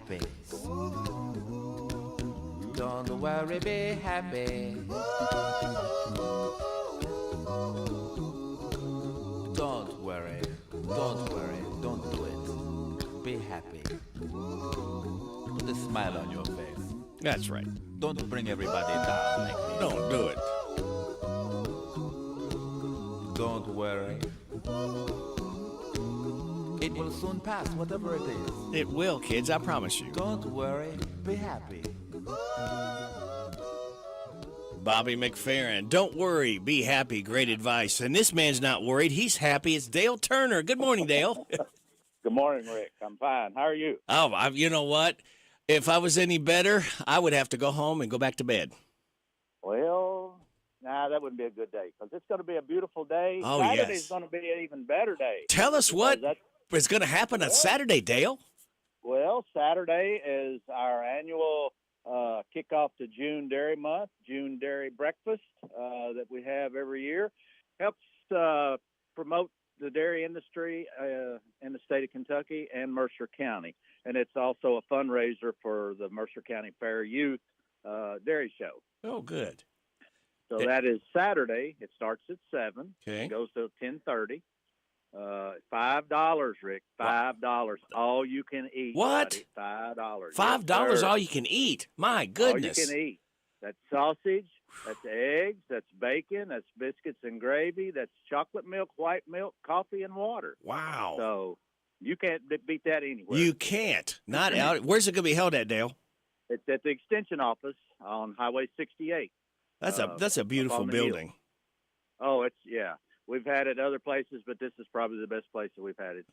happy. Don't worry, be happy. Don't worry, don't do it. Be happy. Put a smile on your face. That's right. Don't bring everybody down like this. Don't do it. Don't worry. It will soon pass, whatever it is. It will, kids, I promise you. Don't worry, be happy. Bobby McFerrin, don't worry, be happy, great advice. And this man's not worried, he's happy. It's Dale Turner. Good morning, Dale. Good morning, Rick. I'm fine. How are you? Oh, you know what? If I was any better, I would have to go home and go back to bed. Well, that wouldn't be a good day because it's going to be a beautiful day. Oh, Saturday's yes. going to be an even better day. Tell us what is going to happen on Saturday, Dale. Well, Saturday is our annual kickoff to June Dairy Month, June Dairy Breakfast that we have every year. Helps promote the dairy industry in the state of Kentucky and Mercer County. And it's also a fundraiser for the Mercer County Fair Youth Dairy Show. Oh, good. So that is Saturday. It starts at 7. Okay. It goes till 10:30. $5, Rick. $5. All you can eat. What? Buddy. $5. $5 Yes, all you can eat. My goodness. All you can eat. That's sausage. That's eggs. That's bacon. That's biscuits and gravy. That's chocolate milk, white milk, coffee, and water. Wow. So you can't beat that anywhere. You can't. Not out. Where's it going to be held at, Dale? It's at the Extension Office on Highway 68. That's a beautiful building. Oh, yeah. We've had it other places, but this is probably the best place that we've had it.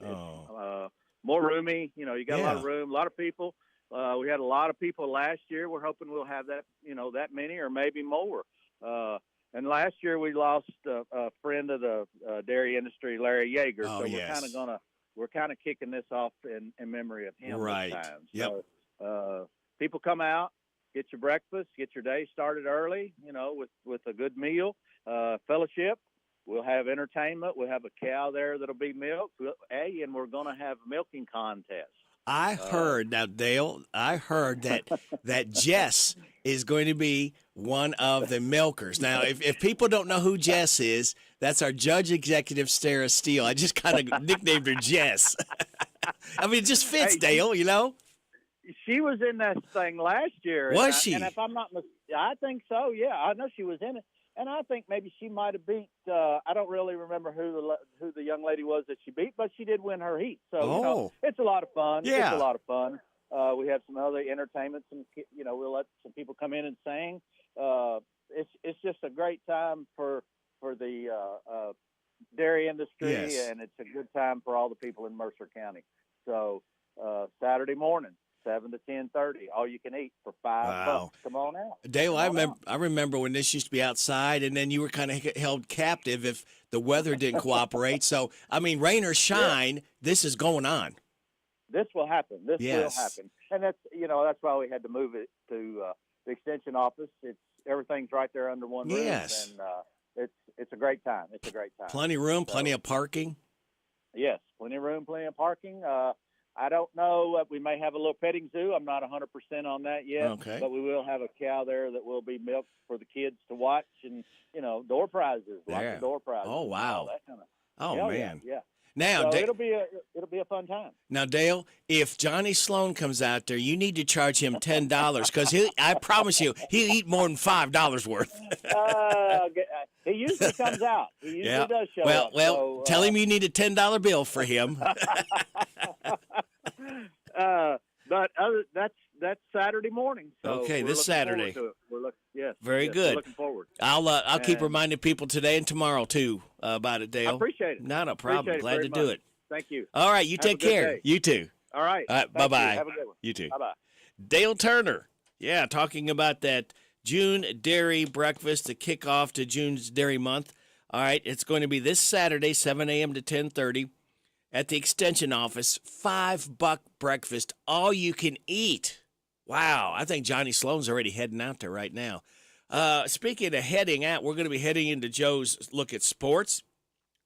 More roomy. You got a lot of room, a lot of people. We had a lot of people last year. We're hoping we'll have that, that many or maybe more. And last year we lost a friend of the dairy industry, Larry Yeager. Oh, so yes. we're kind of kicking this off in memory of him. Right. This time. Yep. So, people come out, get your breakfast, get your day started early, with a good meal, fellowship. We'll have entertainment. We'll have a cow there that'll be milked. And we're going to have a milking contest. I heard, now, Dale, that Jess is going to be one of the milkers. Now, if people don't know who Jess is, that's our Judge Executive Sarah Steele. I just kind of nicknamed her Jess. I mean, it just fits, Dale, She was in that thing last year. Was she? And if I'm not mistaken, I think so, yeah. I know she was in it. And I think maybe she might have beat. I don't really remember who the young lady was that she beat, but she did win her heat. So it's a lot of fun. Yeah. It's a lot of fun. We have some other entertainments, and we'll let some people come in and sing. It's just a great time for the dairy industry, yes. and it's a good time for all the people in Mercer County. So Saturday morning, 7 to 10:30, all you can eat for $5. Come on out. Dale, I remember when this used to be outside, and then you were kind of held captive if the weather didn't cooperate. So, I mean, rain or shine, this is going on. This will happen. This Yes. will happen, and that's why we had to move it to the extension office. Everything's right there under one roof, Yes. and it's a great time. It's a great time. Plenty of room, plenty of parking. Yes, plenty of room, plenty of parking. I don't know. We may have a little petting zoo. I'm not 100% on that yet. Okay. But we will have a cow there that will be milked for the kids to watch, and door prizes, lots of door prizes. Oh, wow. That kind of. Oh, man. Yeah. Now, So it'll be a fun time. Now, Dale, if Johnny Sloan comes out there, you need to charge him $10 because I promise you, he'll eat more than $5 worth. He usually comes out. He usually does show up. Well, so, tell him you need a $10 bill for him. But that's Saturday morning. So okay, this Saturday. Very good. We're looking forward. I'll keep reminding people today and tomorrow too about it, Dale. I appreciate it. Not a problem. Appreciate it Glad very to do much. it. Thank you. All right, you Have a take good care. day. You too. All right. All right. Thank Bye-bye. you. Have a good one. You too. Bye-bye. Dale Turner. Yeah, talking about that June Dairy Breakfast, the kickoff to June's Dairy Month. All right, it's going to be this Saturday, 7 a.m. to 10:30 at the Extension Office. $5 breakfast, all you can eat. Wow, I think Johnny Sloan's already heading out there right now. Speaking of heading out, we're going to be heading into Joe's Look at Sports.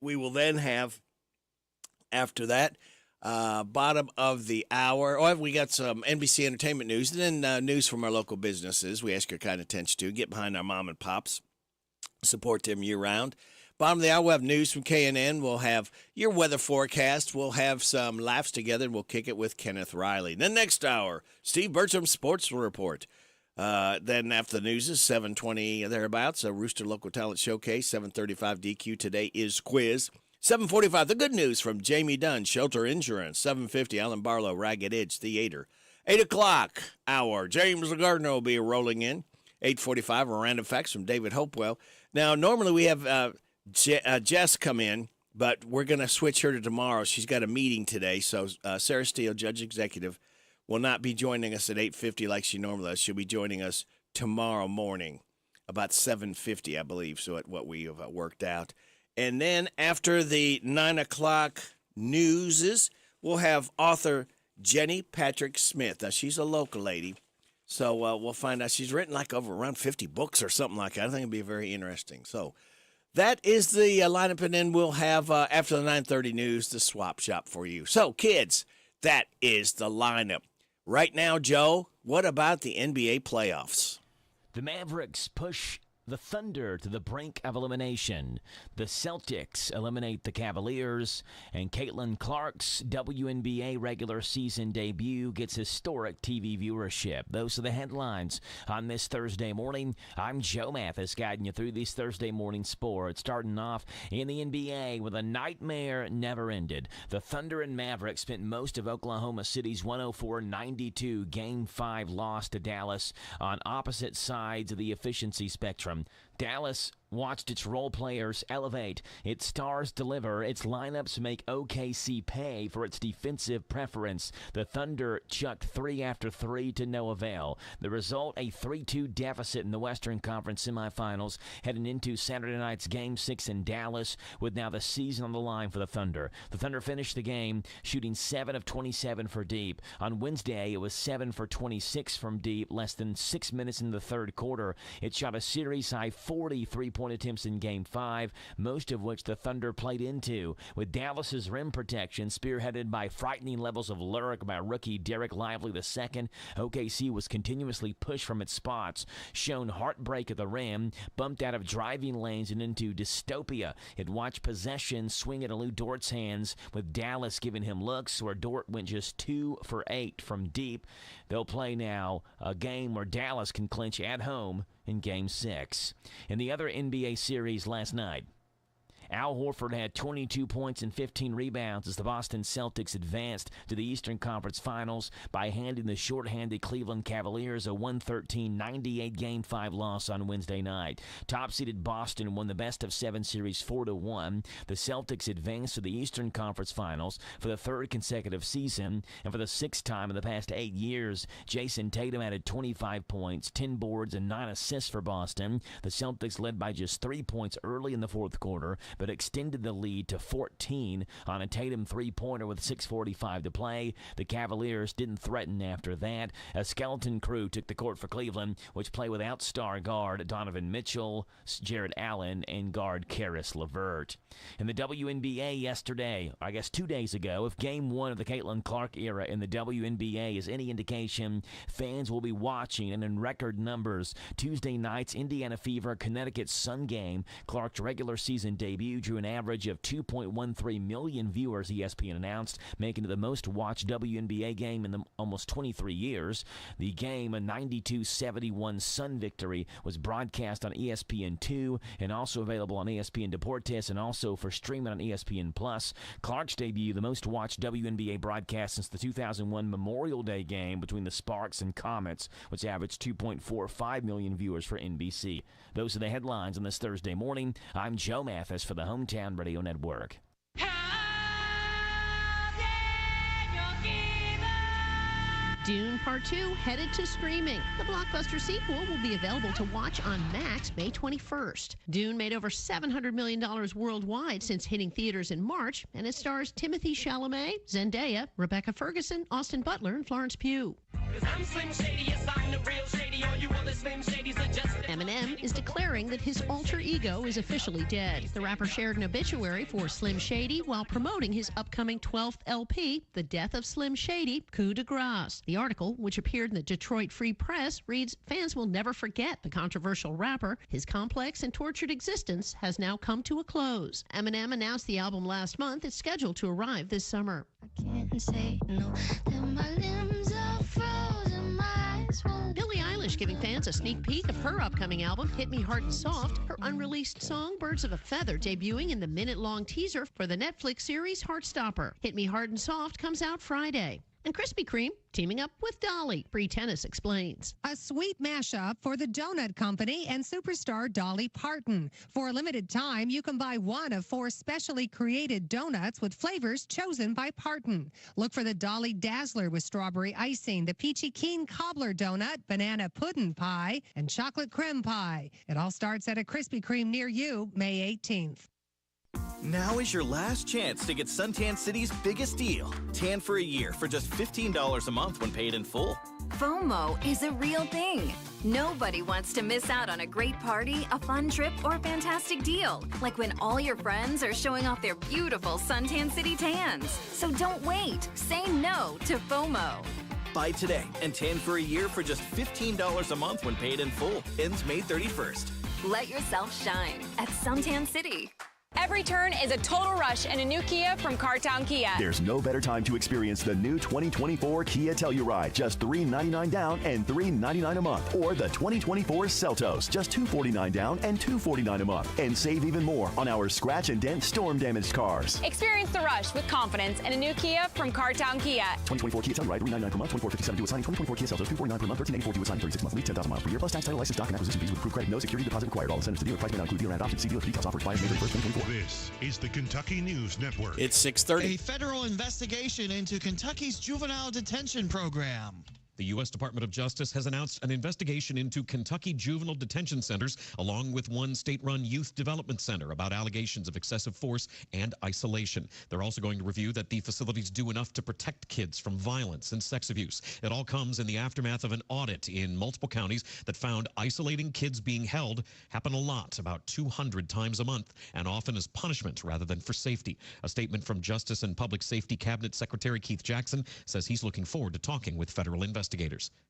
We will then have, after that, Bottom of the hour. Oh, we got some NBC Entertainment news, and then news from our local businesses. We ask your kind attention to. Get behind our mom and pops. Support them year-round. Bottom of the hour, we'll have news from KNN. We'll have your weather forecast. We'll have some laughs together, and we'll kick it with Kenneth Riley. Then next hour, Steve Bertram's Sports Report. Then after the news is 7:20 thereabouts, a Rooster Local Talent Showcase. 7:35 DQ. Today is quiz. 7:45, the good news from Jamie Dunn, Shelter Insurance. 7:50, Alan Barlow, Ragged Edge Theater. 8 o'clock hour, James the Gardener will be rolling in. 8:45, a random facts from David Hopewell. Now, normally we have Jess come in, but we're going to switch her to tomorrow. She's got a meeting today, so Sarah Steele, Judge Executive, will not be joining us at 8:50 like she normally does. She'll be joining us tomorrow morning, about 7:50, I believe, so at what we have worked out. And then after the 9 o'clock newses, we'll have author Jenny Patrick Smith. Now, she's a local lady, so we'll find out. She's written like over around 50 books or something like that. I think it'll be very interesting. So that is the lineup, and then we'll have, after the 9:30 news, the swap shop for you. So, kids, that is the lineup. Right now, Joe, what about the NBA playoffs? The Mavericks push the Thunder to the brink of elimination. The Celtics eliminate the Cavaliers, and Caitlin Clark's WNBA regular season debut gets historic TV viewership. Those are the headlines on this Thursday morning. I'm Joe Mathis, guiding you through these Thursday morning sports. Starting off in the NBA with a nightmare never ended. The Thunder and Mavericks spent most of Oklahoma City's 104-92 Game 5 loss to Dallas on opposite sides of the efficiency spectrum. Dallas watched its role players elevate, its stars deliver, its lineups make OKC pay for its defensive preference. The Thunder chucked 3 after 3 to no avail. The result, a 3-2 deficit in the Western Conference semifinals, heading into Saturday night's Game 6 in Dallas, with now the season on the line for the Thunder. The Thunder finished the game shooting 7 of 27 for deep. On Wednesday, it was 7 for 26 from deep, less than 6 minutes in the third quarter. It shot a series-high 40 three-point attempts in Game 5, most of which the Thunder played into, with Dallas's rim protection spearheaded by frightening levels of lyric by rookie Derek Lively II. OKC was continuously pushed from its spots, shown heartbreak at the rim, bumped out of driving lanes and into dystopia. It watched possession swing into Lou Dort's hands, with Dallas giving him looks where Dort went just 2 for 8 from deep. They'll play now a game where Dallas can clinch at home in Game 6. In the other NBA series last night, Al Horford had 22 points and 15 rebounds as the Boston Celtics advanced to the Eastern Conference Finals by handing the shorthanded Cleveland Cavaliers a 113-98 Game 5 loss on Wednesday night. Top-seeded Boston won the best-of-7 series 4-1. The Celtics advanced to the Eastern Conference Finals for the third consecutive season, and for the sixth time in the past 8 years. Jason Tatum added 25 points, 10 boards, and 9 assists for Boston. The Celtics led by just 3 points early in the fourth quarter, but extended the lead to 14 on a Tatum three-pointer with 6:45 to play. The Cavaliers didn't threaten after that. A skeleton crew took the court for Cleveland, which played without star guard Donovan Mitchell, Jared Allen, and guard Karis LeVert. In the WNBA yesterday, I guess 2 days ago, if Game 1 of the Caitlin Clark era in the WNBA is any indication, fans will be watching and in record numbers. Tuesday night's Indiana Fever Connecticut Sun game, Clark's regular season debut, drew an average of 2.13 million viewers, ESPN announced, making it the most-watched WNBA game in almost 23 years. The game, a 92-71 Sun victory, was broadcast on ESPN2 and also available on ESPN Deportes and also for streaming on ESPN+. Clark's debut, the most-watched WNBA broadcast since the 2001 Memorial Day game between the Sparks and Comets, which averaged 2.45 million viewers for NBC. Those are the headlines on this Thursday morning. I'm Joe Mathis for the Hometown Radio Network. Dune Part 2 headed to streaming. The blockbuster sequel will be available to watch on Max May 21st. Dune made over $700 million worldwide since hitting theaters in March, and it stars Timothée Chalamet, Zendaya, Rebecca Ferguson, Austin Butler, and Florence Pugh. Eminem is declaring that his alter ego is officially dead. The rapper shared an obituary for Slim Shady while promoting his upcoming 12th LP, The Death of Slim Shady, Coup de Grace. The article, which appeared in the Detroit Free Press, reads, "Fans will never forget the controversial rapper. His complex and tortured existence has now come to a close." Eminem announced the album last month. It's scheduled to arrive this summer. I can't say no, then my limbs are frozen, my eyes won't. Billie Eilish giving fans a sneak peek of her upcoming album, Hit Me Hard and Soft. Her unreleased song, Birds of a Feather, debuting in the minute-long teaser for the Netflix series Heartstopper. Hit Me Hard and Soft comes out Friday. And Krispy Kreme teaming up with Dolly. Bree Tennis explains. A sweet mashup for the donut company and superstar Dolly Parton. For a limited time, you can buy one of 4 specially created donuts with flavors chosen by Parton. Look for the Dolly Dazzler with strawberry icing, the Peachy Keen Cobbler donut, banana pudding pie, and chocolate creme pie. It all starts at a Krispy Kreme near you May 18th. Now is your last chance to get Suntan City's biggest deal. Tan for a year for just $15 a month when paid in full. FOMO is a real thing. Nobody wants to miss out on a great party, a fun trip, or a fantastic deal. Like when all your friends are showing off their beautiful Suntan City tans. So don't wait. Say no to FOMO. Buy today and tan for a year for just $15 a month when paid in full. Ends May 31st. Let yourself shine at Suntan City. Every turn is a total rush in a new Kia from Cartown Kia. There's no better time to experience the new 2024 Kia Telluride, just $399 down and $399 a month. Or the 2024 Seltos, just $249 down and $249 a month. And save even more on our scratch and dent storm damaged cars. Experience the rush with confidence in a new Kia from Cartown Kia. 2024 Kia Telluride, $399 per month, $2457 due assigning. 2024 Kia Seltos, $249 per month, $1384 due assigning, 36 month lease, 10,000 miles per year, plus tax, title, license, stock, and acquisition fees with approved credit. No security deposit required. All incentives to dealer price may not include dealer and option. See dealer for details. Offer expires May 31st, 2024. This is the Kentucky News Network. It's 6:30. A federal investigation into Kentucky's juvenile detention program. The U.S. Department of Justice has announced an investigation into Kentucky juvenile detention centers, along with one state-run youth development center, about allegations of excessive force and isolation. They're also going to review that the facilities do enough to protect kids from violence and sex abuse. It all comes in the aftermath of an audit in multiple counties that found isolating kids being held happen a lot, about 200 times a month, and often as punishment rather than for safety. A statement from Justice and Public Safety Cabinet Secretary Keith Jackson says he's looking forward to talking with federal investigators.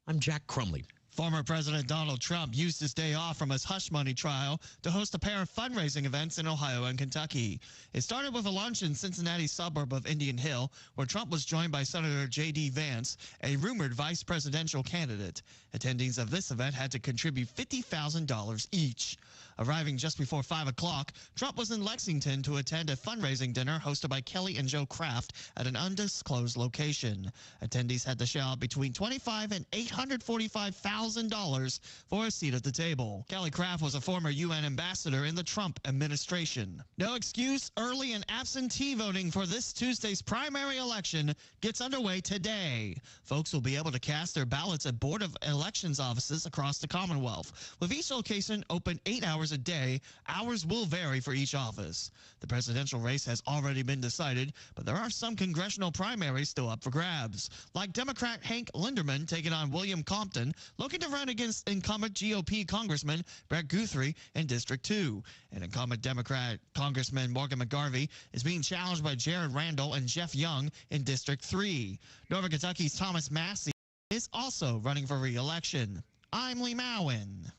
I'm Jack Crumley. Former President Donald Trump used his day off from his hush money trial to host a pair of fundraising events in Ohio and Kentucky. It started with a lunch in Cincinnati's suburb of Indian Hill, where Trump was joined by Senator J.D. Vance, a rumored vice presidential candidate. Attendees of this event had to contribute $50,000 each. Arriving just before 5 o'clock, Trump was in Lexington to attend a fundraising dinner hosted by Kelly and Joe Kraft at an undisclosed location. Attendees had to shell out between $25,000 and $845,000 for a seat at the table. Kelly Kraft was a former UN ambassador in the Trump administration. No excuse, early and absentee voting for this Tuesday's primary election gets underway today. Folks will be able to cast their ballots at Board of Elections offices across the Commonwealth. With each location open 8 hours a day, hours will vary for each office. The presidential race has already been decided, but there are some congressional primaries still up for grabs, like Democrat Hank Linderman taking on William Compton, looking to run against incumbent GOP Congressman Brett Guthrie in District 2. And incumbent Democrat Congressman Morgan McGarvey is being challenged by Jared Randall and Jeff Young in District 3. Northern Kentucky's Thomas Massey is also running for re-election. I'm Lee Mowen.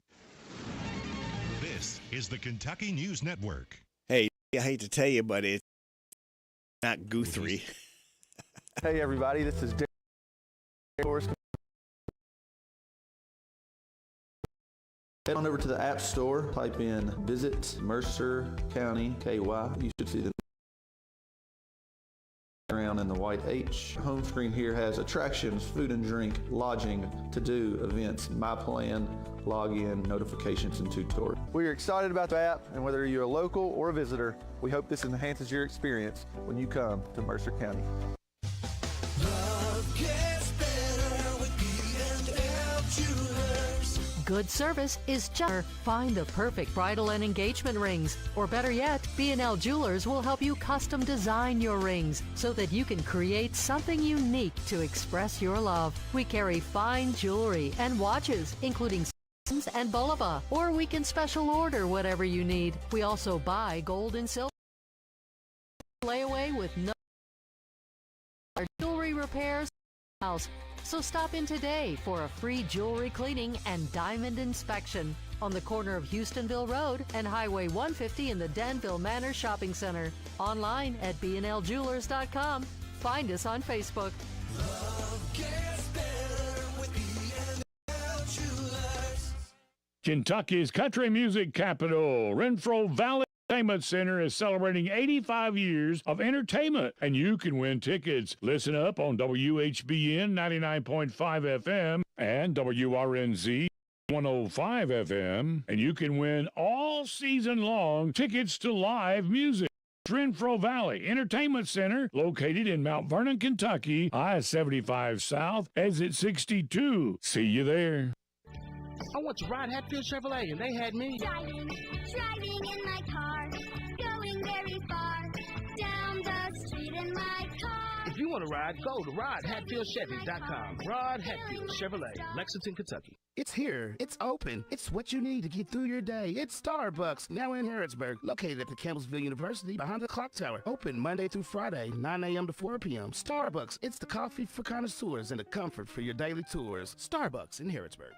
This is the Kentucky News Network. Hey, I hate to tell you, but it's not Guthrie. Hey, everybody, this is Derek. Head on over to the App Store, type in Visit Mercer County, KY. You should see the around in the white H. Home screen here has attractions, food and drink, lodging, to-do, events, my plan, login, notifications, and tutorials. We are excited about the app, and whether you're a local or a visitor, we hope this enhances your experience when you come to Mercer County. Love gets better with B&L Jewelers. Good service is just find the perfect bridal and engagement rings. Or better yet, B&L Jewelers will help you custom design your rings so that you can create something unique to express your love. We carry fine jewelry and watches, including and Bulova, or we can special order whatever you need. We also buy gold and silver layaway with no jewelry repairs house. So stop in today for a free jewelry cleaning and diamond inspection on the corner of Houstonville Road and Highway 150 in the Danville Manor Shopping Center. Online at bnljewelers.com. Find us on Facebook. Kentucky's country music capital, Renfro Valley Entertainment Center is celebrating 85 years of entertainment, and you can win tickets. Listen up on WHBN 99.5 FM and WRNZ 105 FM, and you can win all season long tickets to live music. Renfro Valley Entertainment Center, located in Mount Vernon, Kentucky, I-75 South, exit 62. See you there. I went to ride Hatfield Chevrolet, and they had me driving in my car, going very far, down the street in my car. If you want to ride, go to ridehatfieldchevy.com. Rod Hatfield Chevrolet, Lexington, Kentucky. It's here. It's open. It's what you need to get through your day. It's Starbucks, now in Harrodsburg, located at the Campbellsville University behind the clock tower. Open Monday through Friday, 9 a.m. to 4 p.m. Starbucks, it's the coffee for connoisseurs and the comfort for your daily tours. Starbucks in Harrodsburg.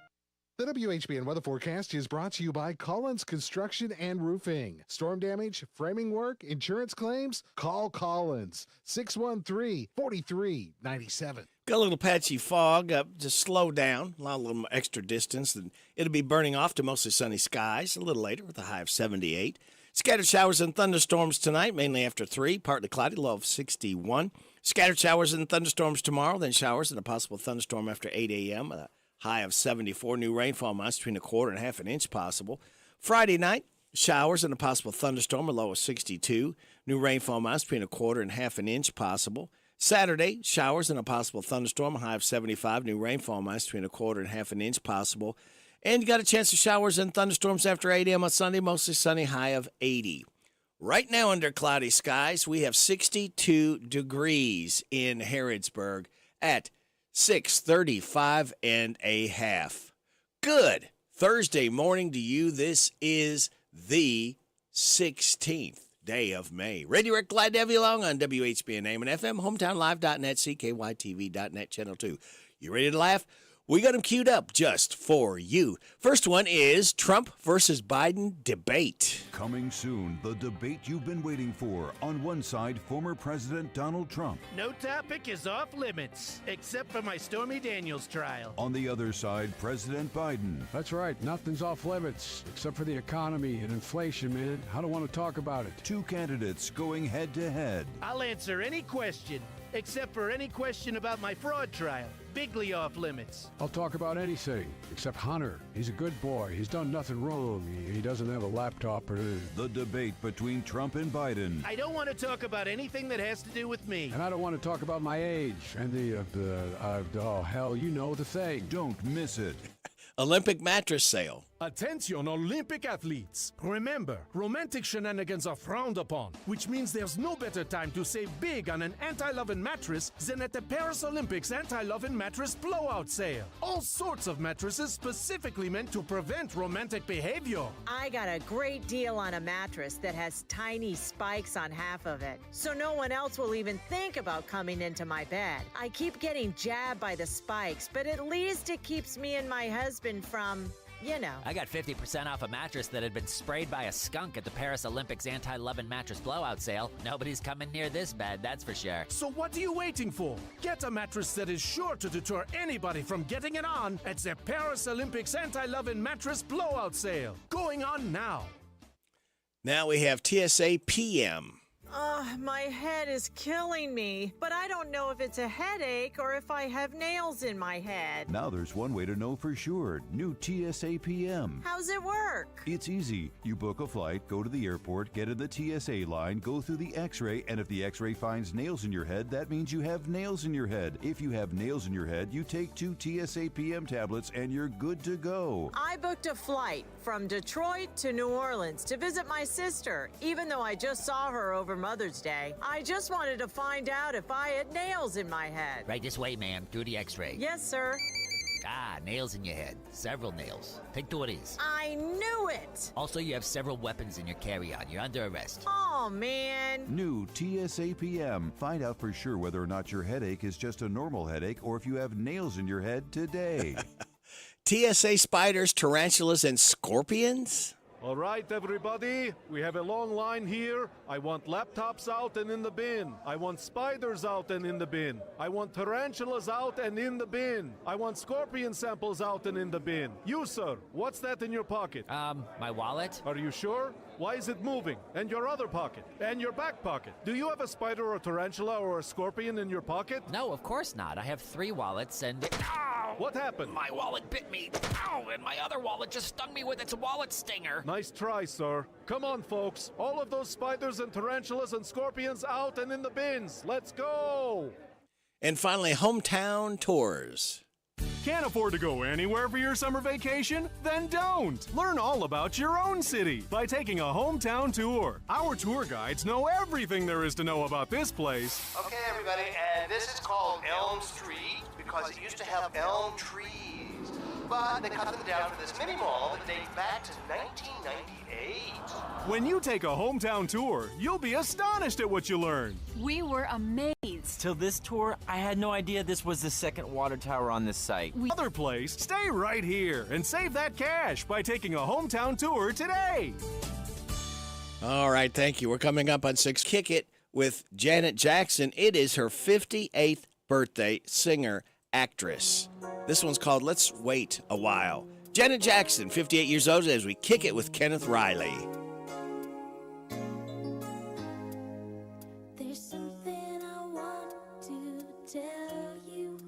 The WHBN weather forecast is brought to you by Collins Construction and Roofing. Storm damage, framing work, insurance claims? Call Collins. 613-4397. Got a little patchy fog, just slow down, a little extra distance, and it'll be burning off to mostly sunny skies a little later with a high of 78. Scattered showers and thunderstorms tonight, mainly after 3, partly cloudy, low of 61. Scattered showers and thunderstorms tomorrow, then showers and a possible thunderstorm after 8 a.m., high of 74. New rainfall amounts between a quarter and half an inch possible. Friday night, showers and a possible thunderstorm, a low of 62. New rainfall amounts between a quarter and half an inch possible. Saturday, showers and a possible thunderstorm, a high of 75. New rainfall amounts between a quarter and half an inch possible. And you got a chance of showers and thunderstorms after 8 a.m. on Sunday, mostly sunny, high of 80. Right now under cloudy skies, we have 62 degrees in Harrodsburg at 6:35 and a half. Good Thursday morning to you. This is the 16th day of May. Radio Rick, glad to have you along on WHBN AM and FM, hometownlive.net, CKYTV.net, Channel 2. You ready to laugh? We got them queued up just for you. First one is Trump versus Biden debate. Coming soon, the debate you've been waiting for. On one side, former President Donald Trump. No topic is off limits, except for my Stormy Daniels trial. On the other side, President Biden. That's right. Nothing's off limits, except for the economy and inflation, man. I don't want to talk about it. Two candidates going head-to-head. I'll answer any question, except for any question about my fraud trial. Bigly off limits. I'll talk about anything except Hunter. He's a good boy. He's done nothing wrong. He doesn't have a laptop or anything. The debate between Trump and Biden. I don't want to talk about anything that has to do with me. And I don't want to talk about my age and oh, hell, you know the thing. Don't miss it. Olympic mattress sale. Attention Olympic athletes. Remember, romantic shenanigans are frowned upon, which means there's no better time to save big on an anti-loving mattress than at the Paris Olympics anti-loving mattress blowout sale. All sorts of mattresses specifically meant to prevent romantic behavior. I got a great deal on a mattress that has tiny spikes on half of it, so no one else will even think about coming into my bed. I keep getting jabbed by the spikes, but at least it keeps me and my husband from... you know. I got 50% off a mattress that had been sprayed by a skunk at the Paris Olympics anti-loving mattress blowout sale. Nobody's coming near this bed, that's for sure. So what are you waiting for? Get a mattress that is sure to deter anybody from getting it on at the Paris Olympics anti-loving mattress blowout sale. Going on now. Now we have TSA PM. My head is killing me, but I don't know if it's a headache or if I have nails in my head. Now there's one way to know for sure. New TSA PM. How's it work? It's easy. You book a flight, go to the airport, get in the TSA line, go through the x-ray, and if the x-ray finds nails in your head, that means you have nails in your head. If you have nails in your head, you take 2 TSA PM tablets and you're good to go. I booked a flight from Detroit to New Orleans to visit my sister, even though I just saw her over Mother's Day. I just wanted to find out if I had nails in my head. Right this way, ma'am. Do the x-ray. Yes, sir. Ah, nails in your head. Several nails. Take 2 of these. I knew it! Also, you have several weapons in your carry-on. You're under arrest. Oh, man. New TSA PM. Find out for sure whether or not your headache is just a normal headache or if you have nails in your head today. TSA spiders, tarantulas, and scorpions? All right, everybody, we have a long line here. I want laptops out and in the bin. I want spiders out and in the bin. I want tarantulas out and in the bin. I want scorpion samples out and in the bin. You, sir, what's that in your pocket? My wallet? Are you sure? Why is it moving? And your other pocket? And your back pocket? Do you have a spider or a tarantula or a scorpion in your pocket? No, of course not. I have 3 wallets and... Ow! What happened? My wallet bit me. Ow! And my other wallet just stung me with its wallet stinger. Nice try, sir. Come on, folks. All of those spiders and tarantulas and scorpions out and in the bins. Let's go! And finally, hometown tours. Can't afford to go anywhere for your summer vacation? Then don't! Learn all about your own city by taking a hometown tour. Our tour guides know everything there is to know about this place. Okay, everybody, and this is called Elm Street because it used to have elm trees. But they cut them down for this mini mall that dates back to 1998. When you take a hometown tour, you'll be astonished at what you learn. We were amazed. Till this tour, I had no idea this was the second water tower on this site. Other place, stay right here and save that cash by taking a hometown tour today. All right, thank you. We're coming up on 6 Kick It with Janet Jackson. It is her 58th birthday, singer, actress. This one's called Let's Wait a While. Janet Jackson, 58 years old, as we kick it with Kenneth Riley. There's something I want to tell you.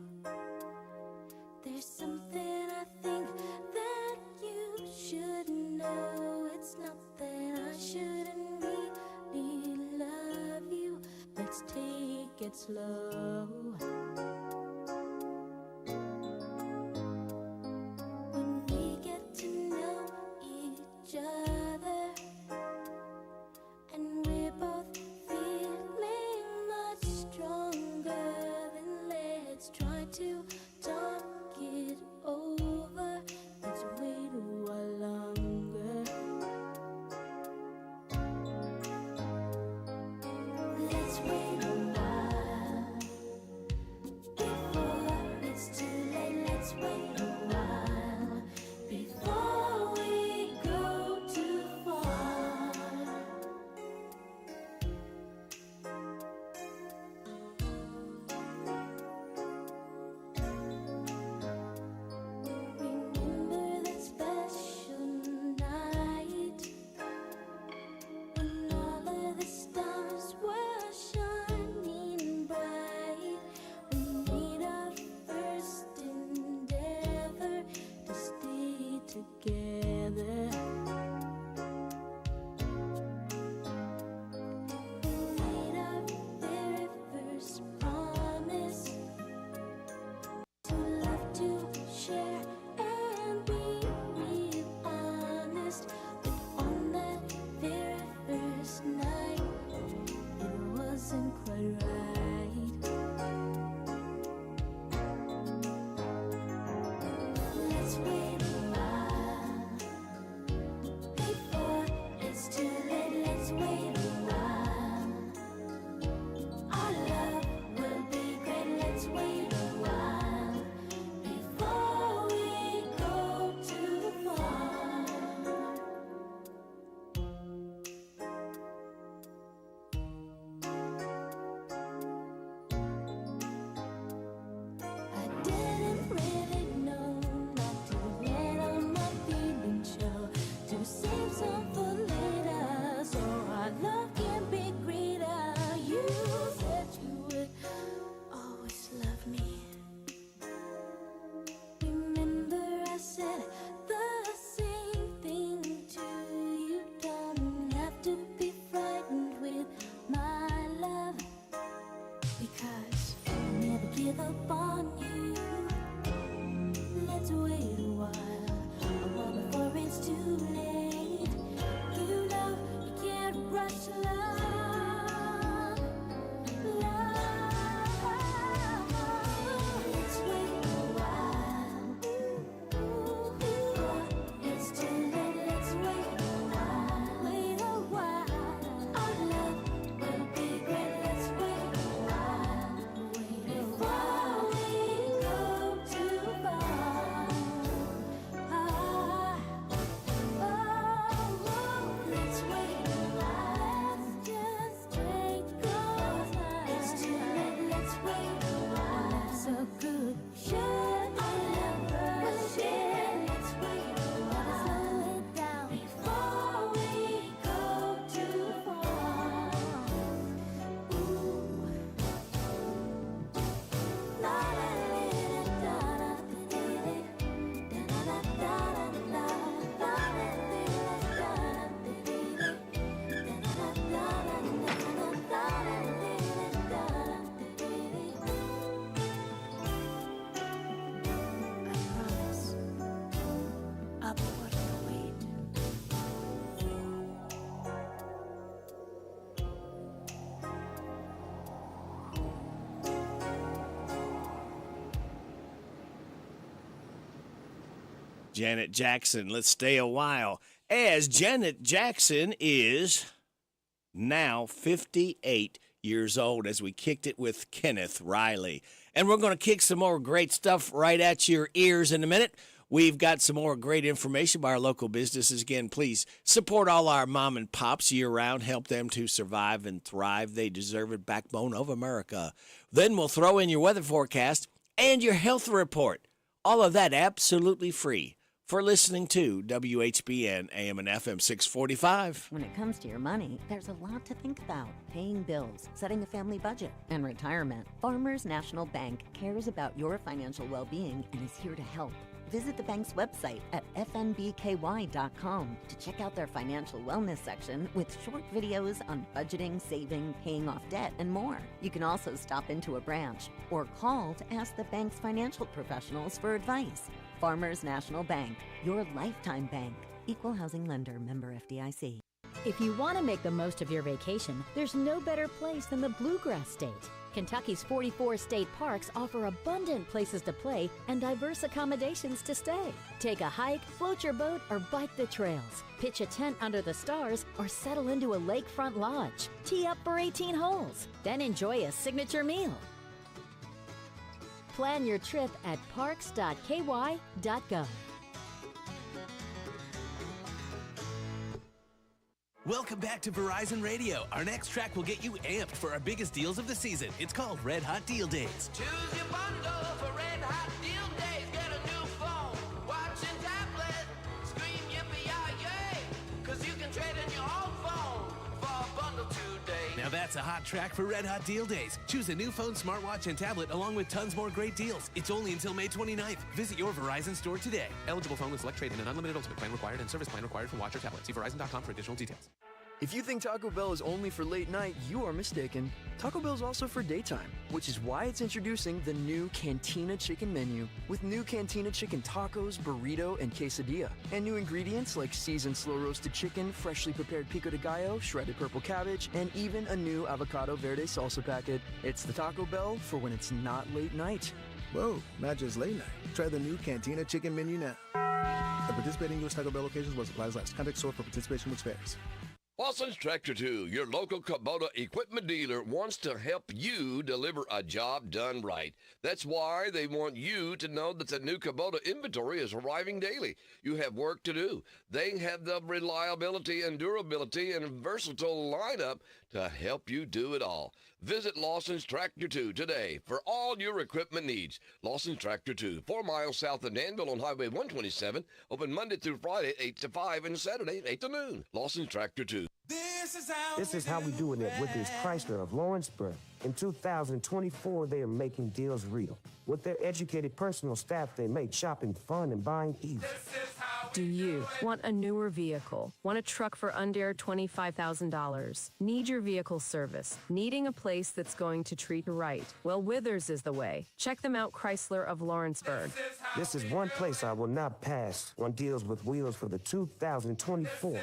There's something I think that you should know. It's not that I shouldn't really love you. Let's take it slow. When we get to know each other, and we're both feeling much stronger, then let's try to talk it over. Let's wait a while longer. Let's wait a while. Janet Jackson. Let's stay a while, as Janet Jackson is now 58 years old, as we kicked it with Kenneth Riley. And we're going to kick some more great stuff right at your ears in a minute. We've got some more great information by our local businesses. Again, please support all our mom and pops year-round. Help them to survive and thrive. They deserve it. Backbone of America. Then we'll throw in your weather forecast and your health report. All of that absolutely free for listening to WHBN AM and FM 645. When it comes to your money, there's a lot to think about. Paying bills, setting a family budget, and retirement. Farmers National Bank cares about your financial well-being and is here to help. Visit the bank's website at fnbky.com to check out their financial wellness section with short videos on budgeting, saving, paying off debt, and more. You can also stop into a branch or call to ask the bank's financial professionals for advice. Farmers National Bank, your lifetime bank. Equal housing lender, member FDIC. If you want to make the most of your vacation, there's no better place than the Bluegrass State. Kentucky's 44 state parks offer abundant places to play and diverse accommodations to stay. Take a hike, float your boat, or bike the trails. Pitch a tent under the stars or settle into a lakefront lodge. Tee up for 18 holes, then enjoy a signature meal. Plan your trip at parks.ky.gov. Welcome back to Verizon Radio. Our next track will get you amped for our biggest deals of the season. It's called Red Hot Deal Days. Choose your bundle for Red Hot Deal Days. Get a new phone, watch and tablet. Scream yippee-yi-yay, 'cause you can trade in your old phone for a bundle today. Now that's a hot track for Red Hot Deal Days. Choose a new phone, smartwatch, and tablet along with tons more great deals. It's only until May 29th. Visit your Verizon store today. Eligible phone with select trade and an unlimited ultimate plan required and service plan required for watch or tablet. See Verizon.com for additional details. If you think Taco Bell is only for late night, you are mistaken. Taco Bell is also for daytime, which is why it's introducing the new Cantina Chicken menu with new Cantina Chicken tacos, burrito, and quesadilla. And new ingredients like seasoned slow-roasted chicken, freshly prepared pico de gallo, shredded purple cabbage, and even a new avocado verde salsa packet. It's the Taco Bell for when it's not late night. Whoa, not just late night. Try the new Cantina Chicken menu now. At participating U.S. Taco Bell locations while supplies last. Contact store for participation with spares. Lawson's Tractor 2, your local Kubota equipment dealer, wants to help you deliver a job done right. That's why they want you to know that the new Kubota inventory is arriving daily. You have work to do. They have the reliability and durability and versatile lineup to help you do it all. Visit Lawson's Tractor 2 today for all your equipment needs. Lawson's Tractor 2, 4 miles south of Danville on Highway 127, open Monday through Friday, 8 to 5, and Saturday, 8 to noon. Lawson's Tractor 2. This is how we doing it with this Chrysler of Lawrenceburg. In 2024, they are making deals real. With their educated personal staff, they make shopping fun and buying easy. Do you want a newer vehicle? Want a truck for under $25,000? Need your vehicle service? Needing a place that's going to treat you right? Well, Withers is the way. Check them out, Chrysler of Lawrenceburg. This is one place I will not pass on deals with wheels for the 2024.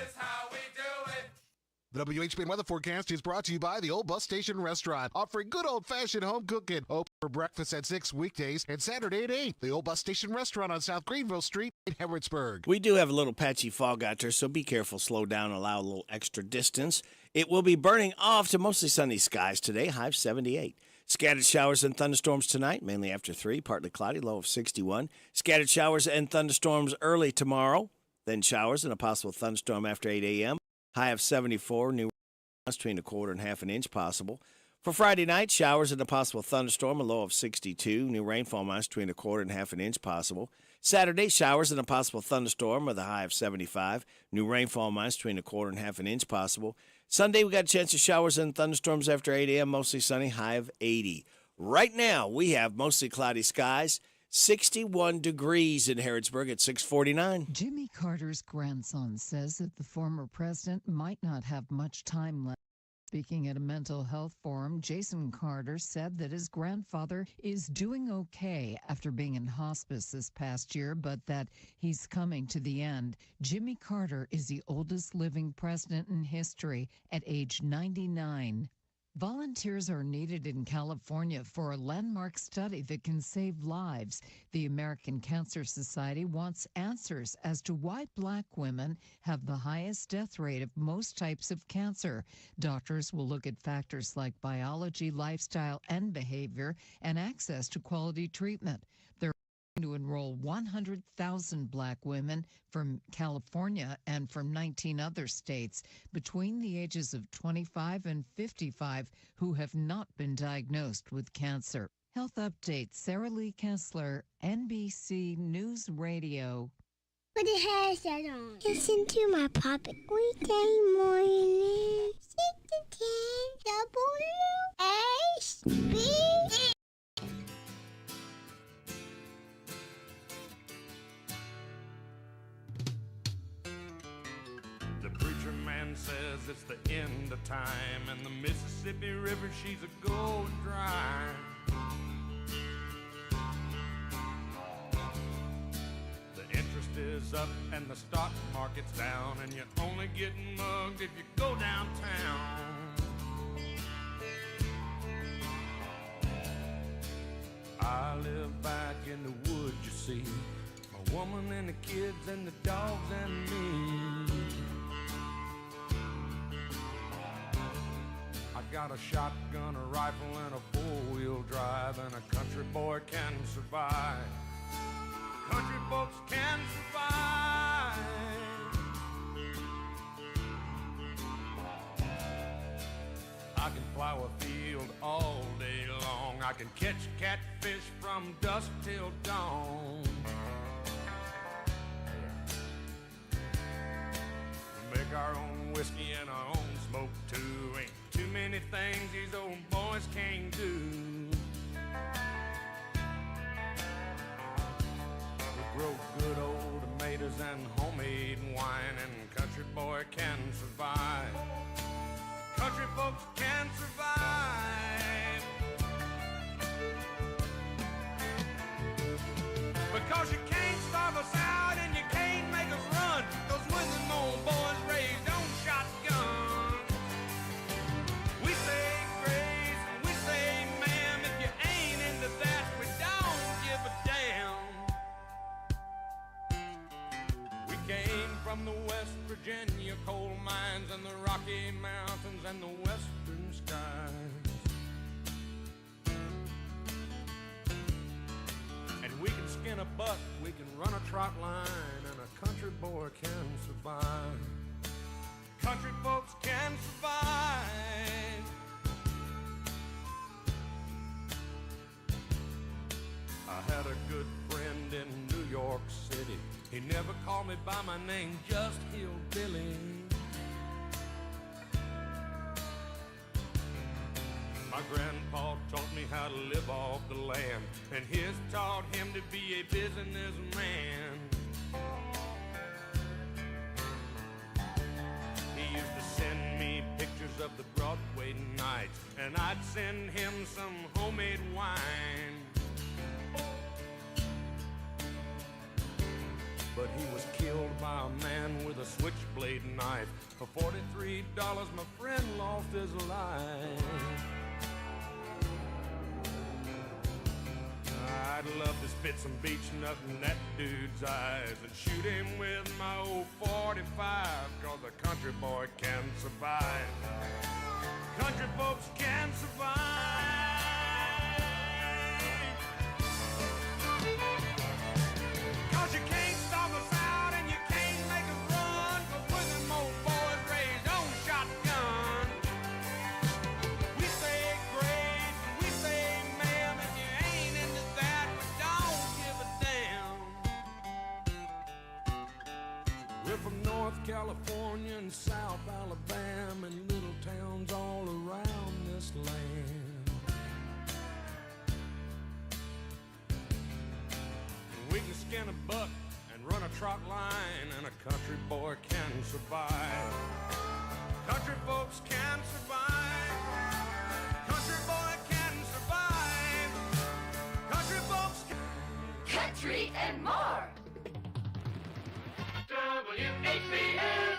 The WHBN weather forecast is brought to you by the Old Bus Station Restaurant, offering good old-fashioned home cooking. Open for breakfast at 6 weekdays and Saturday at 8. The Old Bus Station Restaurant on South Greenville Street in Harrodsburg. We do have a little patchy fog out there, so be careful, slow down, allow a little extra distance. It will be burning off to mostly sunny skies today, high of 78. Scattered showers and thunderstorms tonight, mainly after 3, partly cloudy, low of 61. Scattered showers and thunderstorms early tomorrow, then showers and a possible thunderstorm after 8 a.m. High of 74, new between a quarter and half an inch possible. For Friday night, showers and a possible thunderstorm, a low of 62. New rainfall amounts between a quarter and half an inch possible. Saturday, showers and a possible thunderstorm with a high of 75. New rainfall amounts between a quarter and half an inch possible. Sunday, we got a chance of showers and thunderstorms after 8 a.m., mostly sunny, high of 80. Right now, we have mostly cloudy skies. 61 degrees in Harrodsburg at 6:49. Jimmy Carter's grandson says that the former president might not have much time left. Speaking at a mental health forum, Jason Carter said that his grandfather is doing okay after being in hospice this past year, but that he's coming to the end. Jimmy Carter is the oldest living president in history at age 99. Volunteers are needed in California for a landmark study that can save lives. The American Cancer Society wants answers as to why Black women have the highest death rate of most types of cancer. Doctors will look at factors like biology, lifestyle, and behavior, and access to quality treatment. They're to enroll 100,000 Black women from California and from 19 other states between the ages of 25 and 55 who have not been diagnosed with cancer. Health Update, Sarah Lee Kessler, NBC News Radio. Put the headset on. Listen to my puppet weekday morning. 6 to 10 WHBN. Says it's the end of time, and the Mississippi River, she's a going dry. The interest is up and the stock market's down, and you're only getting mugged if you go downtown. I live back in the woods, you see, my woman and the kids and the dogs and me. Got a shotgun, a rifle, and a four-wheel drive, and a country boy can survive. Country folks can survive. I can plow a field all day long. I can catch catfish from dusk till dawn. We make our own whiskey and our own smoke too. Ain't too many things these old boys can't do. We grow good old tomatoes and homemade wine, and country boy can survive. Country folks can survive. Because you can't starve us out and you can't make us run. 'Cause when them old boys raised on shotguns, we say grace and we say ma'am. If you ain't into that, we don't give a damn. We came from the West Virginia coal mines and the Rocky Mountains and the western skies. And we can skin a buck, we can run a trot line, and a country boy can survive. Country folks can survive. I had a good friend in New York City. He never called me by my name, just Hillbilly. My grandpa taught me how to live off the land, and his taught him to be a businessman. He used to send me pictures of the Broadway nights, and I'd send him some homemade wine. But he was killed by a man with a switchblade knife. For $43, my friend lost his life. I'd love to spit some beach nut in that dude's eyes and shoot him with my old 45, 'cause a country boy can survive. Country folks can survive. 'Cause you can't stop us out and you can't make us run. 'Cause we're them old boys raised on shotgun. We say grace and we say ma'am. If you ain't into that, we don't give a damn. We're from North California and South Alabama and little towns all around this land. We can skin a buck and run a trot line, and a country boy can survive. Country folks can survive. Country boy can survive. Country folks can. Country and more. WHBN.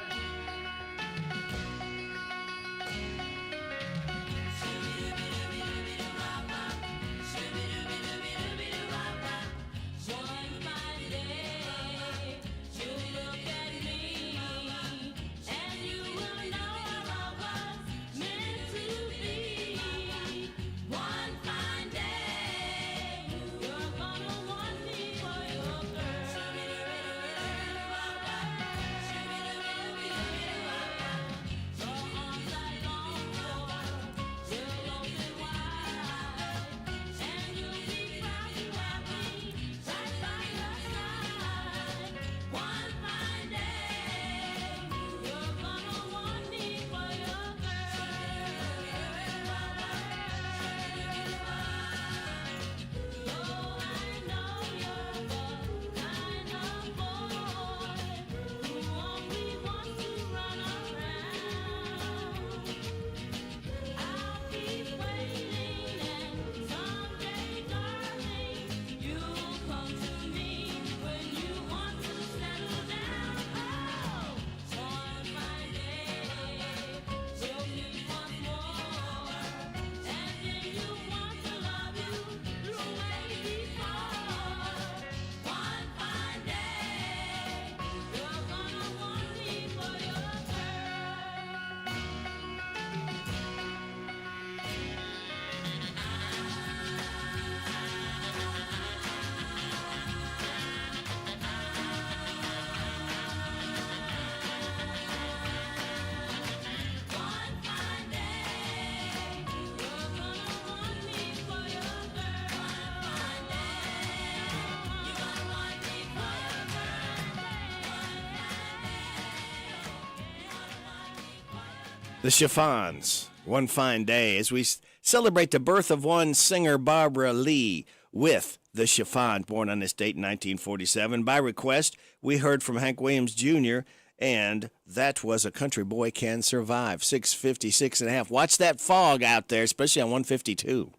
The Chiffons, One Fine Day, as we celebrate the birth of one singer, Barbara Lee, with the Chiffons, born on this date in 1947. By request, we heard from Hank Williams Jr., and That Was a Country Boy Can Survive, 656 and a half. Watch that fog out there, especially on 152.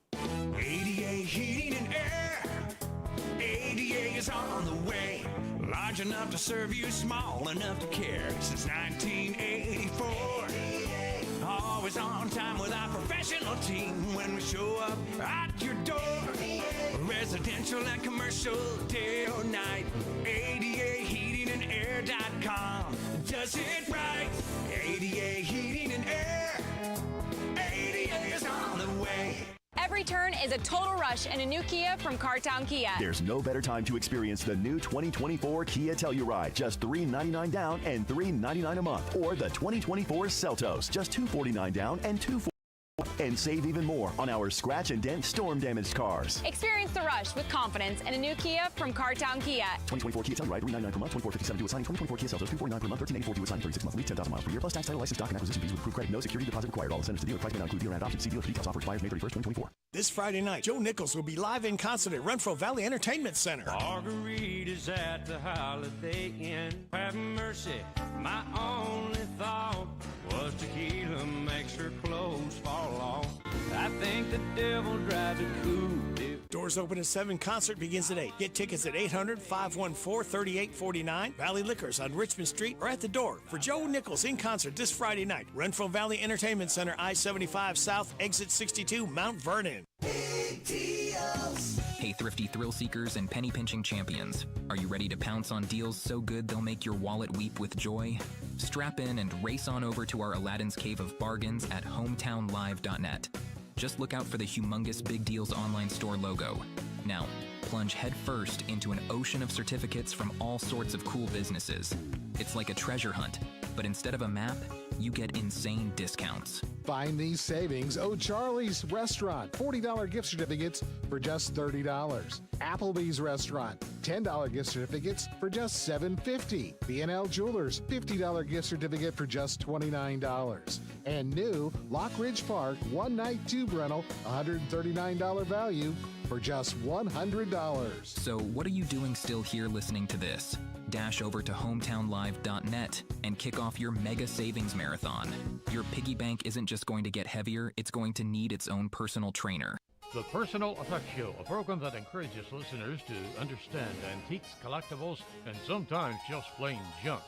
ADA Heating and Air. ADA is on the way. Large enough to serve you, small enough to care. Since 1984. Always on time with our professional team when we show up at your door. Residential and commercial, day or night. ADA Heating and Air.com does it right. ADA Heating and Air. ADA is on the way. Every turn is a total rush in a new Kia from Cartown Kia. There's no better time to experience the new 2024 Kia Telluride, just $399 down and $399 a month. Or the 2024 Seltos, just $249 down and $249. And save even more on our scratch and dent storm damaged cars. Experience the rush with confidence in a new Kia from Cartown Kia. 2024 Kia Telluride, $399 per month, $2457 due at signing. 2024 Kia Seltos, $249 per month, $1384 due at signing. 36 months lease, 10,000 miles per year, plus tax, title, license, doc, and acquisition fees with approved credit. No security deposit required. All incentives to dealer. Price may not include dealer and options. See dealer for details. Offer expires May 31st, 2024. This Friday night, Joe Nichols will be live in concert at Renfro Valley Entertainment Center. Margaritas at the Holiday Inn. Have mercy, my only thought was tequila makes her clothes fall off. I think the devil drives a coupe. Doors open at 7. Concert begins at 8. Get tickets at 800-514-3849. Valley Liquors on Richmond Street or at the door for Joe Nichols in concert this Friday night. Renfro Valley Entertainment Center, I-75 South, Exit 62, Mount Vernon. Hey, thrifty thrill seekers and penny pinching champions. Are you ready to pounce on deals so good they'll make your wallet weep with joy? Strap in and race on over to our Aladdin's Cave of Bargains at hometownlive.net. Just look out for the humongous Big Deals online store logo. Now, plunge headfirst into an ocean of certificates from all sorts of cool businesses. It's like a treasure hunt, but instead of a map, you get insane discounts. Find these savings. O'Charlie's Restaurant, $40 gift certificates for just $30. Applebee's Restaurant, $10 gift certificates for just $7.50. B&L Jewelers, $50 gift certificate for just $29. And new Lock Ridge Park, one night tube rental, $139 value for just $100. So what are you doing still here listening to this? Dash over to hometownlive.net and kick off your mega savings marathon. Your piggy bank isn't just going to get heavier, it's going to need its own personal trainer. The Personal Effects Show, a program that encourages listeners to understand antiques, collectibles, and sometimes just plain junk.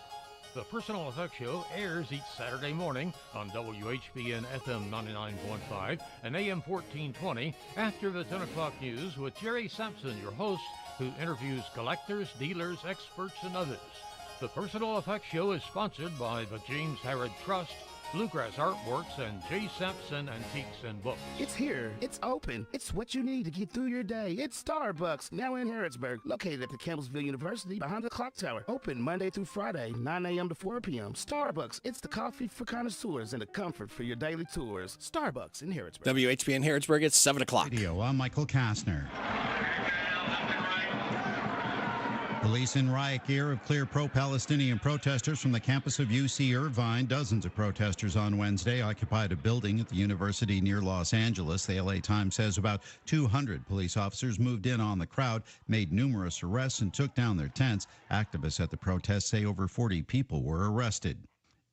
The Personal Effects Show airs each Saturday morning on WHBN FM 99.5 and AM 1420 after the 10 o'clock news with Jerry Sampson, your host, who interviews collectors, dealers, experts, and others. The Personal Effects Show is sponsored by the James Harrod Trust, Bluegrass Artworks, and J. Sampson Antiques and Books. It's here. It's open. It's what you need to get through your day. It's Starbucks, now in Harrodsburg, located at the Campbellsville University behind the Clock Tower. Open Monday through Friday, 9 a.m. to 4 p.m. Starbucks. It's the coffee for connoisseurs and the comfort for your daily tours. Starbucks in Harrodsburg. WHBN Harrodsburg, it's 7 o'clock. Radio, I'm Michael Kastner. Police in riot gear have cleared pro-Palestinian protesters from the campus of UC Irvine. Dozens of protesters on Wednesday occupied a building at the university near Los Angeles. The LA Times says about 200 police officers moved in on the crowd, made numerous arrests, and took down their tents. Activists at the protest say over 40 people were arrested.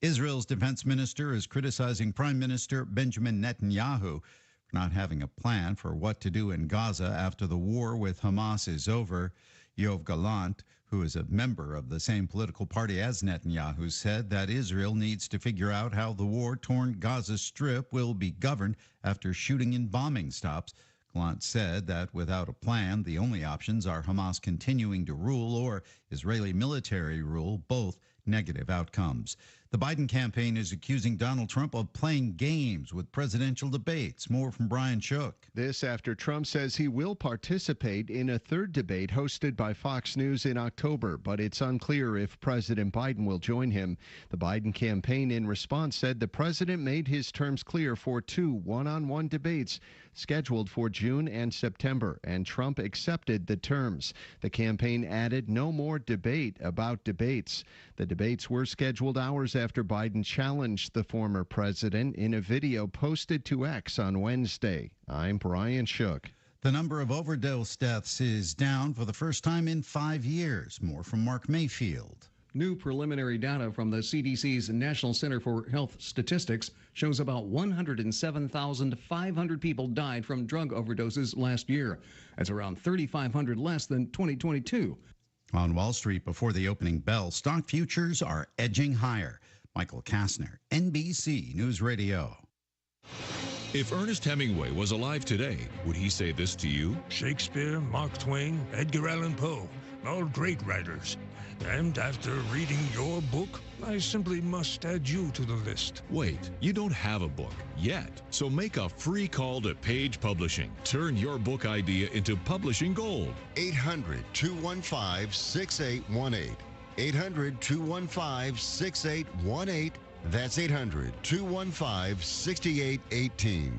Israel's defense minister is criticizing Prime Minister Benjamin Netanyahu for not having a plan for what to do in Gaza after the war with Hamas is over. Yoav Gallant, who is a member of the same political party as Netanyahu, said that Israel needs to figure out how the war-torn Gaza Strip will be governed after shooting and bombing stops. Gallant said that without a plan, the only options are Hamas continuing to rule or Israeli military rule, both negative outcomes. The Biden campaign is accusing Donald Trump of playing games with presidential debates. More from Brian Shook. This after Trump says he will participate in a third debate hosted by Fox News in October, but it's unclear if President Biden will join him. The Biden campaign in response said the president made his terms clear for 2 one-on-one debates scheduled for June and September, and Trump accepted the terms. The campaign added no more debate about debates. The debates were scheduled hours after Biden challenged the former president in a video posted to X on Wednesday. I'm Brian Shook. The number of overdose deaths is down for the first time in 5 years. More from Mark Mayfield. New preliminary data from the CDC's National Center for Health Statistics shows about 107,500 people died from drug overdoses last year. That's around 3,500 less than 2022. On Wall Street before the opening bell, stock futures are edging higher. Michael Kastner, NBC News Radio. If Ernest Hemingway was alive today, would he say this to you? Shakespeare, Mark Twain, Edgar Allan Poe, all great writers. And after reading your book, I simply must add you to the list. Wait, you don't have a book yet. So make a free call to Page Publishing. Turn your book idea into publishing gold. 800-215-6818. 800-215-6818. That's 800-215-6818.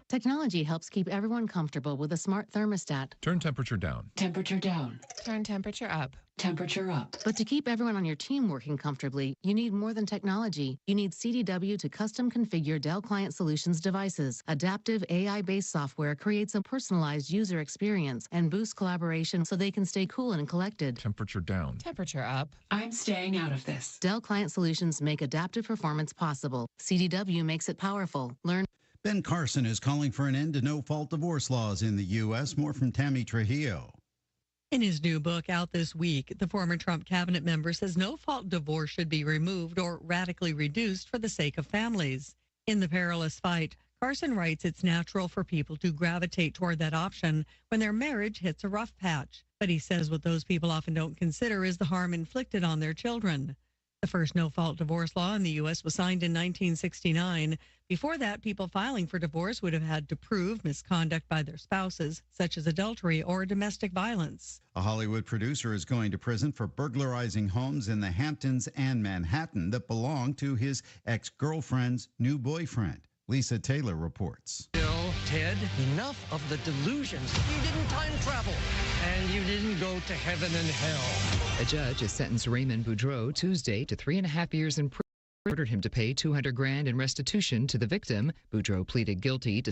Technology helps keep everyone comfortable with a smart thermostat. Turn temperature down. Temperature down. Turn temperature up. Temperature up. But to keep everyone on your team working comfortably, you need more than technology. You need CDW to custom configure Dell Client Solutions devices. Adaptive AI-based software creates a personalized user experience and boosts collaboration so they can stay cool and collected. Temperature down. Temperature up. I'm staying out of this. Dell Client Solutions make adaptive performance possible. CDW makes it powerful. Learn. Ben Carson is calling for an end to no-fault divorce laws in the U.S. More from Tammy Trujillo. In his new book out this week, the former Trump cabinet member says no-fault divorce should be removed or radically reduced for the sake of families. In The Perilous Fight, Carson writes it's natural for people to gravitate toward that option when their marriage hits a rough patch. But he says what those people often don't consider is the harm inflicted on their children. The first no-fault divorce law in the U.S. was signed in 1969. Before that, people filing for divorce would have had to prove misconduct by their spouses, such as adultery or domestic violence. A Hollywood producer is going to prison for burglarizing homes in the Hamptons and Manhattan that belong to his ex-girlfriend's new boyfriend. Lisa Taylor reports. Bill, Ted, enough of the delusions. You didn't time travel, and you didn't go to heaven and hell. A judge has sentenced Raymond Boudreau Tuesday to 3.5 years in prison. Ordered him to pay $200,000 in restitution to the victim. Boudreau pleaded guilty to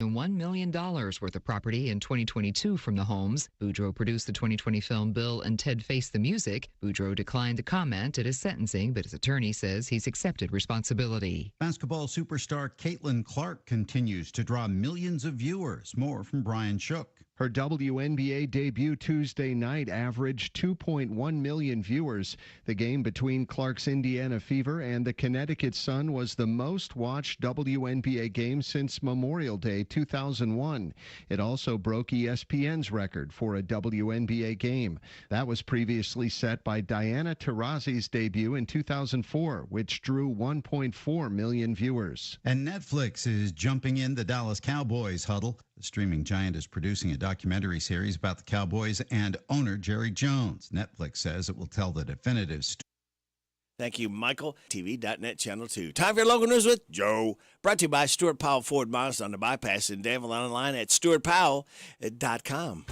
$1 million worth of property in 2022 from the homes. Boudreau produced the 2020 film Bill and Ted Face the Music. Boudreau declined to comment at his sentencing, but his attorney says he's accepted responsibility. Basketball superstar Caitlin Clark continues to draw millions of viewers. More from Brian Shook. Her WNBA debut Tuesday night averaged 2.1 million viewers. The game between Clark's Indiana Fever and the Connecticut Sun was the most watched WNBA game since Memorial Day 2001. It also broke ESPN's record for a WNBA game. That was previously set by Diana Taurasi's debut in 2004, which drew 1.4 million viewers. And Netflix is jumping in the Dallas Cowboys huddle. The streaming giant is producing a documentary series about the Cowboys and owner Jerry Jones. Netflix says it will tell the definitive story. Thank you, Michael. TV.net Channel 2. Time for your local news with Joe. Brought to you by Stuart Powell Ford Miles on the bypass in Danville, online at stuartpowell.com.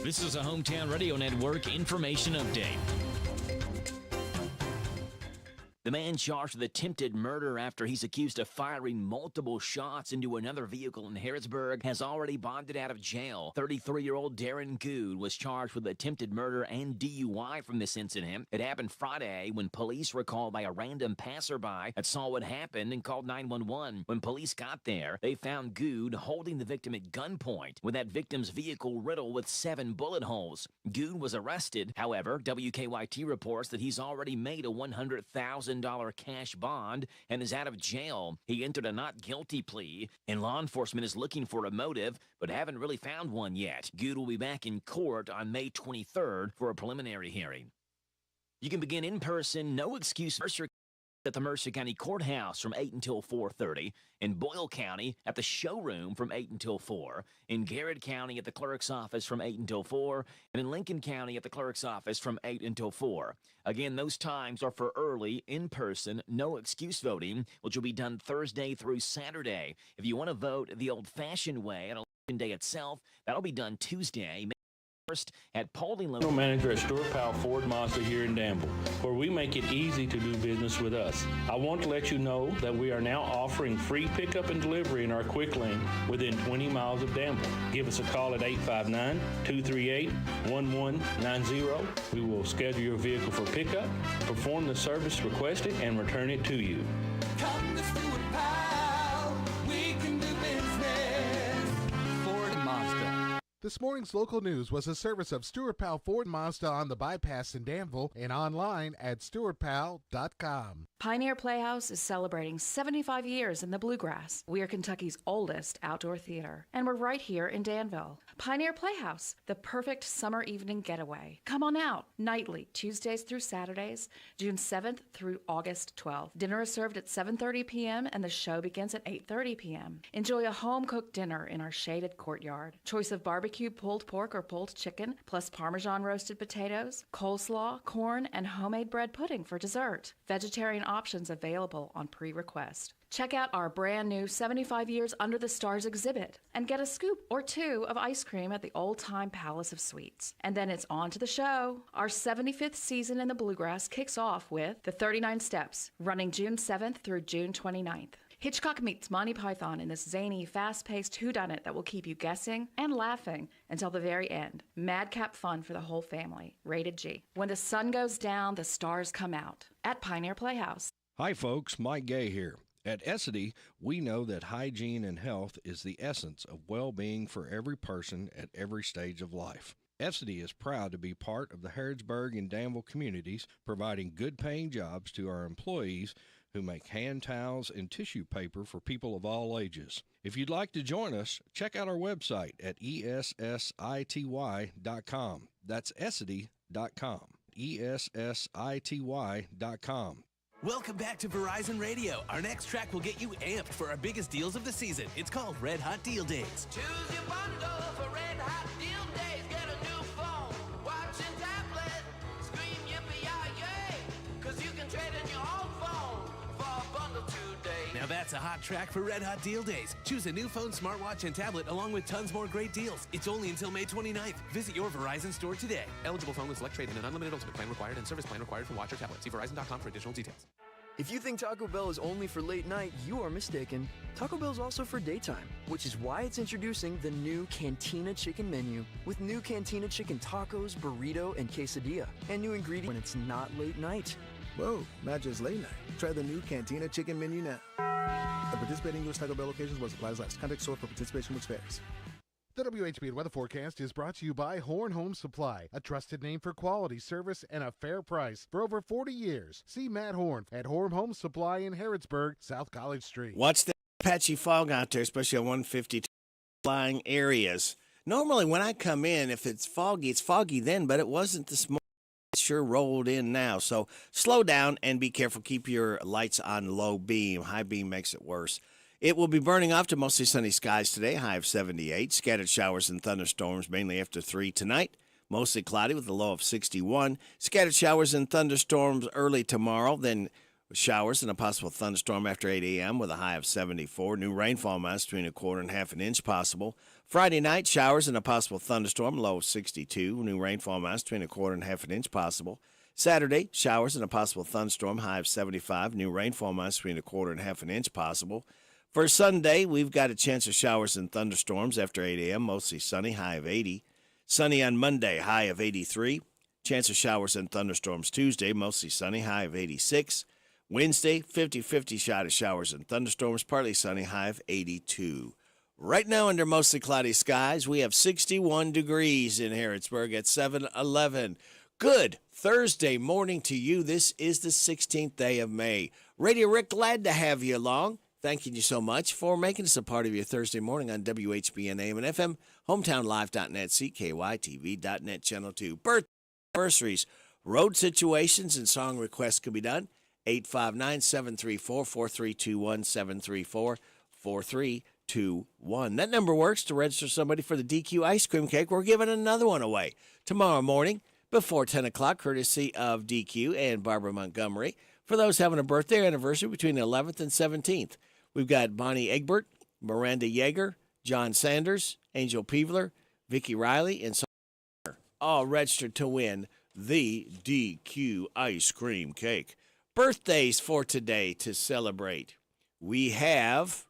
This is a Hometown Radio Network information update. The man charged with attempted murder after he's accused of firing multiple shots into another vehicle in Harrodsburg has already bonded out of jail. 33-year-old Darren Good was charged with attempted murder and DUI from this incident. It happened Friday when police were called by a random passerby that saw what happened and called 911. When police got there, they found Good holding the victim at gunpoint with that victim's vehicle riddled with 7 bullet holes. Good was arrested. However, WKYT reports that he's already made a $100,000 cash bond and is out of jail. He entered a not guilty plea, and law enforcement is looking for a motive, but haven't really found one yet. Good will be back in court on May 23rd for a preliminary hearing. You can begin in person, no excuse, at the Mercer County Courthouse from 8 until 4:30, in Boyle County at the showroom from 8 until 4, in Garrett County at the clerk's office from 8 until 4, and in Lincoln County at the clerk's office from 8 until 4. Again, those times are for early, in-person, no excuse voting, which will be done Thursday through Saturday. If you want to vote the old-fashioned way on election day itself, that'll be done Tuesday, at Paulding General Manager at Stuart Powell Ford Mazda here in Danville, where we make it easy to do business with us. I want to let you know that we are now offering free pickup and delivery in our quick lane within 20 miles of Danville. Give us a call at 859-238-1190. We will schedule your vehicle for pickup, perform the service requested, and return it to you. Come to Stuart Powell, we can do business. Ford Mazda. This morning's local news was a service of Stuart Powell Ford Mazda on the bypass in Danville and online at stuartpowell.com. Pioneer Playhouse is celebrating 75 years in the Bluegrass. We are Kentucky's oldest outdoor theater, and we're right here in Danville. Pioneer Playhouse, the perfect summer evening getaway. Come on out, nightly, Tuesdays through Saturdays, June 7th through August 12th. Dinner is served at 7:30 p.m. and the show begins at 8:30 p.m. Enjoy a home-cooked dinner in our shaded courtyard. Choice of barbecue, pulled pork, or pulled chicken, plus Parmesan roasted potatoes, coleslaw, corn, and homemade bread pudding for dessert. Vegetarian options available on pre-request. Check out our brand new 75 Years Under the Stars exhibit and get a scoop or two of ice cream at the Old Time Palace of Sweets. And then it's on to the show. Our 75th season in the Bluegrass kicks off with The 39 Steps, running June 7th through June 29th. Hitchcock meets Monty Python in this zany, fast-paced whodunit that will keep you guessing and laughing until the very end. Madcap fun for the whole family. Rated G. When the sun goes down, the stars come out. At Pioneer Playhouse. Hi, folks. Mike Gay here. At Essity, we know that hygiene and health is the essence of well-being for every person at every stage of life. Essity is proud to be part of the Harrodsburg and Danville communities, providing good-paying jobs to our employees who make hand towels and tissue paper for people of all ages. If you'd like to join us, check out our website at essity.com. That's essity.com. essity.com. Welcome back to Verizon Radio. Our next track will get you amped for our biggest deals of the season. It's called Red Hot Deal Days. Choose your bundle for Red Hot Deal Days. Get a new phone, watch and tablet. Scream yippee-yi-yay, 'cause you can trade in your old phone for a bundle today. Now that's a hot track for Red Hot Deal Days. Choose a new phone, smartwatch, and tablet along with tons more great deals. It's only until May 29th. Visit your Verizon store today. Eligible phone with select trade and an unlimited ultimate plan required and service plan required for watch or tablet. See Verizon.com for additional details. If you think Taco Bell is only for late night, you are mistaken. Taco Bell is also for daytime, which is why it's introducing the new Cantina Chicken menu with new Cantina Chicken tacos, burrito, and quesadilla, and new ingredients when it's not late night. Whoa, not just late night. Try the new Cantina Chicken menu now. At participating U.S. Taco Bell locations where supplies last. Contact store for participation which varies. The WHBN weather forecast is brought to you by Horn Home Supply, a trusted name for quality service and a fair price for over 40 years. See Matt Horn at Horn Home Supply in Harrodsburg, South College Street. Watch the patchy fog out there, especially on 152 flying areas. Normally when I come in, if it's foggy then, but it wasn't this morning. It sure rolled in now. So slow down and be careful. Keep your lights on low beam. High beam makes it worse. It will be burning off to mostly sunny skies today, high of 78. Scattered showers and thunderstorms mainly after 3 tonight. Mostly cloudy with a low of 61. Scattered showers and thunderstorms early tomorrow, then showers and a possible thunderstorm after 8 a.m. with a high of 74. New rainfall amounts between a quarter and half an inch possible. Friday night, showers and a possible thunderstorm, low of 62. New rainfall amounts between a quarter and half an inch possible. Saturday, showers and a possible thunderstorm, high of 75. New rainfall amounts between a quarter and half an inch possible. For Sunday, we've got a chance of showers and thunderstorms after 8 a.m., mostly sunny, high of 80. Sunny on Monday, high of 83. Chance of showers and thunderstorms Tuesday, mostly sunny, high of 86. Wednesday, 50-50 shot of showers and thunderstorms, partly sunny, high of 82. Right now, under mostly cloudy skies, we have 61 degrees in Harrodsburg at 7:11. Good Thursday morning to you. This is the 16th day of May. Radio Rick, glad to have you along. Thanking you so much for making us a part of your Thursday morning on WHBN AM and FM, hometownlive.net, CKYTV.net, Channel 2. Birthday, anniversaries, road situations, and song requests can be done. 859-734-4321, 734-4321. That number works to register somebody for the DQ ice cream cake. We're giving another one away tomorrow morning before 10 o'clock, courtesy of DQ and Barbara Montgomery. For those having a birthday or anniversary between the 11th and 17th, we've got Bonnie Egbert, Miranda Yeager, John Sanders, Angel Peevler, Vicki Riley, and so on. all registered to win the DQ ice cream cake. Birthdays for today to celebrate. We have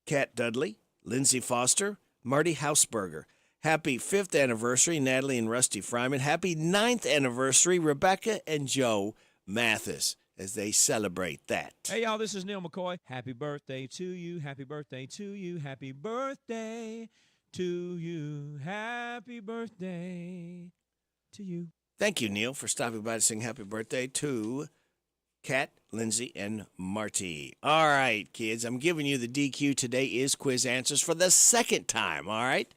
Kat Dudley, Lindsay Foster, Marty Hausberger. Happy 5th anniversary, Natalie and Rusty Fryman. Happy 9th anniversary, Rebecca and Joe Mathis, as they celebrate that. Hey, y'all, this is Neil McCoy. Happy birthday to you. Happy birthday to you. Happy birthday to you. Happy birthday to you. Thank you, Neil, for stopping by to sing happy birthday to Kat, Lindsay, and Marty. All right, kids, I'm giving you the DQ today is quiz answers for the second time, all right?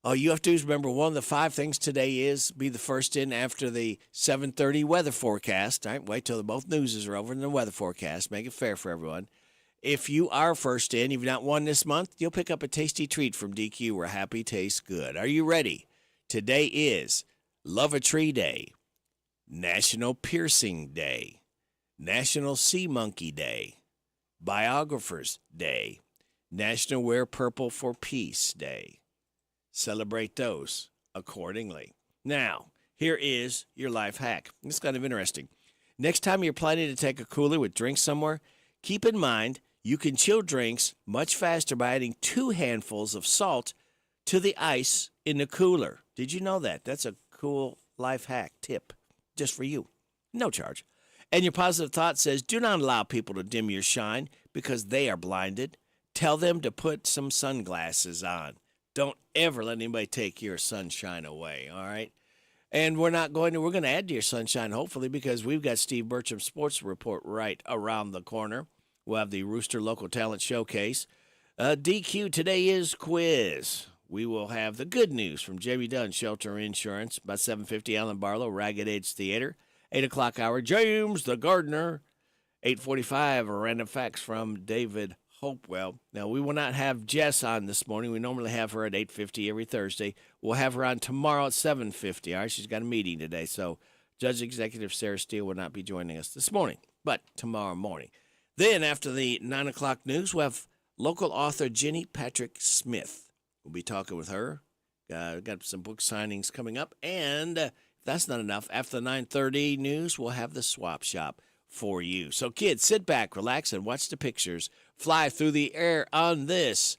All you have to do is remember one of the 5 things today is be the first in after the 7:30 weather forecast. All right, wait till both newses are over and the weather forecast. Make it fair for everyone. If you are first in, you've not won this month, you'll pick up a tasty treat from DQ where happy tastes good. Are you ready? Today is Love a Tree Day, National Piercing Day, National Sea Monkey Day, Biographers Day, National Wear Purple for Peace Day. Celebrate those accordingly. Now, here is your life hack. It's kind of interesting. Next time you're planning to take a cooler with drinks somewhere, keep in mind you can chill drinks much faster by adding 2 handfuls of salt to the ice in the cooler. Did you know that? That's a cool life hack tip just for you. No charge. And your positive thought says, do not allow people to dim your shine because they are blinded. Tell them to put some sunglasses on. Don't ever let anybody take your sunshine away, all right? And we're going to add to your sunshine, hopefully, because we've got Steve Bertram's Sports Report right around the corner. We'll have the Rooster Local Talent Showcase. DQ, today is quiz. We will have the good news from Jamie Dunn, Shelter Insurance, about 7:50, Alan Barlow, Ragged Edge Theater. 8 o'clock hour, James the Gardener. 8:45, random facts from David Hopewell. Now, we will not have Jess on this morning. We normally have her at 8:50 every Thursday. We'll have her on tomorrow at 7:50. All right, she's got a meeting today, so Judge Executive Sarah Steele will not be joining us this morning, but tomorrow morning. Then, after the 9 o'clock news, we'll have local author Jenny Patrick Smith. We'll be talking with her. Got some book signings coming up, and if that's not enough, after the 9:30 news, we'll have the swap shop for you. So, kids, sit back, relax, and watch the pictures fly through the air on this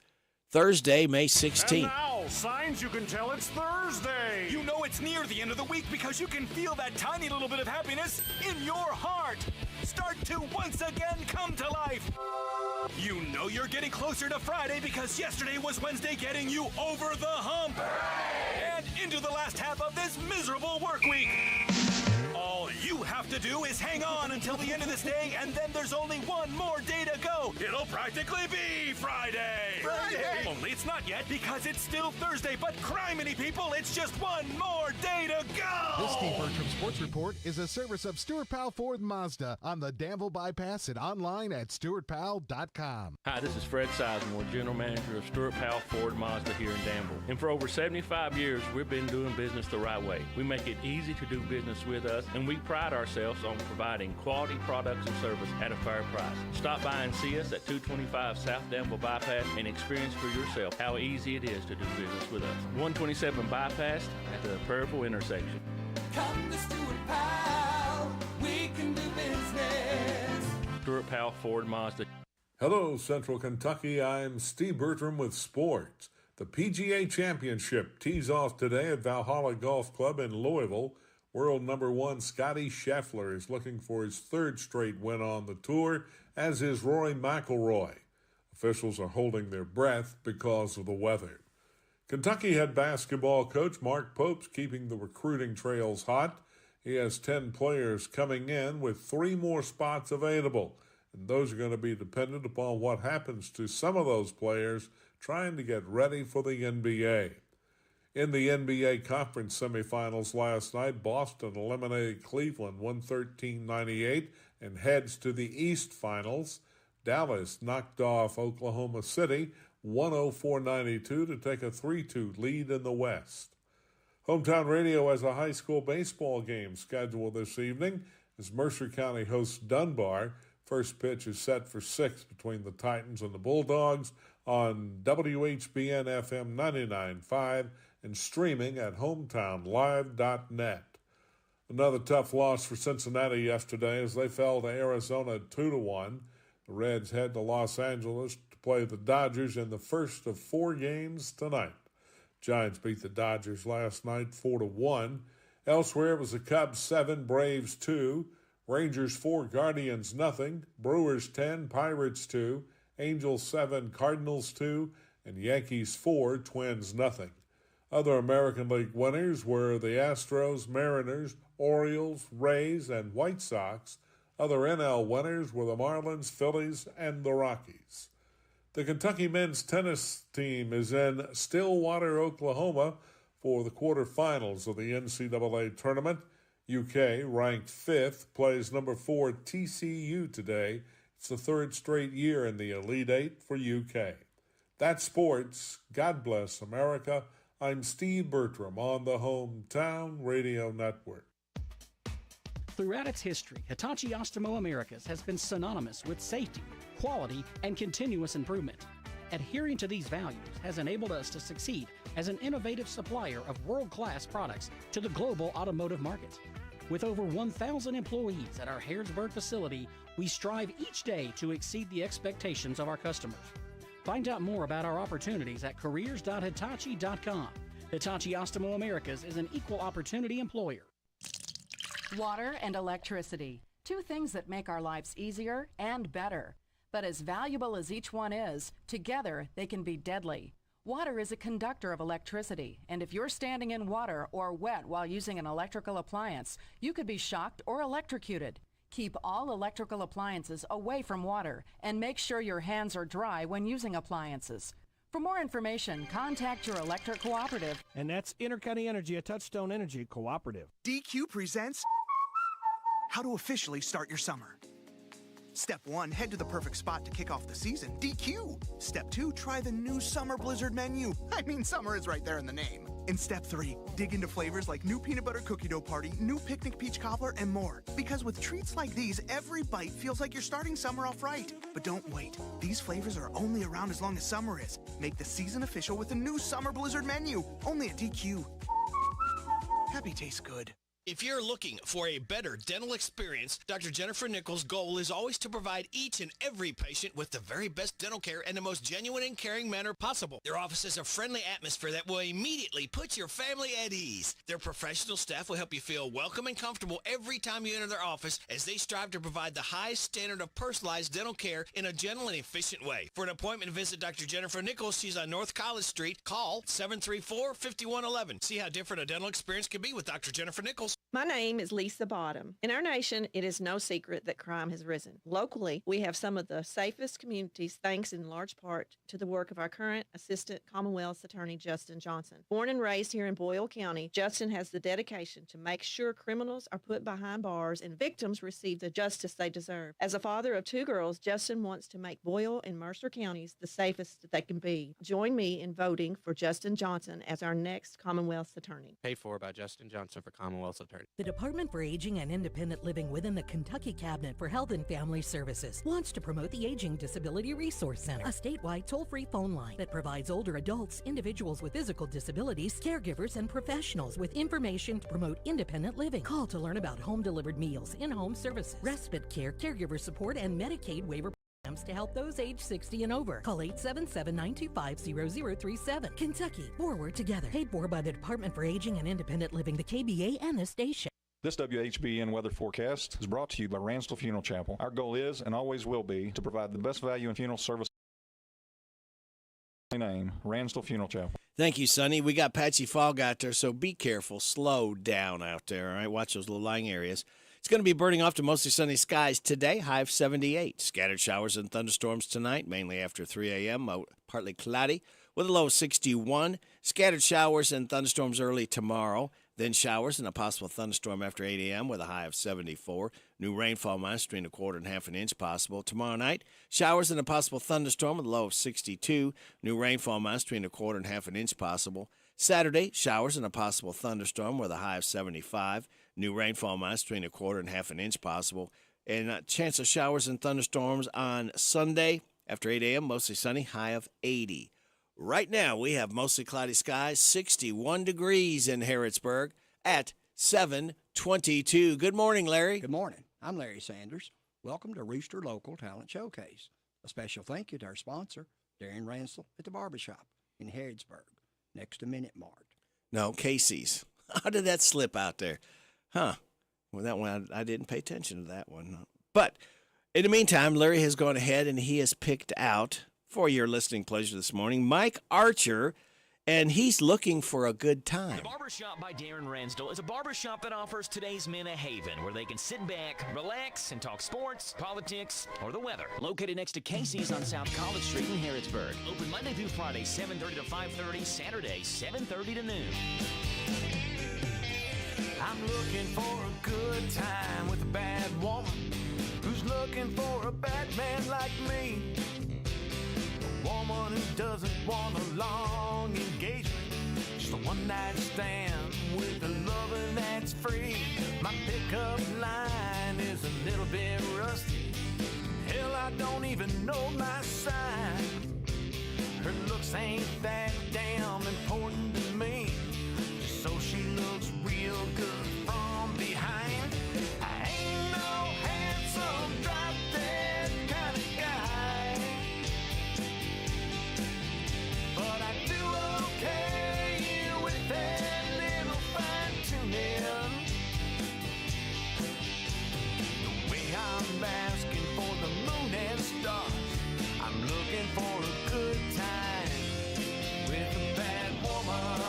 Thursday, May 16th. And now, signs you can tell it's Thursday. You know it's near the end of the week because you can feel that tiny little bit of happiness in your heart start to once again come to life. You know you're getting closer to Friday because yesterday was Wednesday, getting you over the hump. Hooray! And into the last half of this miserable work week. All you have to do is hang on until the end of this day, and then there's only one more day to go. It'll practically be Friday. Friday! Only it's not yet because it's still Thursday, but criminy people, it's just one more day to go. This Steve Bertram Sports Report is a service of Stuart Powell Ford Mazda on the Danville Bypass and online at stuartpowell.com. Hi, this is Fred Sizemore, General Manager of Stuart Powell Ford Mazda here in Danville. And for over 75 years, we've been doing business the right way. We make it easy to do business with us, and we pride ourselves on providing quality products and service at a fair price. Stop by and see us at 225 South Danville Bypass and experience for yourself how easy it is to do business with us. 127 Bypass at the Prairieville intersection. Come to Stuart Powell, we can do business. Stuart Powell Ford Mazda. Hello, Central Kentucky. I'm Steve Bertram with sports. The PGA Championship tees off today at Valhalla Golf Club in Louisville. World number 1 Scotty Scheffler is looking for his 3rd straight win on the tour, as is Rory McIlroy. Officials are holding their breath because of the weather. Kentucky head basketball coach Mark Pope's keeping the recruiting trails hot. He has 10 players coming in with 3 more spots available, and those are going to be dependent upon what happens to some of those players trying to get ready for the NBA. In the NBA Conference semifinals last night, Boston eliminated Cleveland 113-98 and heads to the East Finals. Dallas knocked off Oklahoma City 104-92 to take a 3-2 lead in the West. Hometown Radio has a high school baseball game scheduled this evening as Mercer County hosts Dunbar. First pitch is set for 6 between the Titans and the Bulldogs on WHBN FM 99.5 and streaming at hometownlive.net. Another tough loss for Cincinnati yesterday as they fell to Arizona 2-1. The Reds head to Los Angeles to play the Dodgers in the first of 4 games tonight. Giants beat the Dodgers last night 4-1. Elsewhere, it was the Cubs 7, Braves 2, Rangers 4, Guardians nothing, Brewers 10, Pirates 2, Angels 7, Cardinals 2, and Yankees 4, Twins nothing. Other American League winners were the Astros, Mariners, Orioles, Rays, and White Sox. Other NL winners were the Marlins, Phillies, and the Rockies. The Kentucky men's tennis team is in Stillwater, Oklahoma for the quarterfinals of the NCAA tournament. UK, ranked 5th, plays number 4 TCU today. It's the 3rd straight year in the Elite Eight for UK. That's sports. God bless America. I'm Steve Bertram on the Hometown Radio Network. Throughout its history, Hitachi Astemo Americas has been synonymous with safety, quality, and continuous improvement. Adhering to these values has enabled us to succeed as an innovative supplier of world-class products to the global automotive market. With over 1,000 employees at our Harrodsburg facility, we strive each day to exceed the expectations of our customers. Find out more about our opportunities at careers.hitachi.com. Hitachi Astemo Americas is an equal opportunity employer. Water and electricity, 2 things that make our lives easier and better. But as valuable as each one is, together they can be deadly. Water is a conductor of electricity, and if you're standing in water or wet while using an electrical appliance, you could be shocked or electrocuted. Keep all electrical appliances away from water and make sure your hands are dry when using appliances. For more information, contact your electric cooperative. And that's Intercounty Energy, a Touchstone Energy cooperative. DQ presents How to Officially Start Your Summer. Step 1, head to the perfect spot to kick off the season, DQ. Step 2, try the new Summer Blizzard menu. I mean, summer is right there in the name. In Step 3, dig into flavors like new peanut butter cookie dough party, new picnic peach cobbler, and more. Because with treats like these, every bite feels like you're starting summer off right. But don't wait. These flavors are only around as long as summer is. Make the season official with the new Summer Blizzard menu, only at DQ. Happy tastes good. If you're looking for a better dental experience, Dr. Jennifer Nichols' goal is always to provide each and every patient with the very best dental care in the most genuine and caring manner possible. Their office is a friendly atmosphere that will immediately put your family at ease. Their professional staff will help you feel welcome and comfortable every time you enter their office as they strive to provide the highest standard of personalized dental care in a gentle and efficient way. For an appointment, visit Dr. Jennifer Nichols. She's on North College Street. Call 734-5111. See how different a dental experience can be with Dr. Jennifer Nichols. My name is Lisa Bottom. In our nation, it is no secret that crime has risen. Locally, we have some of the safest communities thanks in large part to the work of our current Assistant Commonwealth's Attorney, Justin Johnson. Born and raised here in Boyle County, Justin has the dedication to make sure criminals are put behind bars and victims receive the justice they deserve. As a father of 2 girls, Justin wants to make Boyle and Mercer counties the safest that they can be. Join me in voting for Justin Johnson as our next Commonwealth's Attorney. Paid for by Justin Johnson for Commonwealth's Attorney. The Department for Aging and Independent Living within the Kentucky Cabinet for Health and Family Services wants to promote the Aging Disability Resource Center, a statewide toll-free phone line that provides older adults, individuals with physical disabilities, caregivers, and professionals with information to promote independent living. Call to learn about home-delivered meals, in-home services, respite care, caregiver support, and Medicaid waiver to help those age 60 and over. Call 877-925-0037. Kentucky, forward together. Paid for by the Department for Aging and Independent Living, the KBA, and this station. This WHBN weather forecast is brought to you by Ransdell Funeral Chapel. Our goal is and always will be to provide the best value in funeral service. Name, Ransdell Funeral Chapel. Thank you, Sonny. We got patchy fog out there, so be careful. Slow down out there, all right? Watch those low-lying areas. It's going to be burning off to mostly sunny skies today, high of 78. Scattered showers and thunderstorms tonight, mainly after 3 a.m., partly cloudy, with a low of 61. Scattered showers and thunderstorms early tomorrow, then showers and a possible thunderstorm after 8 a.m. with a high of 74. New rainfall minus between 1/4 and 1/2 inch possible. Tomorrow night, showers and a possible thunderstorm with a low of 62. New rainfall minus between 1/4 and 1/2 inch possible. Saturday, showers and a possible thunderstorm with a high of 75. New rainfall minus between 1/4 and 1/2 inch possible. And a chance of showers and thunderstorms on Sunday after 8 a.m., mostly sunny, high of 80. Right now, we have mostly cloudy skies, 61 degrees in Harrodsburg at 7:22. Good morning, Larry. Good morning. I'm Larry Sanders. Welcome to Rooster Local Talent Showcase. A special thank you to our sponsor, Darren Ransel at the Barbershop in Harrodsburg, next to Minute Mart. No, Casey's. How did that slip out there? Huh. Well, that one, I didn't pay attention to that one. But in the meantime, Larry has gone ahead and he has picked out, for your listening pleasure this morning, Mike Archer, and he's looking for a good time. The Barbershop by Darren Ransdell is a barbershop that offers today's men a haven where they can sit back, relax, and talk sports, politics, or the weather. Located next to Casey's on South College Street in Harrodsburg. Open Monday through Friday, 7:30 to 5:30, Saturday, 7:30 to noon. I'm looking for a good time with a bad woman who's looking for a bad man like me. A woman who doesn't want a long engagement, just a one-night stand with a loving that's free. My pickup line is a little bit rusty. Hell, I don't even know my sign. Her looks ain't that damn important to me, so she looks real good from behind. I ain't no handsome, drop-dead kind of guy, but I do okay with that little fine-tuning. The way I'm asking for the moon and stars, I'm looking for a good time with a bad woman.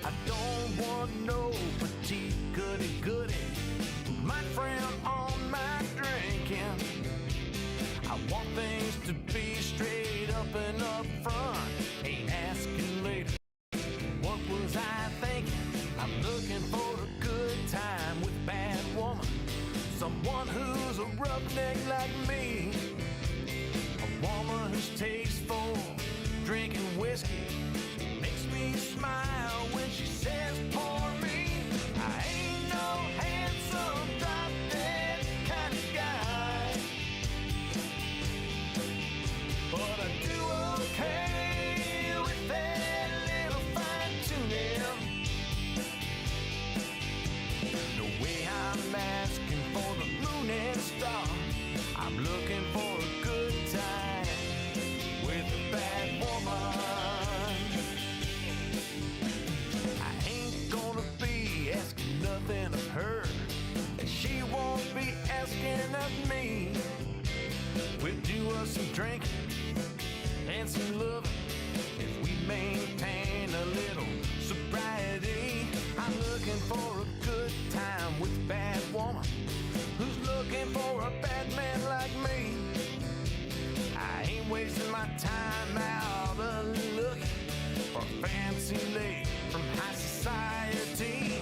I don't want no petite goody-goody who might frown on my drinking. I want things to be straight up and up front, ain't asking later. What was I thinking? I'm looking for a good time with a bad woman, someone who's a roughneck like me, a woman who's tasteful, drinking whiskey, makes me smile when she says pour me. I ain't no handsome, drop-dead kind of guy, but I do okay with that little fine-tuning. The way I'm asking for the moon and star, I'm looking for a good time with a bad woman. I ain't gonna be asking nothing of her, and she won't be asking of me. We'll do us some drinking and some loving if we maintain a little sobriety. I'm looking for a good time with a bad woman who's looking for a bad man like me. I ain't wasting my time out looking for a fancy lady from high society.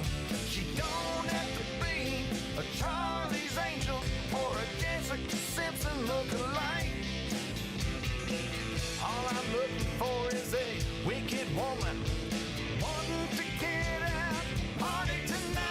She don't have to be a Charlie's Angel or a Jessica Simpson look-alike. All I'm looking for is a wicked woman wanting to get out, party tonight.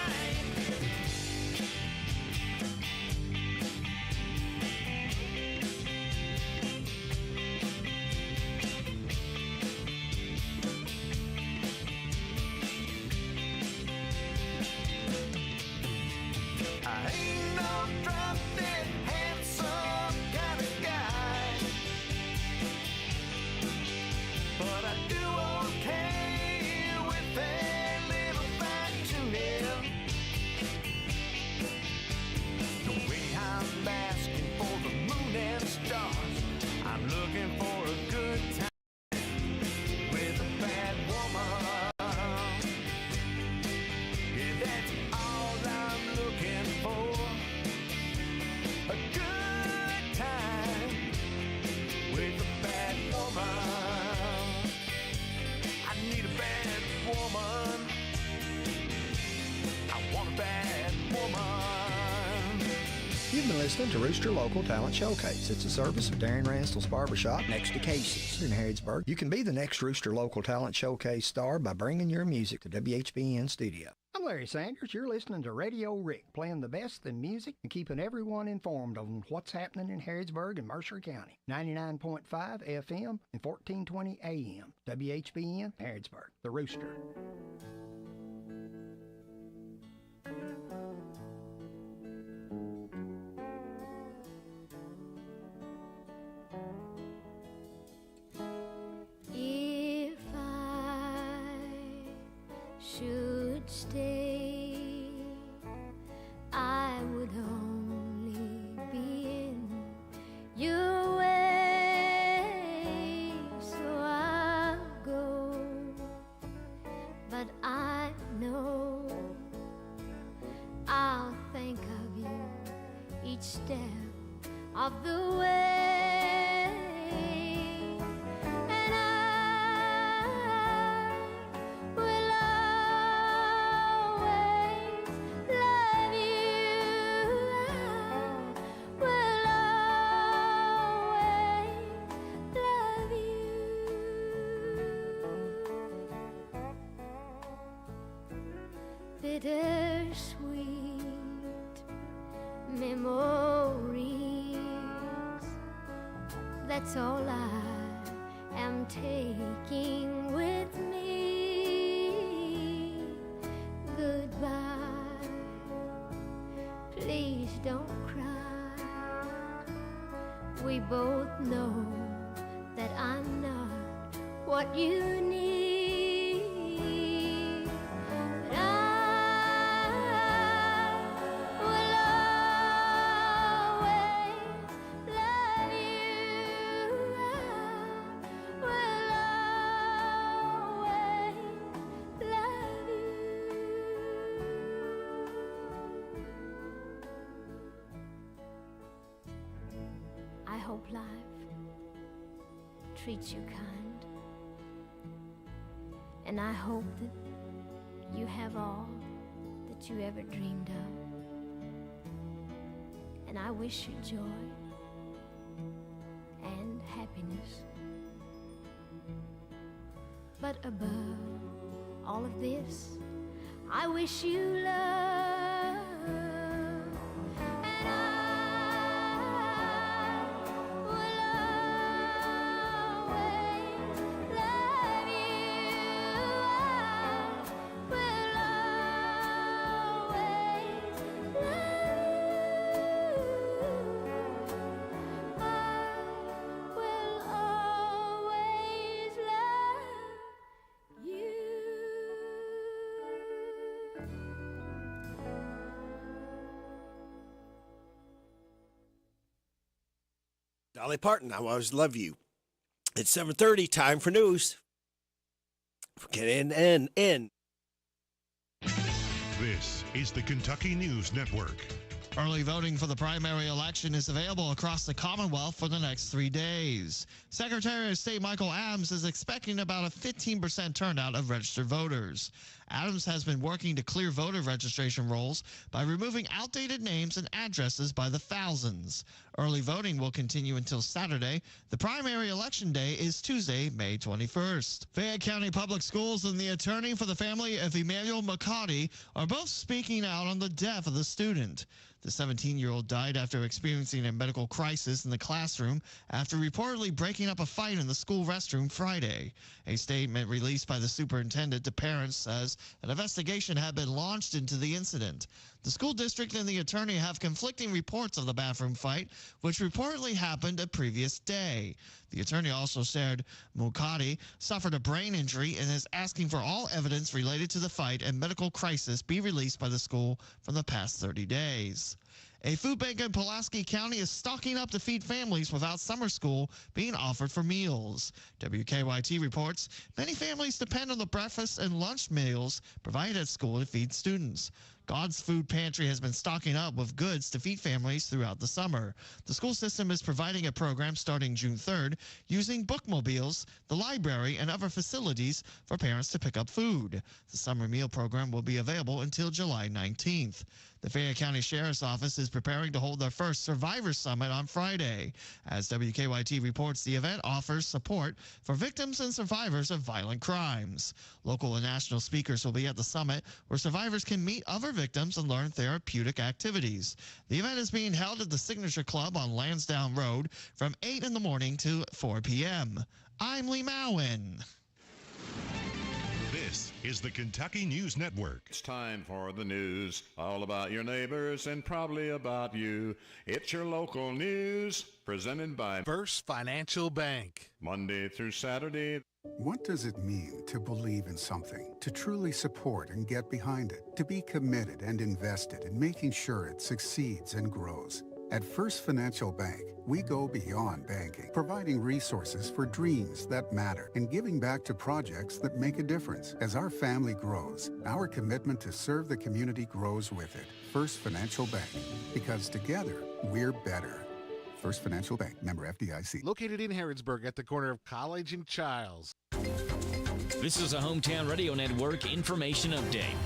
listening to Rooster Local Talent Showcase. It's a service of Darren Ranstall's Barbershop next to Casey's in Harrodsburg. You can be the next Rooster Local Talent Showcase star by bringing your music to WHBN Studio. I'm Larry Sanders. You're listening to Radio Rick, playing the best in music and keeping everyone informed on what's happening in Harrodsburg and Mercer County. 99.5 FM and 1420 AM. WHBN, Harrodsburg, the Rooster. If I should stay, I would only be in your way, so I'll go. But I know I'll think of you each step of the way. Bittersweet memories, that's all I am taking with me. Goodbye, please don't cry. We both know that I'm not what you need. I hope life treats you kind, and I hope that you have all that you ever dreamed of, and I wish you joy and happiness. But above all of this, I wish you love. Dolly Parton, I always love you. It's 7:30, time for news. Get in. This is the Kentucky News Network. Early voting for the primary election is available across the Commonwealth for the next 3 days. Secretary of State Michael Adams is expecting about a 15% turnout of registered voters. Adams has been working to clear voter registration rolls by removing outdated names and addresses by the thousands. Early voting will continue until Saturday. The primary election day is Tuesday, May 21st. Fayette County Public Schools and the attorney for the family of Emmanuel McCarty are both speaking out on the death of the student. The 17-year-old died after experiencing a medical crisis in the classroom after reportedly breaking up a fight in the school restroom Friday. A statement released by the superintendent to parents says an investigation had been launched into the incident. The school district and the attorney have conflicting reports of the bathroom fight, which reportedly happened a previous day. The attorney also said Mukadi suffered a brain injury and is asking for all evidence related to the fight and medical crisis be released by the school from the past 30 days. A food bank in Pulaski County is stocking up to feed families without summer school being offered for meals. WKYT reports many families depend on the breakfast and lunch meals provided at school to feed students. God's Food Pantry has been stocking up with goods to feed families throughout the summer. The school system is providing a program starting June 3rd using bookmobiles, the library, and other facilities for parents to pick up food. The summer meal program will be available until July 19th. The Fayette County Sheriff's Office is preparing to hold their first Survivor Summit on Friday. As WKYT reports, the event offers support for victims and survivors of violent crimes. Local and national speakers will be at the summit, where survivors can meet other victims and learn therapeutic activities. The event is being held at the Signature Club on Lansdowne Road from 8 in the morning to 4 p.m. I'm Lee Mowen. This is the Kentucky News Network. It's time for the news, all about your neighbors and probably about you. It's your local news, presented by First Financial Bank. Monday through Saturday. What does it mean to believe in something, to truly support and get behind it, to be committed and invested in making sure it succeeds and grows? At First Financial Bank, we go beyond banking, providing resources for dreams that matter and giving back to projects that make a difference. As our family grows, our commitment to serve the community grows with it. First Financial Bank, because together, we're better. First Financial Bank, member FDIC. Located in Harrodsburg at the corner of College and Childs. This is a Hometown Radio Network information update.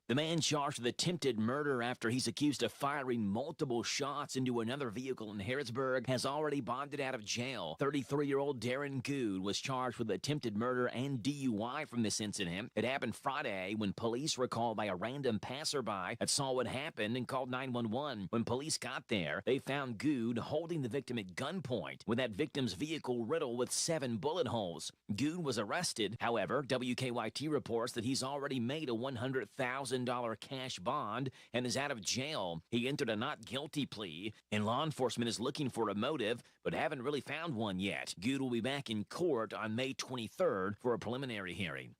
The man charged with attempted murder after he's accused of firing multiple shots into another vehicle in Harrodsburg has already bonded out of jail. 33-year-old Darren Good was charged with attempted murder and DUI from this incident. It happened Friday when police were called by a random passerby that saw what happened and called 911. When police got there, they found Good holding the victim at gunpoint with that victim's vehicle riddled with 7 bullet holes. Good was arrested. However, WKYT reports that he's already made a $100,000 cash bond and is out of jail. He entered a not guilty plea, and law enforcement is looking for a motive, but haven't really found one yet. Good will be back in court on May 23rd for a preliminary hearing.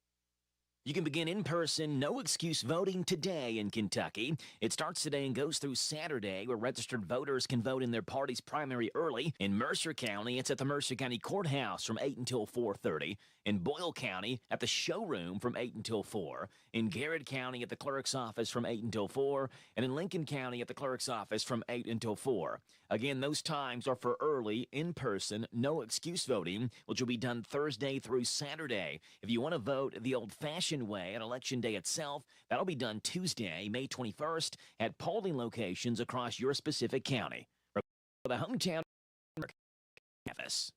You can begin in-person, no-excuse voting today in Kentucky. It starts today and goes through Saturday, where registered voters can vote in their party's primary early. In Mercer County, it's at the Mercer County Courthouse from 8 until 4:30. In Boyle County, at the showroom from 8 until 4. In Garrett County, at the clerk's office from 8 until 4. And in Lincoln County, at the clerk's office from 8 until 4. Again, those times are for early, in-person, no-excuse voting, which will be done Thursday through Saturday. If you want to vote the old-fashioned way on Election Day itself, that'll be done Tuesday, May 21st, at polling locations across your specific county. For the Hometown office.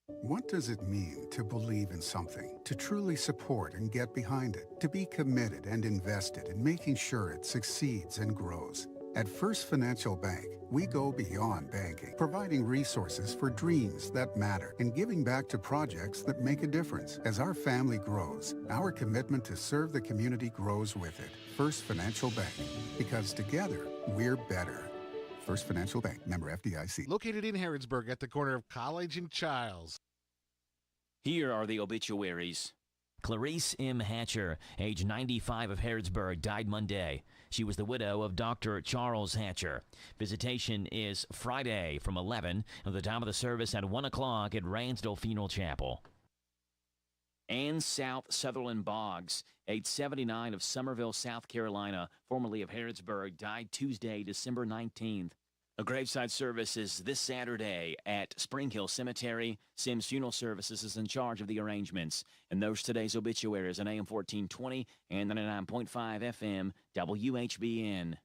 What does it mean to believe in something, to truly support and get behind it, to be committed and invested in making sure it succeeds and grows? At First Financial Bank, we go beyond banking, providing resources for dreams that matter and giving back to projects that make a difference. As our family grows, our commitment to serve the community grows with it. First Financial Bank, because together, we're better. First Financial Bank, member FDIC. Located in Harrodsburg at the corner of College and Childs. Here are the obituaries. Clarice M. Hatcher, age 95 of Harrodsburg, died Monday. She was the widow of Dr. Charles Hatcher. Visitation is Friday from 11 and the time of the service at 1 o'clock at Ransdell Funeral Chapel. Ann South Sutherland Boggs, age 79 of Summerville, South Carolina, formerly of Harrodsburg, died Tuesday, December 19th. A graveside service is this Saturday at Spring Hill Cemetery. Sims Funeral Services is in charge of the arrangements. And those today's obituaries on AM 1420 and 99.5 FM WHBN.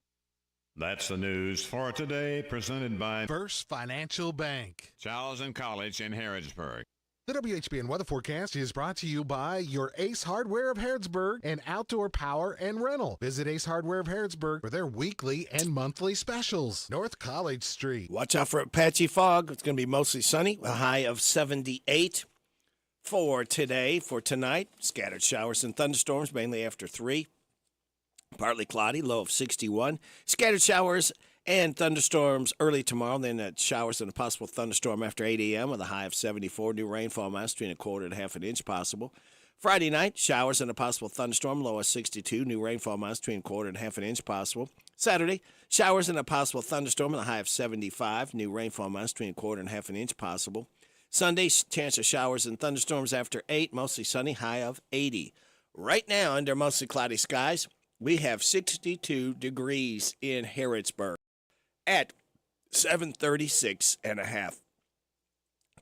That's the news for today, presented by First Financial Bank. Charles and College in Harrodsburg. The WHBN weather forecast is brought to you by your Ace Hardware of Harrodsburg and Outdoor Power and Rental. Visit Ace Hardware of Harrodsburg for their weekly and monthly specials. North College Street. Watch out for a patchy fog. It's going to be mostly sunny, a high of 78 for today. For tonight, scattered showers and thunderstorms, mainly after 3. Partly cloudy, low of 61. Scattered showers and thunderstorms early tomorrow, then showers and a possible thunderstorm after 8 a.m. with a high of 74. New rainfall amounts between a quarter and half an inch possible. Friday night, showers and a possible thunderstorm, low of 62. New rainfall amounts between a quarter and half an inch possible. Saturday, showers and a possible thunderstorm with a high of 75. New rainfall amounts between a quarter and half an inch possible. Sunday, chance of showers and thunderstorms after 8, mostly sunny, high of 80. Right now, under mostly cloudy skies, we have 62 degrees in Harrodsburg at 7:36 and a half.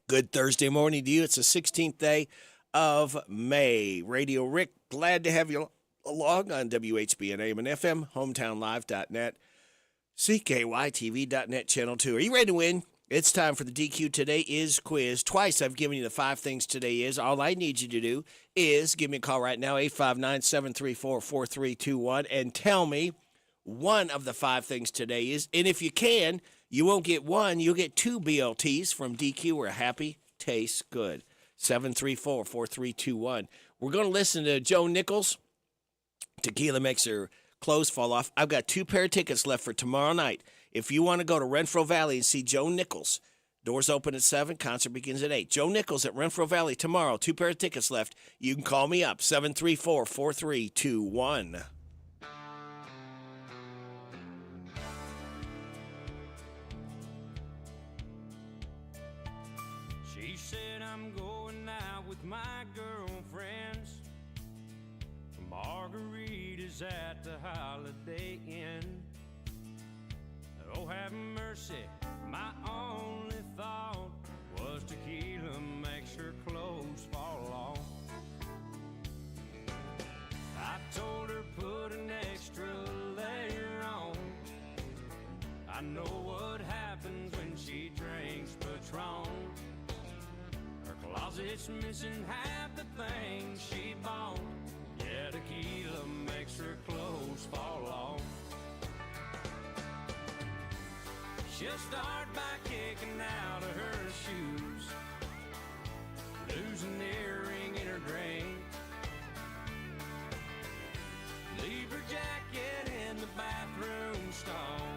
Good Thursday morning to you. It's the 16th day of May. Radio Rick, glad to have you along on WHBN AM and FM, hometownlive.net, CKYTV.net, Channel 2. Are you ready to win? It's time for the DQ Today Is quiz. Twice I've given you the 5 things today is. All I need you to do is give me a call right now, 859-734-4321, and tell me one of the 5 things today is. And if you can, you won't get one, you'll get 2 BLTs from DQ where happy tastes good. 734-4321. We're going to listen to Joe Nichols. Tequila makes her clothes fall off. I've got 2 pair of tickets left for tomorrow night. If you want to go to Renfro Valley and see Joe Nichols, doors open at 7, concert begins at 8. Joe Nichols at Renfro Valley tomorrow, 2 pair of tickets left. You can call me up, 734-4321. She said I'm going out with my girlfriends. Margaritas at the Holiday Inn. Oh, have mercy, my only thought was tequila makes her clothes fall off. I told her put an extra layer on. I know what happens when she drinks Patron. Her closet's missing half the things she bought. Yeah, tequila makes her clothes fall off. She'll start by kicking out of her shoes, lose an earring in her drink, leave her jacket in the bathroom stall,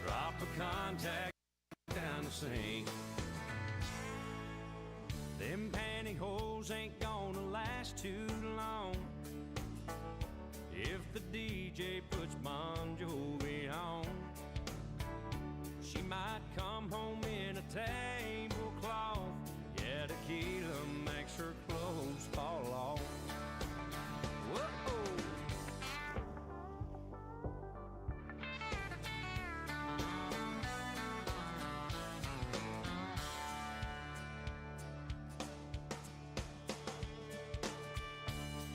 drop a contact down the sink. Them pantyhose ain't gonna last too long if the DJ puts Bon Jovi on. She might come home in a tablecloth. Yeah, tequila makes her clothes fall off. Whoa.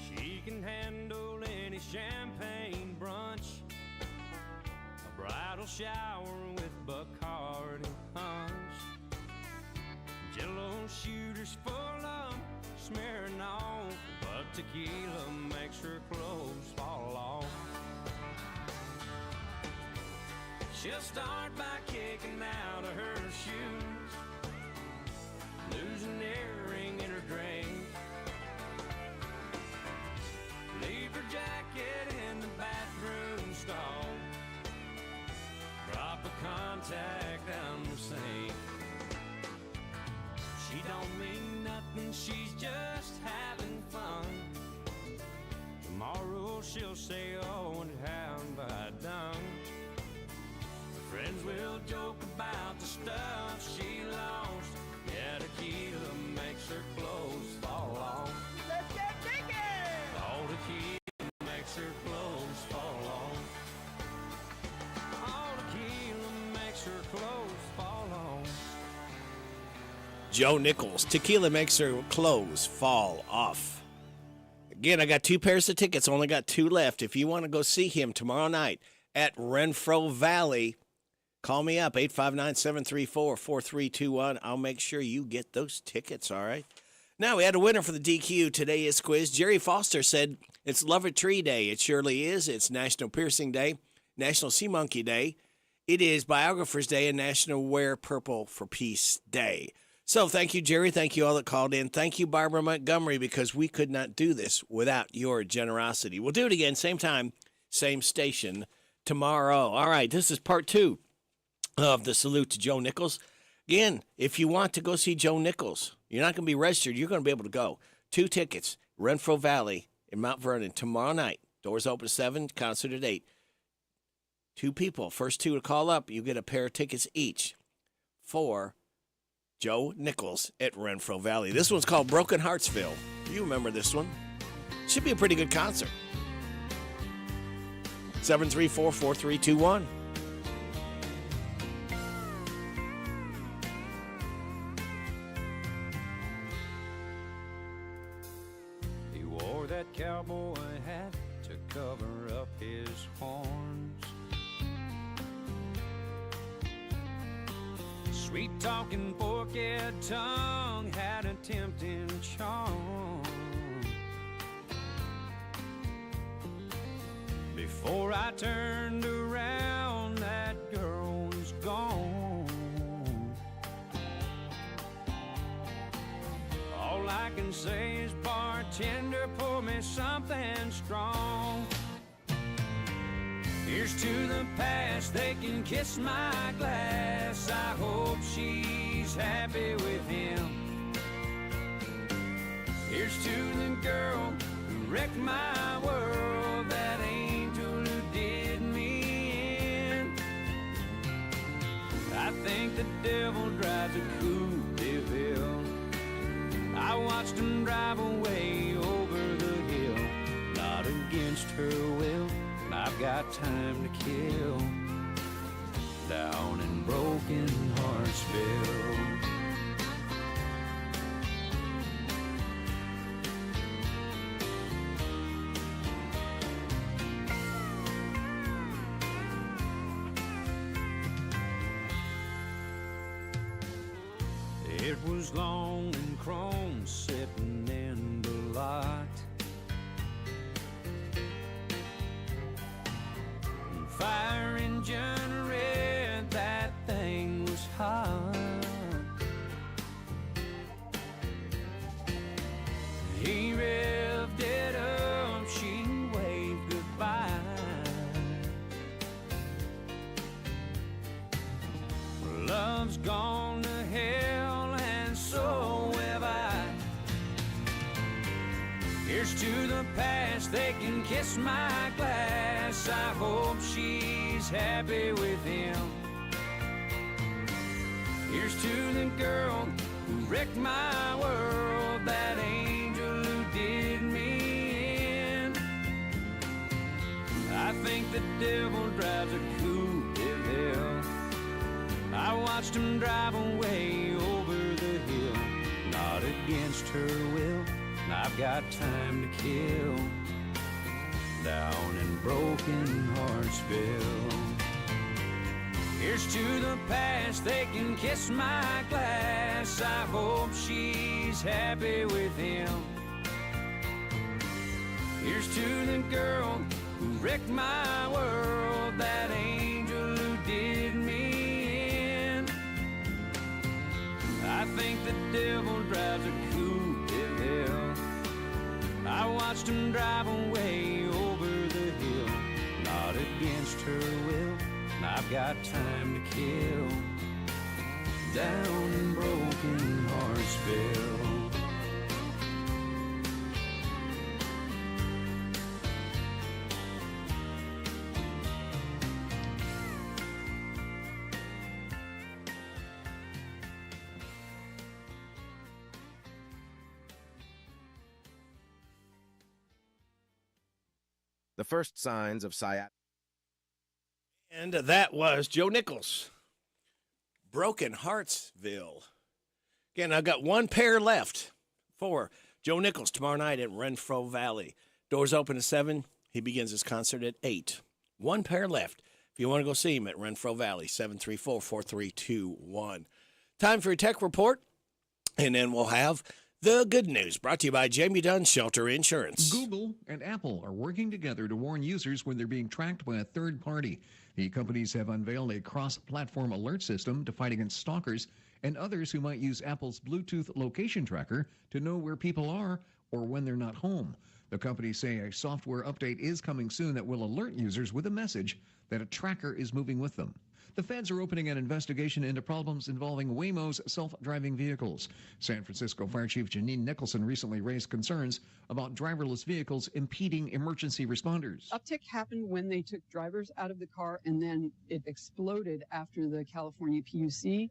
She can handle any champagne brunch, a bridal shower with Bacardi punch, Jello shooters full of smearing off, but tequila makes her clothes fall off. She'll start by kicking out of her shoes, lose an earring in her drink, leave her jacket in the bathroom stall, drop a contact down the sink. She don't mean nothing, she's just having fun. Tomorrow she'll say, oh, and how have I done? Her friends will joke about the stuff she lost. Yeah, tequila makes her clothes fall off. Let's get naked! Oh, tequila makes her clothes fall off. Oh, tequila makes her clothes fall off. Joe Nichols, tequila makes her clothes fall off. Again, I got 2 pairs of tickets, only got 2 left. If you want to go see him tomorrow night at Renfro Valley, call me up, 859-734-4321. I'll make sure you get those tickets, all right? Now, we had a winner for the DQ Today Is quiz. Jerry Foster said, it's Love a Tree Day. It surely is. It's National Piercing Day, National Sea Monkey Day. It is Biographer's Day and National Wear Purple for Peace Day. So thank you, Jerry. Thank you all that called in. Thank you, Barbara Montgomery, because we could not do this without your generosity. We'll do it again, same time, same station tomorrow. All right, this is part 2 of the salute to Joe Nichols. Again, if you want to go see Joe Nichols, you're not going to be registered. You're going to be able to go. 2 tickets, Renfro Valley in Mount Vernon tomorrow night. Doors open at 7, concert at 8. 2 people. First 2 to call up, you get a pair of tickets each for Joe Nichols at Renfro Valley. This one's called Broken Heartsville. You remember this one. Should be a pretty good concert. 734-4321. He wore that cowboy hat to cover up his horns. Sweet-talking forked tongue had a tempting charm. Before I turned around, that girl was gone. All I can say is, bartender, pour me something strong. Here's to the past, they can kiss my glass. I hope she's happy with him. Here's to the girl who wrecked my world, that angel who did me in. I think the devil drives a coupe de ville. I watched him drive away over the hill, not against her will. I've got time to kill down in Broken Heartsville. It was long and chrome sitting in the lot. Fire engine red, that thing was hot. He revved it up, she waved goodbye. Love's gone to hell, and so have I. Here's to the past, they can kiss my glass. I hope she's happy with him. Here's to the girl who wrecked my world, that angel who did me in. I think the devil drives a coupe de ville. I watched him drive away over the hill, not against her will. I've got time to kill down in Broken Heartsville. Here's to the past, they can kiss my glass. I hope she's happy with him. Here's to the girl who wrecked my world, that angel who did me in. I think the devil drives a coupe de ville. I watched him drive away over the hill, not against her will. I've got time to kill down in Broken Heartsville. The first signs of sciatica. And that was Joe Nichols, Broken Heartsville. Again, I've got one pair left for Joe Nichols tomorrow night at Renfro Valley. Doors open at 7. He begins his concert at 8. One pair left. If you want to go see him at Renfro Valley, 734-4321. Time for a tech report, and then we'll have the good news, brought to you by Jamie Dunn Shelter Insurance. Google and Apple are working together to warn users when they're being tracked by a third party. The companies have unveiled a cross-platform alert system to fight against stalkers and others who might use Apple's Bluetooth location tracker to know where people are or when they're not home. The companies say a software update is coming soon that will alert users with a message that a tracker is moving with them. The feds are opening an investigation into problems involving Waymo's self-driving vehicles. San Francisco Fire Chief Janine Nicholson recently raised concerns about driverless vehicles impeding emergency responders. Uptick happened when they took drivers out of the car, and then it exploded after the California PUC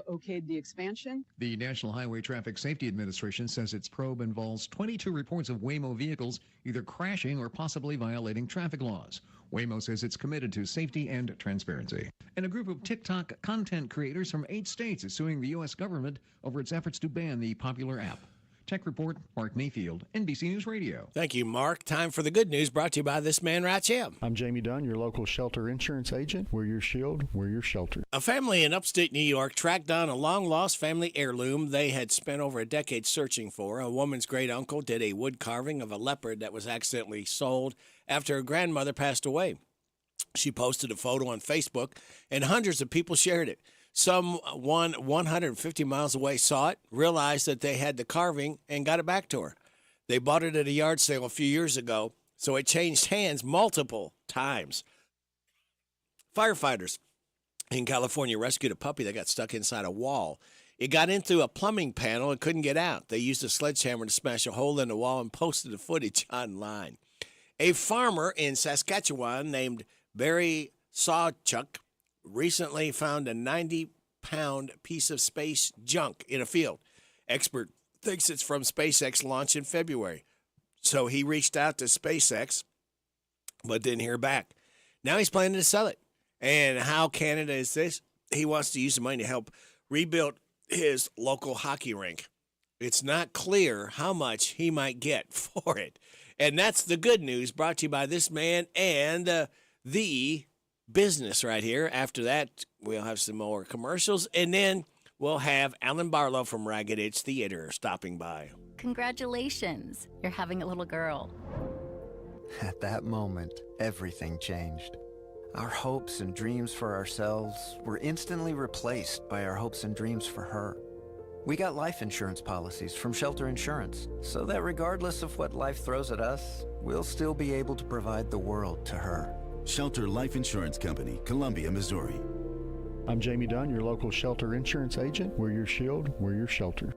okayed the expansion. The National Highway Traffic Safety Administration says its probe involves 22 reports of Waymo vehicles either crashing or possibly violating traffic laws. Waymo says it's committed to safety and transparency. And a group of TikTok content creators from 8 states is suing the U.S. government over its efforts to ban the popular app. Tech Report, Mark Mayfield, NBC News Radio. Thank you, Mark. Time for the good news brought to you by this man right here. I'm Jamie Dunn, your local shelter insurance agent. We're your shield, we're your shelter. A family in upstate New York tracked down a long-lost family heirloom they had spent over a decade searching for. A woman's great-uncle did a wood carving of a leopard that was accidentally sold after her grandmother passed away. She posted a photo on Facebook, and hundreds of people shared it. Someone 150 miles away saw it, realized that they had the carving, and got it back to her. They bought it at a yard sale a few years ago, so it changed hands multiple times. Firefighters in California rescued a puppy that got stuck inside a wall. It got in through a plumbing panel and couldn't get out. They used a sledgehammer to smash a hole in the wall and posted the footage online. A farmer in Saskatchewan named Barry Sawchuk recently found a 90-pound piece of space junk in a field. Expert thinks it's from SpaceX launch in February. So he reached out to SpaceX, but didn't hear back. Now he's planning to sell it. And how Canada is this? He wants to use the money to help rebuild his local hockey rink. It's not clear how much he might get for it. And that's the good news brought to you by this man and the business right here. After that, we'll have some more commercials, and then we'll have Alan Barlow from Ragged Edge Theater stopping by. Congratulations, you're having a little girl. At that moment, everything changed. Our hopes and dreams for ourselves were instantly replaced by our hopes and dreams for her. We got life insurance policies from Shelter Insurance, so that regardless of what life throws at us, we'll still be able to provide the world to her. Shelter Life Insurance Company, Columbia, Missouri. I'm Jamie Dunn, your local shelter insurance agent. We're your shield, we're your shelter.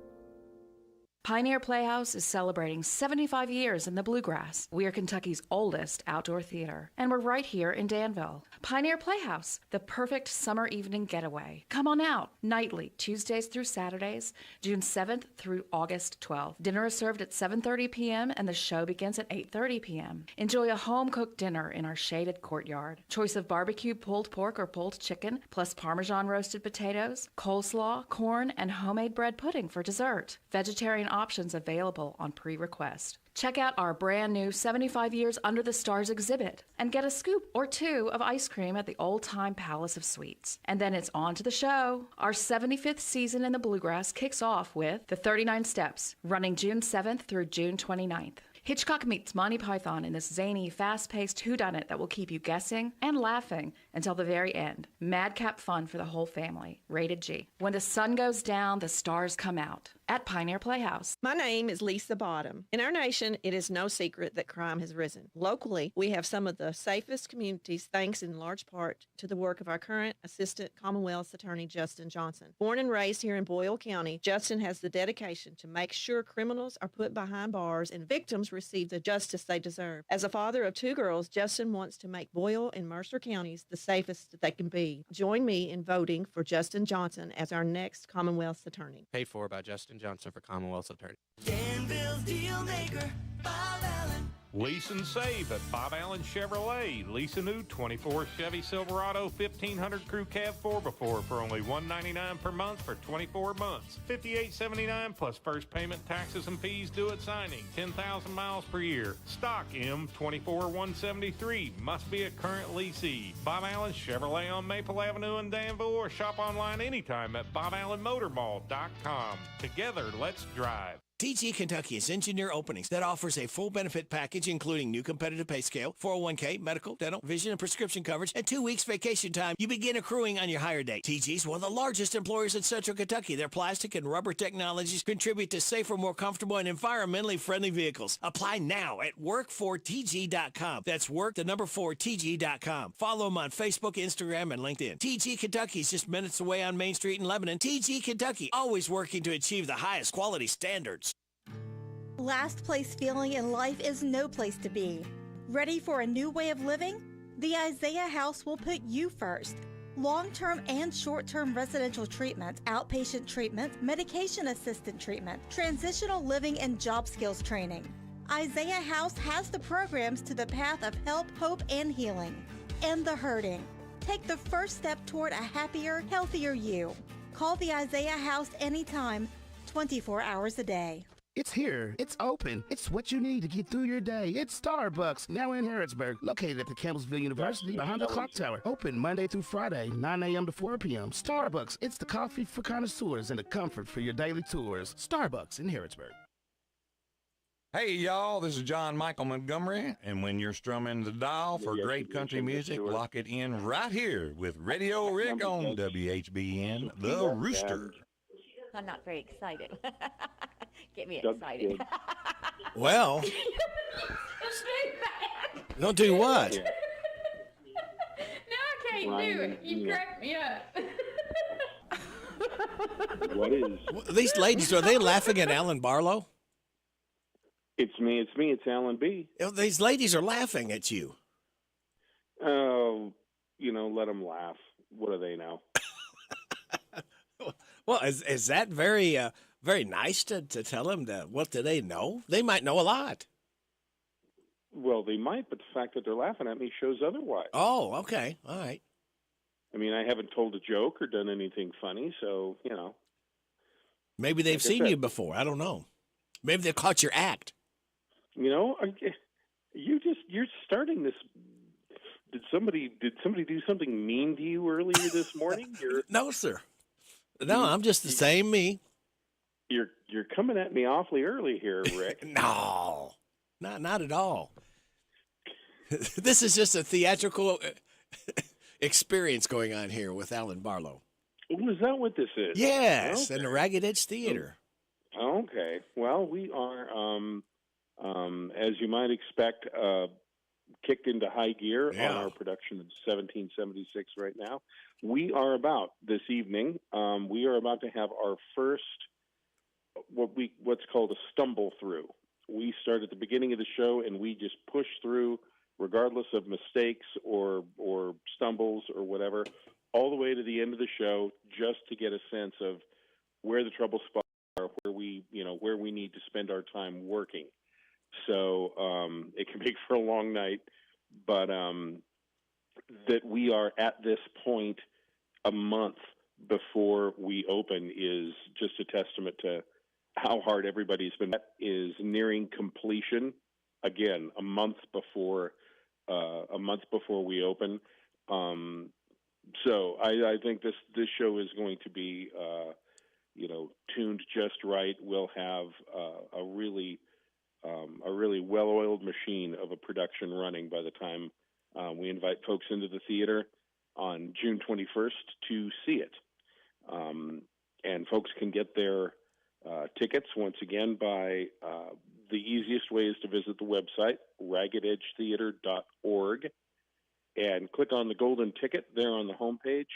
Pioneer Playhouse is celebrating 75 years in the Bluegrass. We are Kentucky's oldest outdoor theater, and we're right here in Danville. Pioneer Playhouse, the perfect summer evening getaway. Come on out, nightly, Tuesdays through Saturdays, June 7th through August 12th. Dinner is served at 7:30 p.m. and the show begins at 8:30 p.m. Enjoy a home-cooked dinner in our shaded courtyard. Choice of barbecue pulled pork or pulled chicken, plus Parmesan roasted potatoes, coleslaw, corn, and homemade bread pudding for dessert. Vegetarian options available on pre-request. Check out our brand new 75 Years Under the Stars exhibit and get a scoop or two of ice cream at the Old Time Palace of Sweets. And then it's on to the show. Our 75th season in the Bluegrass kicks off with The 39 Steps, running June 7th through June 29th. Hitchcock meets Monty Python in this zany, fast-paced whodunit that will keep you guessing and laughing until the very end. Madcap fun for the whole family. Rated G. When the sun goes down, the stars come out. At Pioneer Playhouse. My name is Lisa Bottom. In our nation, it is no secret that crime has risen. Locally, we have some of the safest communities thanks in large part to the work of our current Assistant Commonwealth's Attorney Justin Johnson. Born and raised here in Boyle County, Justin has the dedication to make sure criminals are put behind bars and victims receive the justice they deserve. As a father of 2 girls, Justin wants to make Boyle and Mercer counties the safest that they can be. Join me in voting for Justin Johnson as our next Commonwealth's Attorney. Paid for by Justin Johnson for Commonwealth's Attorney. Danville's deal maker, Bob Allen. Lease and save at Bob Allen Chevrolet. Lease a new 24 Chevy Silverado 1500 Crew Cab 4x4 for only $199 per month for 24 months. $58.79 plus first payment, taxes, and fees due at signing. 10,000 miles per year. Stock M24173. Must be a current leasee. Bob Allen Chevrolet on Maple Avenue in Danville, or shop online anytime at BobAllenMotorMall.com. Together, let's drive. TG Kentucky is engineer openings that offers a full benefit package including new competitive pay scale, 401k, medical, dental, vision, and prescription coverage, and 2 weeks vacation time. You begin accruing on your hire date. TG is one of the largest employers in Central Kentucky. Their plastic and rubber technologies contribute to safer, more comfortable, and environmentally friendly vehicles. Apply now at work4tg.com. That's work4tg.com. Follow them on Facebook, Instagram, and LinkedIn. TG Kentucky is just minutes away on Main Street in Lebanon. TG Kentucky, always working to achieve the highest quality standards. Last place feeling in life is no place to be. Ready for a new way of living? The Isaiah House will put you first. long-term and short-term residential treatment, outpatient treatment, medication-assisted treatment, transitional living, and job skills training. Isaiah House has the programs to the path of help, hope, and healing. End the hurting. Take the first step toward a happier, healthier you. Call the Isaiah House anytime, 24 hours a day. It's here. It's open. It's what you need to get through your day. It's Starbucks, now in Harrodsburg, located at the Campbellsville University behind the clock tower. Open Monday through Friday, 9 a.m. to 4 p.m. Starbucks, it's the coffee for connoisseurs and the comfort for your daily tours. Starbucks in Harrodsburg. Hey, y'all, this is John Michael Montgomery, and when you're strumming the dial for great country music, lock it in right here with Radio Rick on WHBN, The Rooster. I'm not very excited. Get me excited. Well, don't do what? No, I can't do it. You cracked me up. What is? These ladies, are they laughing at Alan Barlow? It's me. It's Alan B. These ladies are laughing at you. Oh, let them laugh. What do they know? Well, is that very very nice to tell them that? What do they know? They might know a lot. Well, they might, but the fact that they're laughing at me shows otherwise. Oh, okay. All right. I mean, I haven't told a joke or done anything funny, so, Maybe they've seen you before. I don't know. Maybe they've caught your act. You're starting this. Did somebody do something mean to you earlier this morning? No, sir. No, I'm just the same me. You're coming at me awfully early here, Rick. No, not at all. This is just a theatrical experience going on here with Alan Barlow. Oh, is that what this is? Yes, okay. in the Ragged Edge Theater. Okay. Well, we are, as you might expect, kicked into high gear on our production of 1776 right now. We are about this evening. We are about to have our first what's called a stumble through. We start at the beginning of the show and we just push through, regardless of mistakes or stumbles or whatever, all the way to the end of the show, just to get a sense of where the trouble spots are, where we need to spend our time working. So it can make for a long night, but that we are at this point a month before we open is just a testament to how hard everybody's been. That is nearing completion. Again, a month before we open. So I think this show is going to be tuned just right. We'll have a really well-oiled machine of a production running by the time we invite folks into the theater on June 21st to see it. And folks can get their tickets, once again, by the easiest way is to visit the website, raggededgetheater.org, and click on the golden ticket there on the homepage.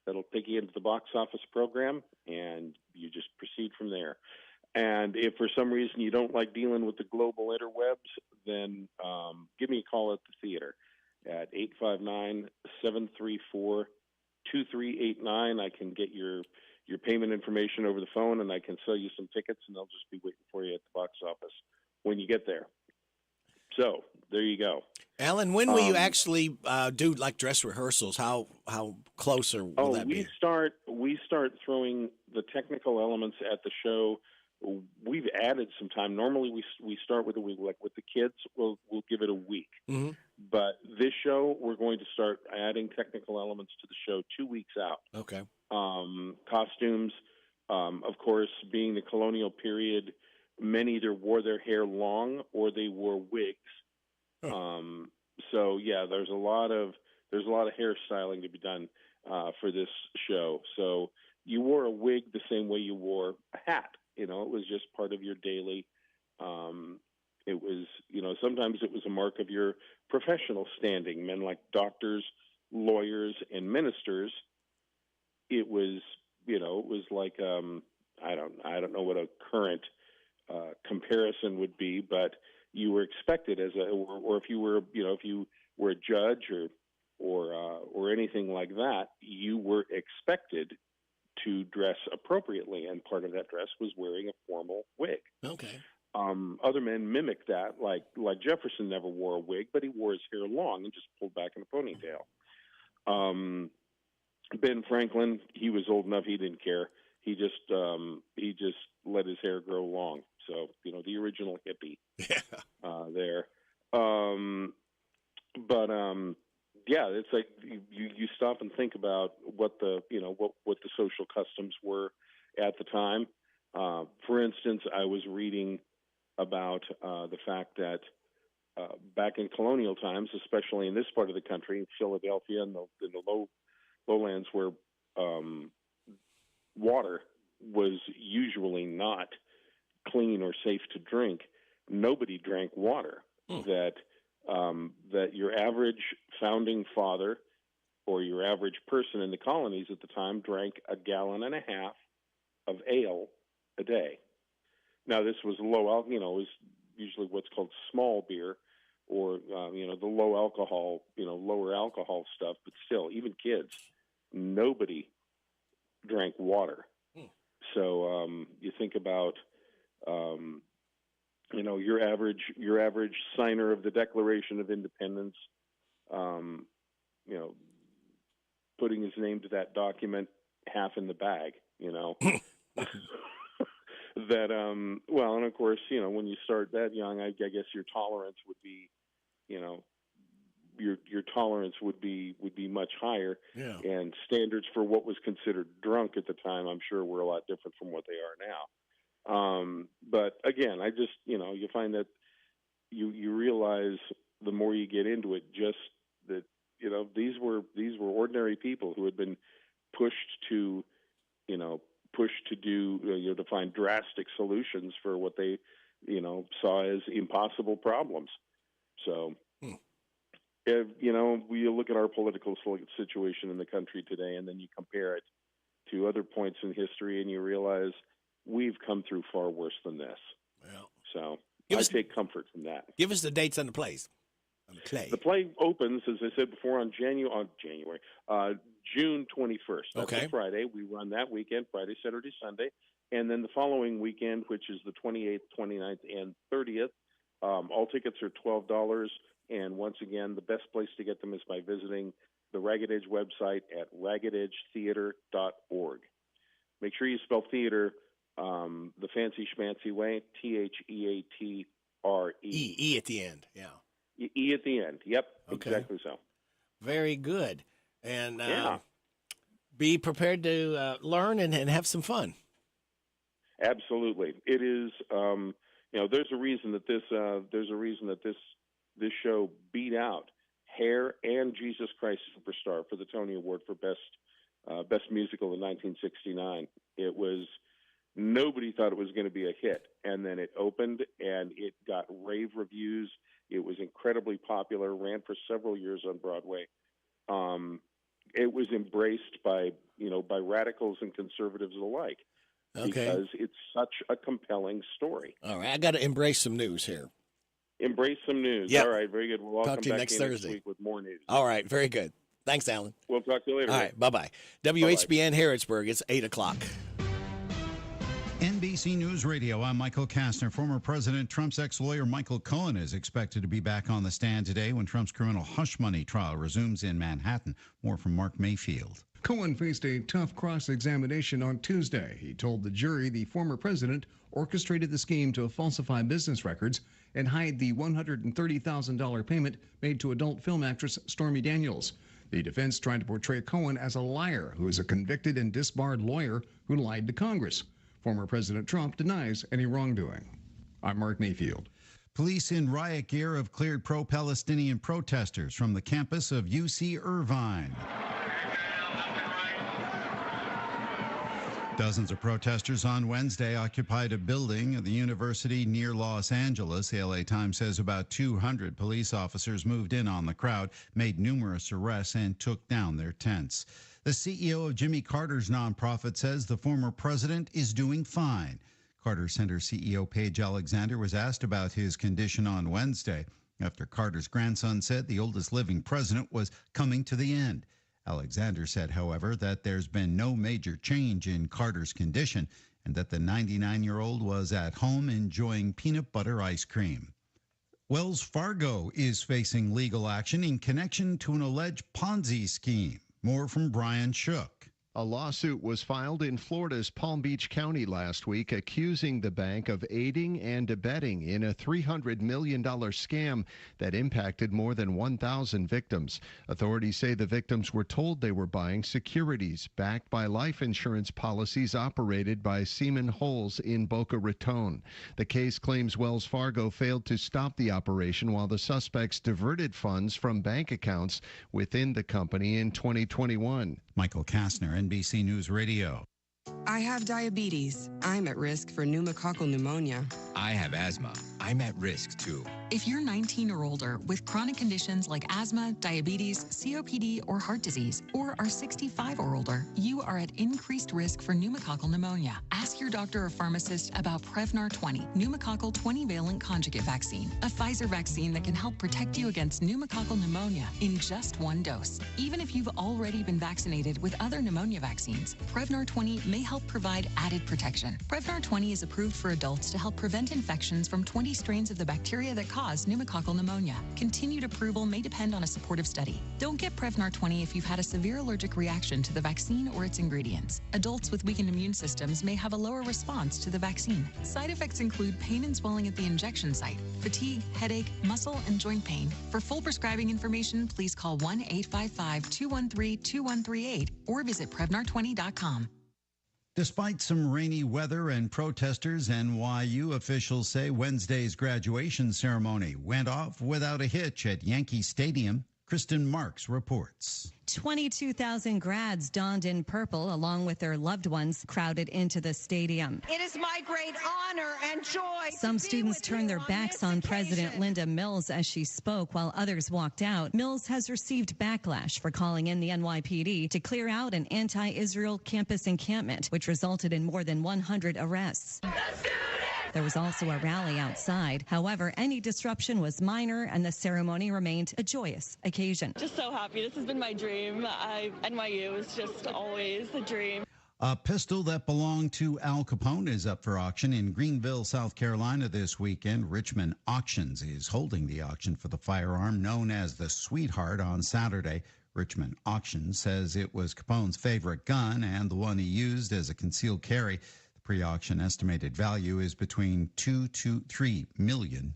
That'll take you into the box office program, and you just proceed from there. And if for some reason you don't like dealing with the global interwebs, then give me a call at the theater at 859-734-2389. I can get your payment information over the phone, and I can sell you some tickets, and they'll just be waiting for you at the box office when you get there. So there you go. Alan, when will you actually do like dress rehearsals? How close will that be? We start throwing the technical elements at the show. We've added some time. Normally we start with a week. Like with the kids, we'll give it a week. Mm-hmm. But this show, we're going to start adding technical elements to the show 2 weeks out. Okay. Costumes, of course, being the colonial period, men either wore their hair long or they wore wigs. Huh. So yeah, there's a lot of hairstyling to be done for this show. So you wore a wig the same way you wore a hat. It was just part of your daily. It was, sometimes it was a mark of your professional standing. Men like doctors, lawyers, and ministers. It was, it was like I don't know what a current comparison would be, but you were expected or if you were, if you were a judge or or anything like that, you were expected to dress appropriately, and part of that dress was wearing a formal wig. Okay. Other men mimicked that, like Jefferson never wore a wig, but he wore his hair long and just pulled back in a ponytail. Ben Franklin, he was old enough; he didn't care. He just let his hair grow long. So the original hippie there. Yeah, it's like you stop and think about what the what the social customs were at the time. For instance, I was reading about the fact that back in colonial times, especially in this part of the country, Philadelphia and the lowlands, where water was usually not clean or safe to drink, nobody drank water. That your average founding father or your average person in the colonies at the time drank 1.5 gallons of ale a day. Now, this was low alcohol, it was usually what's called small beer, or the low alcohol, lower alcohol stuff. But still, even kids, nobody drank water. So you think about your average signer of the Declaration of Independence, putting his name to that document half in the bag, that, and of course, when you start that young, I guess your tolerance would be, your tolerance would be much higher. Yeah. And standards for what was considered drunk at the time, I'm sure, were a lot different from what they are now. But again, I just, you find that you realize the more you get into it, just that, these were ordinary people who had been pushed to do, to find drastic solutions for what they, saw as impossible problems. So, if, we look at our political situation in the country today, and then you compare it to other points in history, and you realize we've come through far worse than this. Well, so I take comfort from that. Give us the dates on the plays. The play opens, as I said before, on June 21st. That's a Friday. We run that weekend, Friday, Saturday, Sunday. And then the following weekend, which is the 28th, 29th, and 30th, all tickets are $12. And once again, the best place to get them is by visiting the Ragged Edge website at raggededgetheater.org. Make sure you spell theater the fancy schmancy way, Theatre. E at the end, yeah. E at the end, yep, Okay. exactly so. Very good. And be prepared to learn and have some fun. Absolutely, it is. There's a reason that this show beat out Hair and Jesus Christ Superstar for the Tony Award for best musical in 1969. It was. Nobody thought it was going to be a hit, and then it opened and it got rave reviews. It was incredibly popular, ran for several years on Broadway. It was embraced by radicals and conservatives alike because it's such a compelling story. All right, I got to embrace some news here. Embrace some news. Yep. All right, very good. We'll Talk come to you back next to Thursday. Next week with more news. All right, very good. Thanks, Alan. We'll talk to you later. All right, bye-bye. WHBN Harrodsburg, it's 8 o'clock. NBC News Radio, I'm Michael Kastner. Former President Trump's ex-lawyer Michael Cohen is expected to be back on the stand today when Trump's criminal hush money trial resumes in Manhattan. More from Mark Mayfield. Cohen faced a tough cross-examination on Tuesday. He told the jury the former president orchestrated the scheme to falsify business records and hide the $130,000 payment made to adult film actress Stormy Daniels. The defense tried to portray Cohen as a liar who is a convicted and disbarred lawyer who lied to Congress. Former President Trump denies any wrongdoing. I'm Mark Mayfield. Police in riot gear have cleared pro-Palestinian protesters from the campus of UC Irvine. Dozens of protesters on Wednesday occupied a building at the university near Los Angeles. The LA Times says about 200 police officers moved in on the crowd, made numerous arrests, and took down their tents. The CEO of Jimmy Carter's nonprofit says the former president is doing fine. Carter Center CEO Paige Alexander was asked about his condition on Wednesday. after Carter's grandson said the oldest living president was coming to the end. Alexander said, however, that there's been no major change in Carter's condition and that the 99-year-old was at home enjoying peanut butter ice cream. Wells Fargo is facing legal action in connection to an alleged Ponzi scheme. More from Brian Shook. A lawsuit was filed in Florida's Palm Beach County last week accusing the bank of aiding and abetting in a $300 million scam that impacted more than 1,000 victims. Authorities say the victims were told they were buying securities backed by life insurance policies operated by Seaman Holes in Boca Raton. The case claims Wells Fargo failed to stop the operation while the suspects diverted funds from bank accounts within the company in 2021. Michael Kastner, NBC News Radio. I have diabetes. I'm at risk for pneumococcal pneumonia. I have asthma. I'm at risk too. If you're 19 or older with chronic conditions like asthma, diabetes, COPD, or heart disease, or are 65 or older, you are at increased risk for pneumococcal pneumonia. Ask your doctor or pharmacist about Prevnar 20, pneumococcal 20-valent conjugate vaccine, a Pfizer vaccine that can help protect you against pneumococcal pneumonia in just one dose. Even if you've already been vaccinated with other pneumonia vaccines, Prevnar 20 may help provide added protection. Prevnar 20 is approved for adults to help prevent infections from 20 strains of the bacteria that cause pneumococcal pneumonia. Continued approval may depend on a supportive study. Don't get Prevnar 20 if you've had a severe allergic reaction to the vaccine or its ingredients. Adults with weakened immune systems may have a lower response to the vaccine. Side effects include pain and swelling at the injection site, fatigue, headache, muscle, and joint pain. For full prescribing information, please call 1-855-213-2138 or visit Prevnar20.com. Despite some rainy weather and protesters, NYU officials say Wednesday's graduation ceremony went off without a hitch at Yankee Stadium. Kristen Marks reports. 22,000 grads donned in purple along with their loved ones crowded into the stadium. It is my great honor and joy. Some students turned their backs on President Linda Mills as she spoke while others walked out. Mills has received backlash for calling in the NYPD to clear out an anti-Israel campus encampment, which resulted in more than 100 arrests. There was also a rally outside. However, any disruption was minor and the ceremony remained a joyous occasion. Just so happy. This has been my dream. NYU is just always a dream. A pistol that belonged to Al Capone is up for auction in Greenville, South Carolina this weekend. Richmond Auctions is holding the auction for the firearm known as the Sweetheart on Saturday. Richmond Auctions says it was Capone's favorite gun and the one he used as a concealed carry. Pre-auction estimated value is between $2 to $3 million.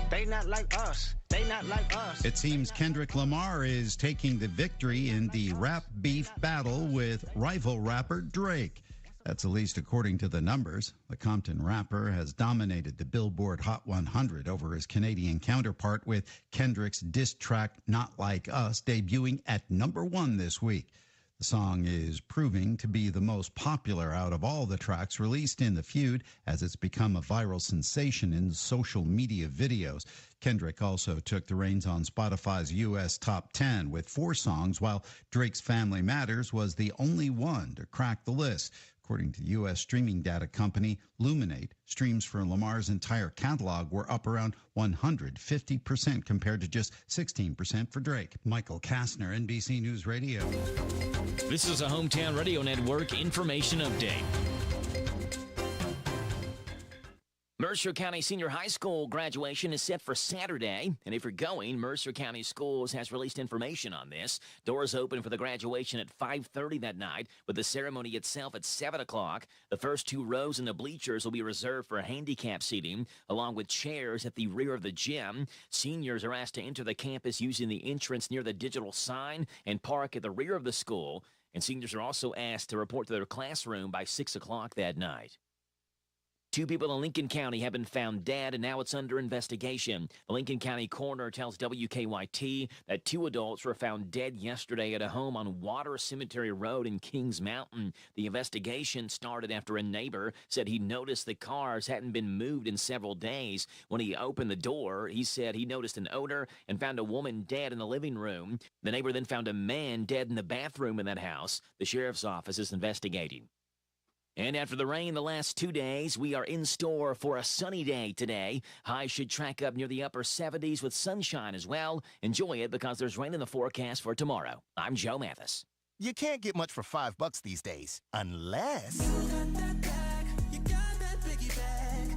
They not like us. They not like us. It seems Kendrick Lamar is taking the victory in the rap beef battle with rival rapper Drake. That's at least according to the numbers. The Compton rapper has dominated the Billboard Hot 100 over his Canadian counterpart, with Kendrick's diss track Not Like Us debuting at #1 this week. The song is proving to be the most popular out of all the tracks released in the feud, as it's become a viral sensation in social media videos. Kendrick also took the reins on Spotify's U.S. Top 10 with 4 songs, while Drake's Family Matters was the only one to crack the list. According to U.S. streaming data company Luminate, streams for Lamar's entire catalog were up around 150% compared to just 16% for Drake. Michael Kastner, NBC News Radio. This is a Hometown Radio Network information update. Mercer County Senior High School graduation is set for Saturday, and if you're going, Mercer County Schools has released information on this. Doors open for the graduation at 5:30 that night, with the ceremony itself at 7 o'clock. The first 2 rows in the bleachers will be reserved for handicap seating, along with chairs at the rear of the gym. Seniors are asked to enter the campus using the entrance near the digital sign and park at the rear of the school. And seniors are also asked to report to their classroom by 6 o'clock that night. 2 people in Lincoln County have been found dead, and now it's under investigation. The Lincoln County coroner tells WKYT that 2 adults were found dead yesterday at a home on Water Cemetery Road in Kings Mountain. The investigation started after a neighbor said he noticed the cars hadn't been moved in several days. When he opened the door, he said he noticed an odor and found a woman dead in the living room. The neighbor then found a man dead in the bathroom in that house. The sheriff's office is investigating. And after the rain the last 2 days, we are in store for a sunny day today. Highs should track up near the upper 70s with sunshine as well. Enjoy it because there's rain in the forecast for tomorrow. I'm Joe Mathis. You can't get much for $5 these days, unless...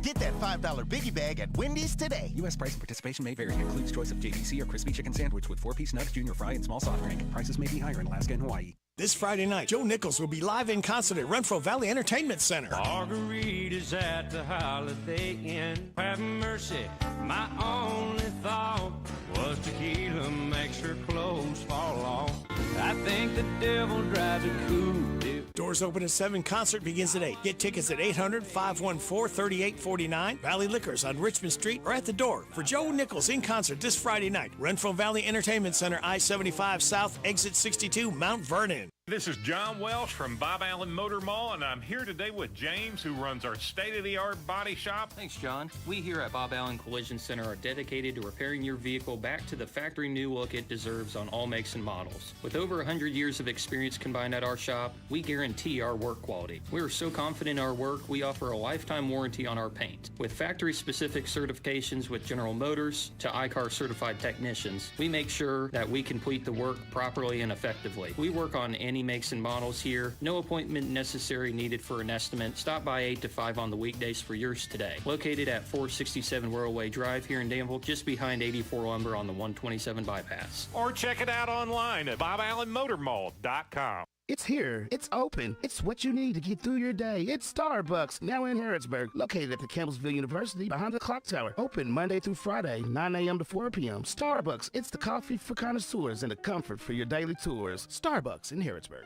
Get that $5 Biggie Bag at Wendy's today. U.S. price and participation may vary. Includes choice of JDC or crispy chicken sandwich with 4-piece nugs, junior fry, and small soft drink. Prices may be higher in Alaska and Hawaii. This Friday night, Joe Nichols will be live in concert at Renfro Valley Entertainment Center. Margaritas at the Holiday Inn. Have mercy, my only thought was tequila makes her clothes fall off. I think the devil drives a coupe. Doors open at 7. Concert begins at 8. Get tickets at 800-514-3849. Valley Liquors on Richmond Street or at the door for Joe Nichols in concert this Friday night. Renfro Valley Entertainment Center, I-75 South, Exit 62, Mount Vernon. This is John Welsh from Bob Allen Motor Mall, and I'm here today with James, who runs our state-of-the-art body shop. Thanks, John. We here at Bob Allen Collision Center are dedicated to repairing your vehicle back to the factory new look it deserves on all makes and models. With over 100 years of experience combined at our shop, we guarantee our work quality. We are so confident in our work, we offer a lifetime warranty on our paint. With factory-specific certifications with General Motors to ICAR certified technicians, we make sure that we complete the work properly and effectively. We work on any makes and models here. No appointment necessary needed for an estimate. Stop by 8 to 5 on the weekdays for yours today. Located at 467 Whirlway Drive here in Danville, just behind 84 Lumber on the 127 bypass. Or check it out online at boballenmotormall.com. It's here. It's open. It's what you need to get through your day. It's Starbucks, now in Harrodsburg, located at the Campbellsville University behind the clock tower. Open Monday through Friday, 9 a.m. to 4 p.m. Starbucks, it's the coffee for connoisseurs and the comfort for your daily tours. Starbucks in Harrodsburg.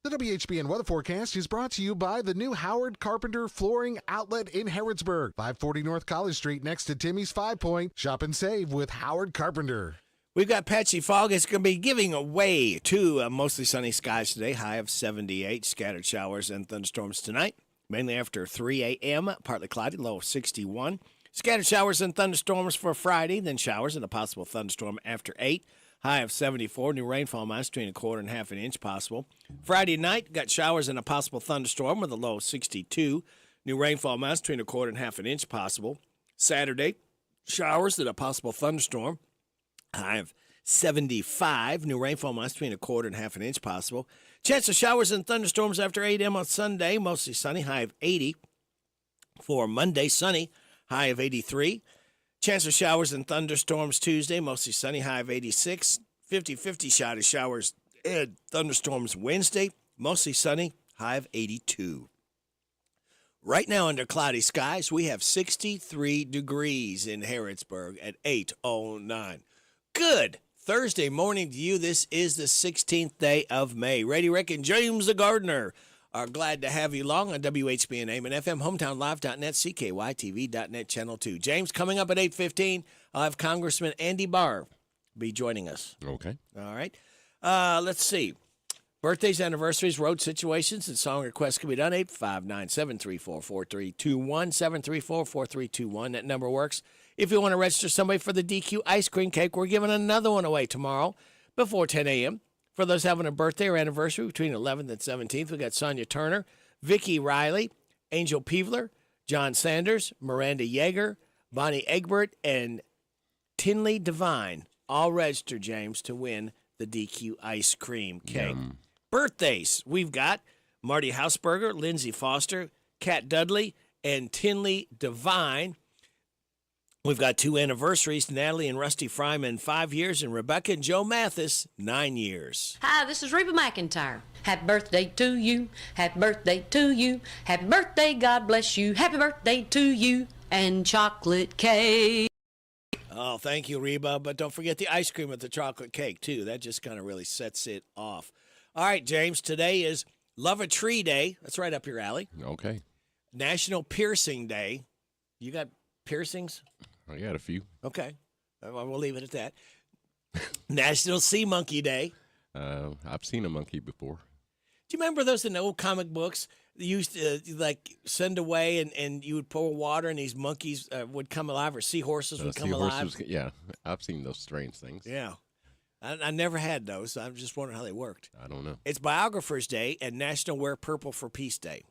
The WHBN weather forecast is brought to you by the new Howard Carpenter Flooring Outlet in Harrodsburg, 540 North College Street next to Timmy's 5 Point. Shop and save with Howard Carpenter. We've got patchy fog. It's going to be giving away to mostly sunny skies today, high of 78. Scattered showers and thunderstorms tonight, mainly after 3 a.m. Partly cloudy, low of 61. Scattered showers and thunderstorms for Friday, then showers and a possible thunderstorm after 8. High of 74. New rainfall amounts between a quarter and half an inch possible. Friday night, got showers and a possible thunderstorm with a low of 62. New rainfall amounts between a quarter and half an inch possible. Saturday, showers and a possible thunderstorm. High of 75. New rainfall amounts between a quarter and half an inch possible. Chance of showers and thunderstorms after 8 a.m. on Sunday. Mostly sunny. High of 80. For Monday, sunny. High of 83. Chance of showers and thunderstorms Tuesday. Mostly sunny. High of 86. 50-50 shot of showers and thunderstorms Wednesday. Mostly sunny. High of 82. Right now, under cloudy skies, we have 63 degrees in Harrodsburg at 8:09. Good Thursday morning to you. This is the 16th day of May. Ray Rick and James the Gardener are glad to have you along on WHBN AM and FM, hometownlive.net, CKYTV.net, Channel 2. James, coming up at 8:15, I'll have Congressman Andy Barr be joining us. Okay. All right. Let's see. Birthdays, anniversaries, road situations, and song requests can be done. 859-734-4321, 734-4321. That number works. If you want to register somebody for the DQ ice cream cake, we're giving another one away tomorrow before 10 a.m. For those having a birthday or anniversary between 11th and 17th, we got Sonia Turner, Vicki Riley, Angel Peevler, John Sanders, Miranda Yeager, Bonnie Egbert, and Tinley Devine. All register, James, to win the DQ ice cream cake. Yum. Birthdays, we've got Marty Hausberger, Lindsay Foster, Kat Dudley, and Tinley Devine. We've got 2 anniversaries, Natalie and Rusty Fryman, 5 years, and Rebecca and Joe Mathis, 9 years. Hi, this is Reba McEntire. Happy birthday to you. Happy birthday to you. Happy birthday, God bless you. Happy birthday to you and chocolate cake. Oh, thank you, Reba. But don't forget the ice cream with the chocolate cake, too. That just kind of really sets it off. All right, James, today is Love a Tree Day. That's right up your alley. Okay. National Piercing Day. You got piercings? I got a few. Okay. We'll leave it at that. National Sea Monkey Day. I've seen a monkey before. Do you remember those in the old comic books? They used to, send away and you would pour water and these monkeys would come alive, or seahorses would come alive? Yeah, I've seen those strange things. Yeah. I never had those. I'm just wondering how they worked. I don't know. It's Biographer's Day and National Wear Purple for Peace Day.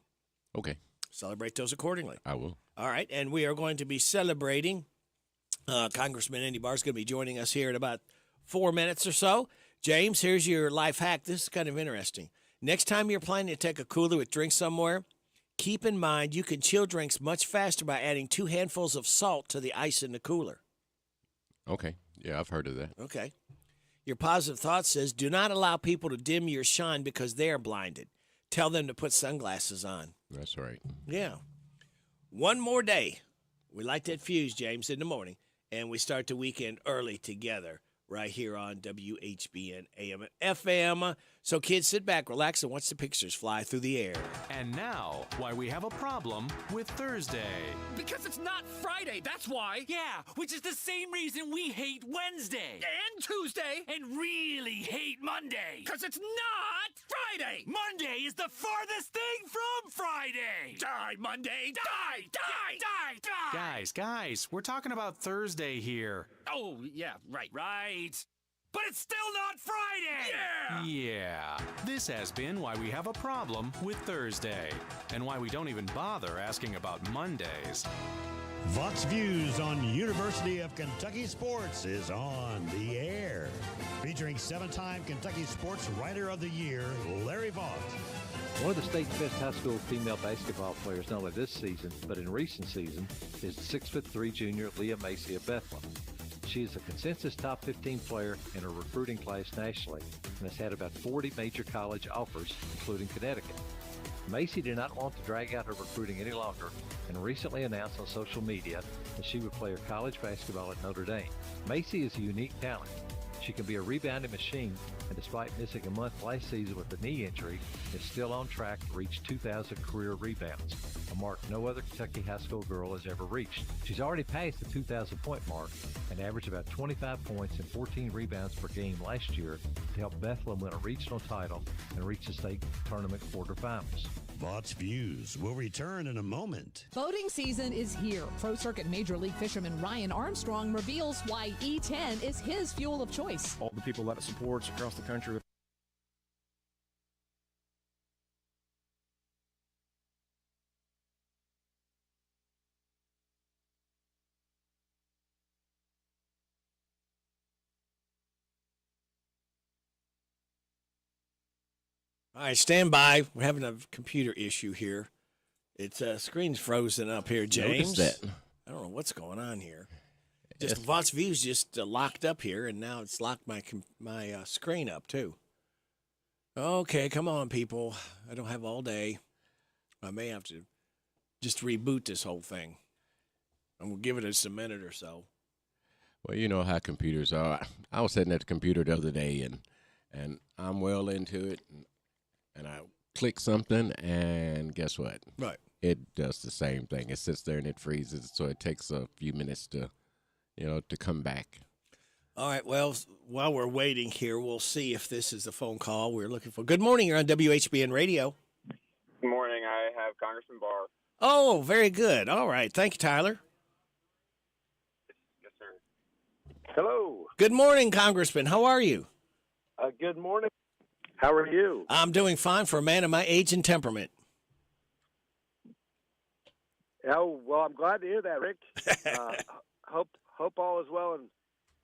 Okay. Celebrate those accordingly. I will. All right, and we are going to be celebrating. Congressman Andy Barr is going to be joining us here in about 4 minutes or so. James, here's your life hack. This is kind of interesting. Next time you're planning to take a cooler with drinks somewhere, keep in mind you can chill drinks much faster by adding 2 handfuls of salt to the ice in the cooler. Okay. Yeah, I've heard of that. Okay. Your positive thought says, do not allow people to dim your shine because they are blinded. Tell them to put sunglasses on. That's right. Yeah. One more day. We light that fuse, James, in the morning, and we start the weekend early together right here on WHBN AM and FM. So, kids, sit back, relax, and watch the pictures fly through the air. And now, why we have a problem with Thursday. Because it's not Friday, that's why. Yeah, which is the same reason we hate Wednesday. And Tuesday. And really hate Monday. Because it's not Friday. Monday is the farthest thing from Friday. Die, Monday. Die, die, die, die. Guys, we're talking about Thursday here. Oh, yeah, right. But it's still not Friday! Yeah. This has been why we have a problem with Thursday, and why we don't even bother asking about Mondays. Vox Views on University of Kentucky Sports is on the air. Featuring 7-time Kentucky Sports Writer of the Year, Larry Vaught. One of the state's best high school female basketball players, not only this season, but in recent season, is 6'3" junior Leah Macy of Bethlehem. She is a consensus top 15 player in her recruiting class nationally and has had about 40 major college offers, including Connecticut. Macy did not want to drag out her recruiting any longer and recently announced on social media that she would play her college basketball at Notre Dame. Macy is a unique talent. She can be a rebounding machine, and despite missing a month last season with a knee injury, is still on track to reach 2,000 career rebounds, a mark no other Kentucky high school girl has ever reached. She's already passed the 2,000-point mark and averaged about 25 points and 14 rebounds per game last year to help Bethlehem win a regional title and reach the state tournament quarterfinals. Vox Views will return in a moment. Boating season is here. Pro Circuit Major League fisherman Ryan Armstrong reveals why E10 is his fuel of choice. All the people that it supports across the country. All right, stand by. We're having a computer issue here. It's screen's frozen up here, James. Noticed that. I don't know what's going on here. Just Vox Views just locked up here, and now it's locked my screen up too. Okay, come on, people. I don't have all day. I may have to just reboot this whole thing. I'm gonna give it just a minute or so. Well, you know how computers are. I was sitting at the computer the other day, and I'm well into it, and I click something, and guess what? Right. It does the same thing. It sits there and it freezes, so it takes a few minutes to come back. All right, well, while we're waiting here, we'll see if this is the phone call we're looking for. Good morning. You're on WHBN Radio. Good morning. I have Congressman Barr. Oh, very good. All right. Thank you, Tyler. Yes, sir. Hello. Good morning, Congressman. How are you? Good morning. How are you? I'm doing fine for a man of my age and temperament. Oh, well, I'm glad to hear that, Rick. Hope all is well in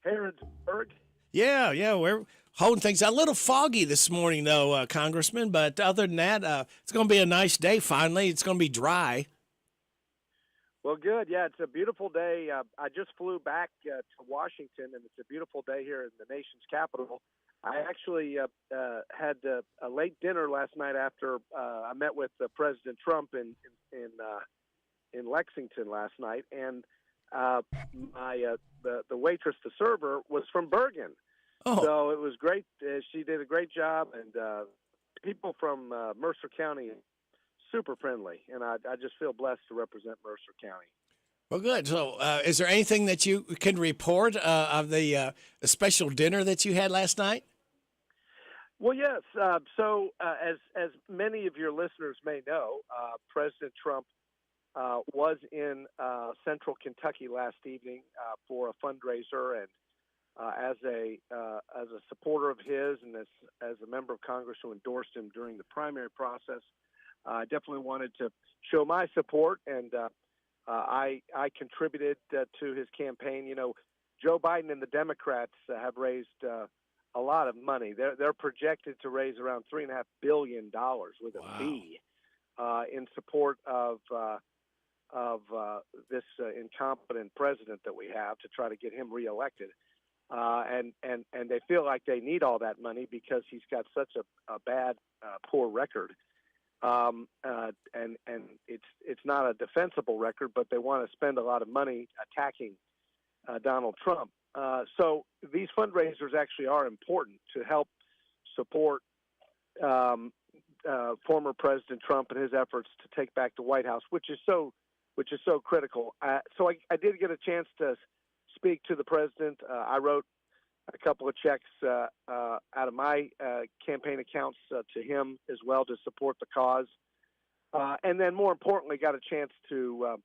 Harrodsburg. Yeah, we're holding things a little foggy this morning, though, Congressman. But other than that, it's going to be a nice day. Finally, it's going to be dry. Well, good. Yeah, it's a beautiful day. I just flew back to Washington, and it's a beautiful day here in the nation's capital. I actually had a late dinner last night after I met with President Trump in Lexington last night, and the waitress, the server, was from Bergen. Oh. So it was great. She did a great job, and people from Mercer County, super friendly, and I just feel blessed to represent Mercer County. Well, good. So is there anything that you can report of the special dinner that you had last night? Well, yes. So as many of your listeners may know, President Trump was in Central Kentucky last evening for a fundraiser, and as a supporter of his, and as a member of Congress who endorsed him during the primary process, I definitely wanted to show my support, and I contributed to his campaign. You know, Joe Biden and the Democrats have raised a lot of money. They're projected to raise around $3.5 billion with a B in support of this incompetent president that we have to try to get him reelected. And they feel like they need all that money because he's got such a bad, poor record. And it's not a defensible record, but they want to spend a lot of money attacking Donald Trump. So these fundraisers actually are important to help support former President Trump and his efforts to take back the White House, which is so critical. So I did get a chance to speak to the president. I wrote a couple of checks out of my campaign accounts to him as well to support the cause. And then more importantly, got a chance to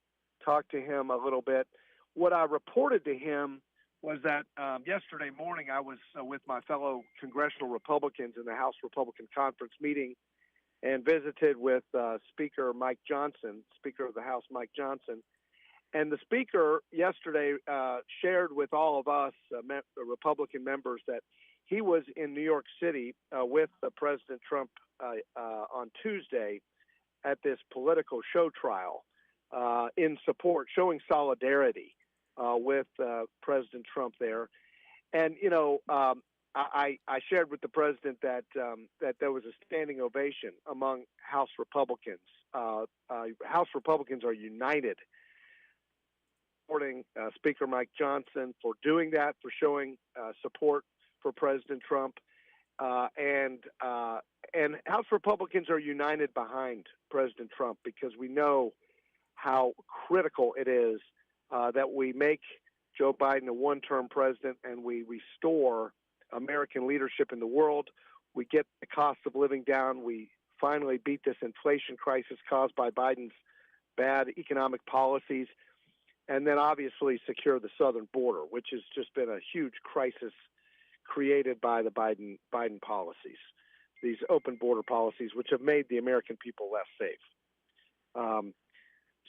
talk to him a little bit. What I reported to him was that yesterday morning I was with my fellow congressional Republicans in the House Republican Conference meeting and visited with Speaker Mike Johnson, Speaker of the House Mike Johnson. And the Speaker yesterday shared with all of us, Republican members, that he was in New York City with President Trump on Tuesday at this political show trial in support, showing solidarity with President Trump there. And, you know, I shared with the president that there was a standing ovation among House Republicans. House Republicans are united, supporting Speaker Mike Johnson for doing that, for showing support for President Trump, and House Republicans are united behind President Trump because we know how critical it is that we make Joe Biden a one-term president and we restore American leadership in the world. We get the cost of living down. We finally beat this inflation crisis caused by Biden's bad economic policies. And then obviously secure the southern border, which has just been a huge crisis created by the Biden policies, these open border policies, which have made the American people less safe.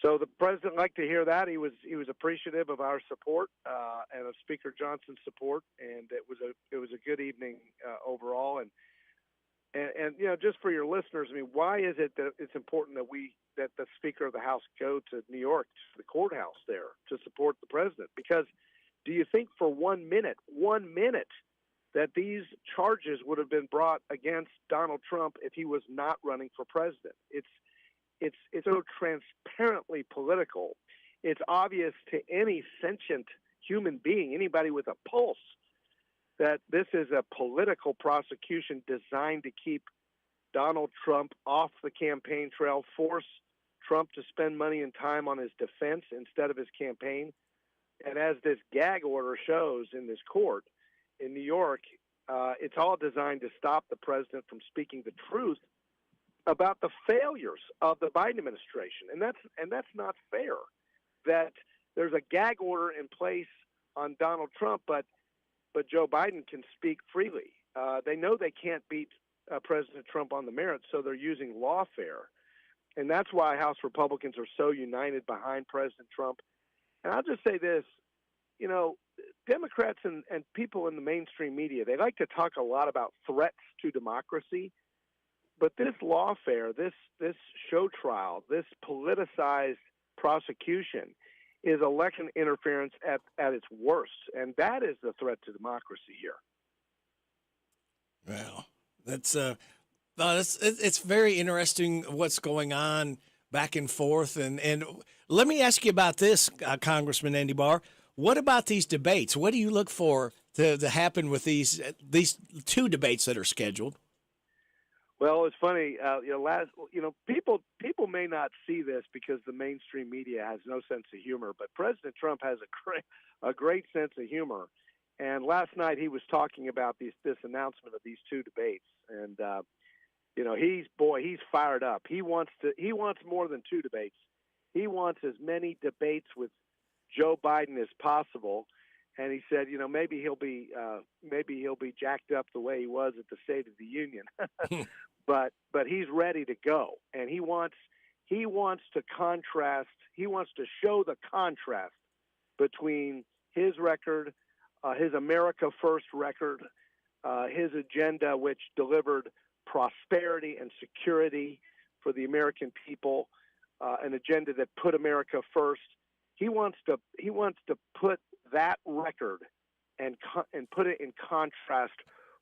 So the president liked to hear that. He was appreciative of our support and of Speaker Johnson's support, and it was a good evening overall. And you know, just for your listeners, I mean, why is it that it's important that the Speaker of the House go to New York, to the courthouse there, to support the president? Because do you think for 1 minute, that these charges would have been brought against Donald Trump if he was not running for president? It's so transparently political. It's obvious to any sentient human being, anybody with a pulse, that this is a political prosecution designed to keep Donald Trump off the campaign trail, force Trump to spend money and time on his defense instead of his campaign. And as this gag order shows in this court in New York, it's all designed to stop the president from speaking the truth about the failures of the Biden administration. And that's not fair, that there's a gag order in place on Donald Trump, but Joe Biden can speak freely. They know they can't beat President Trump on the merits, so they're using lawfare. And that's why House Republicans are so united behind President Trump. And I'll just say this, you know, Democrats and people in the mainstream media, they like to talk a lot about threats to democracy. But this lawfare, this show trial, this politicized prosecution is election interference at its worst. And that is the threat to democracy here. Well, it's very interesting what's going on back and forth. And let me ask you about this, Congressman Andy Barr. What about these debates? What do you look for to happen with these two debates that are scheduled? Well, it's funny. People may not see this because the mainstream media has no sense of humor, but President Trump has a great sense of humor. And last night he was talking about this announcement of these two debates, and he's fired up. He wants more than two debates. He wants as many debates with Joe Biden as possible. And he said, maybe he'll be jacked up the way he was at the State of the Union. but he's ready to go, and he wants to contrast. He wants to show the contrast between his record, his America First record, his agenda, which delivered prosperity and security for the American people, an agenda that put America first. He wants to put that record and put it in contrast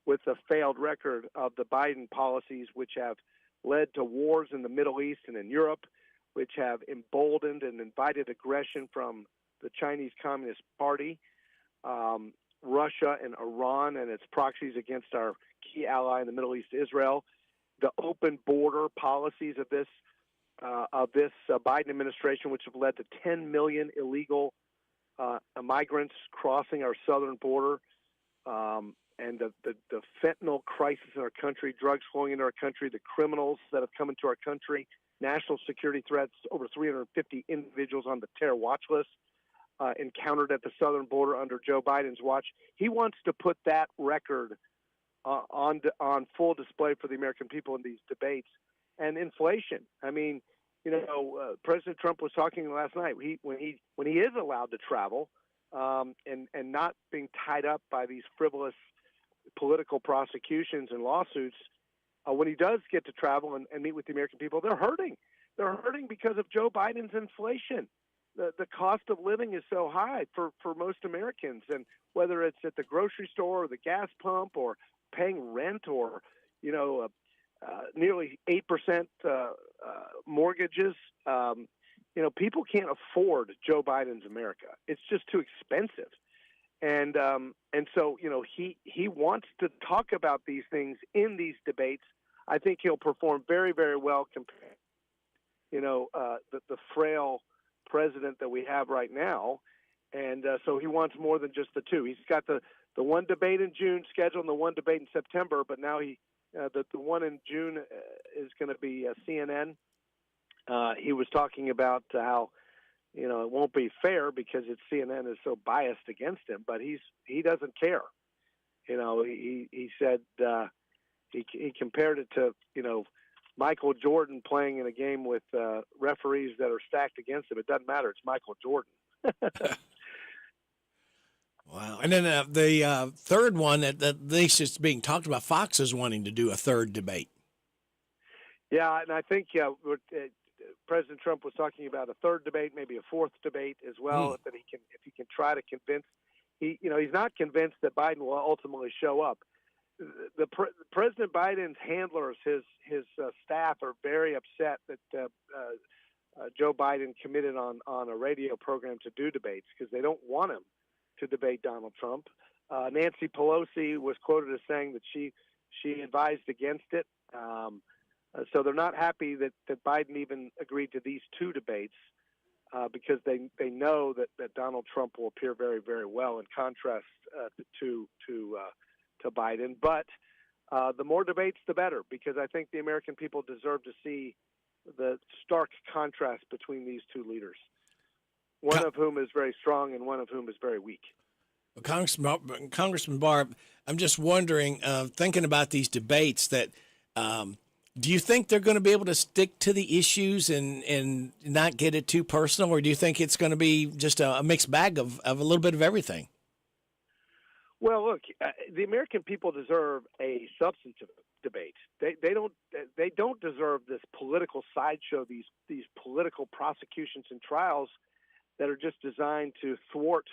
with the failed record of the Biden policies, which have led to wars in the Middle East and in Europe, which have emboldened and invited aggression from the Chinese Communist Party, Russia and Iran and its proxies against our key ally in the Middle East, Israel, the open border policies of this Biden administration, which have led to 10 million illegal migrants crossing our southern border, and the fentanyl crisis in our country, drugs flowing into our country, the criminals that have come into our country, national security threats, over 350 individuals on the terror watch list encountered at the southern border under Joe Biden's watch. He wants to put that record on full display for the American people in these debates. And inflation. I mean, President Trump was talking last night. When he is allowed to travel and not being tied up by these frivolous political prosecutions and lawsuits, when he does get to travel and meet with the American people, they're hurting. They're hurting because of Joe Biden's inflation. The cost of living is so high for most Americans, and whether it's at the grocery store or the gas pump or paying rent or nearly 8% mortgages, people can't afford Joe Biden's America. It's just too expensive, and so he wants to talk about these things in these debates. I think he'll perform very, very well compared, the frail president that we have right now, and so he wants more than just the two. He's got the one debate in June scheduled and the one debate in September, but now the one in June is going to be CNN. He was talking about how it won't be fair because CNN is so biased against him, but he doesn't care. He said he compared it to Michael Jordan playing in a game with referees that are stacked against him. It doesn't matter. It's Michael Jordan. Wow. And then the third one that at least is being talked about, Fox is wanting to do a third debate. Yeah, and I think President Trump was talking about a third debate, maybe a fourth debate as well, if he can try to convince. He's not convinced that Biden will ultimately show up. President Biden's handlers, his staff, are very upset that Joe Biden committed on a radio program to do debates because they don't want him to debate Donald Trump. Nancy Pelosi was quoted as saying that she advised against it. So they're not happy that Biden even agreed to these two debates because they know that Donald Trump will appear very, very well in contrast to Biden. But the more debates, the better, because I think the American people deserve to see the stark contrast between these two leaders, one of whom is very strong and one of whom is very weak. Congressman Barr, I'm just wondering, thinking about these debates, that do you think they're going to be able to stick to the issues and not get it too personal, or do you think it's going to be just a mixed bag of a little bit of everything? Well, look, the American people deserve a substantive debate. They don't deserve this political sideshow, these political prosecutions and trials that are just designed to thwart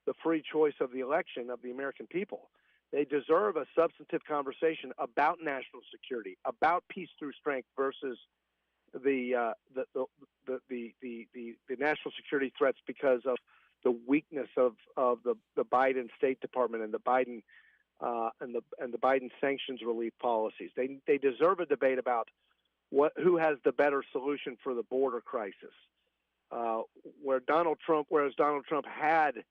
the free choice of the election of the American people. They deserve a substantive conversation about national security, about peace through strength versus the national security threats because of the weakness of the Biden State Department and the Biden and the Biden sanctions relief policies. They deserve a debate about who has the better solution for the border crisis. Whereas Donald Trump had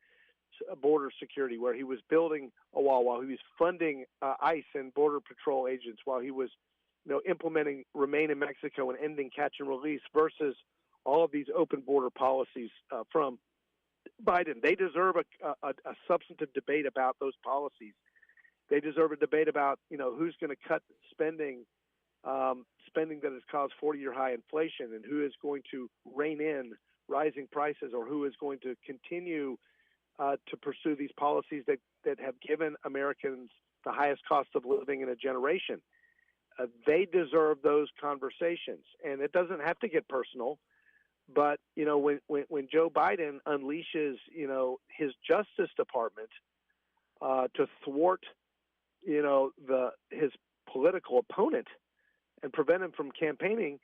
border security, where he was building a wall, while he was funding ICE and Border Patrol agents, while he was implementing Remain in Mexico and ending catch and release, versus all of these open border policies from Biden. They deserve a substantive debate about those policies. They deserve a debate about who's going to cut spending spending that has caused 40-year high inflation, and who is going to rein in rising prices, or who is going to continue to pursue these policies that have given Americans the highest cost of living in a generation. They deserve those conversations, and it doesn't have to get personal. But when Joe Biden unleashes his Justice Department to thwart his political opponent and prevent him from campaigning,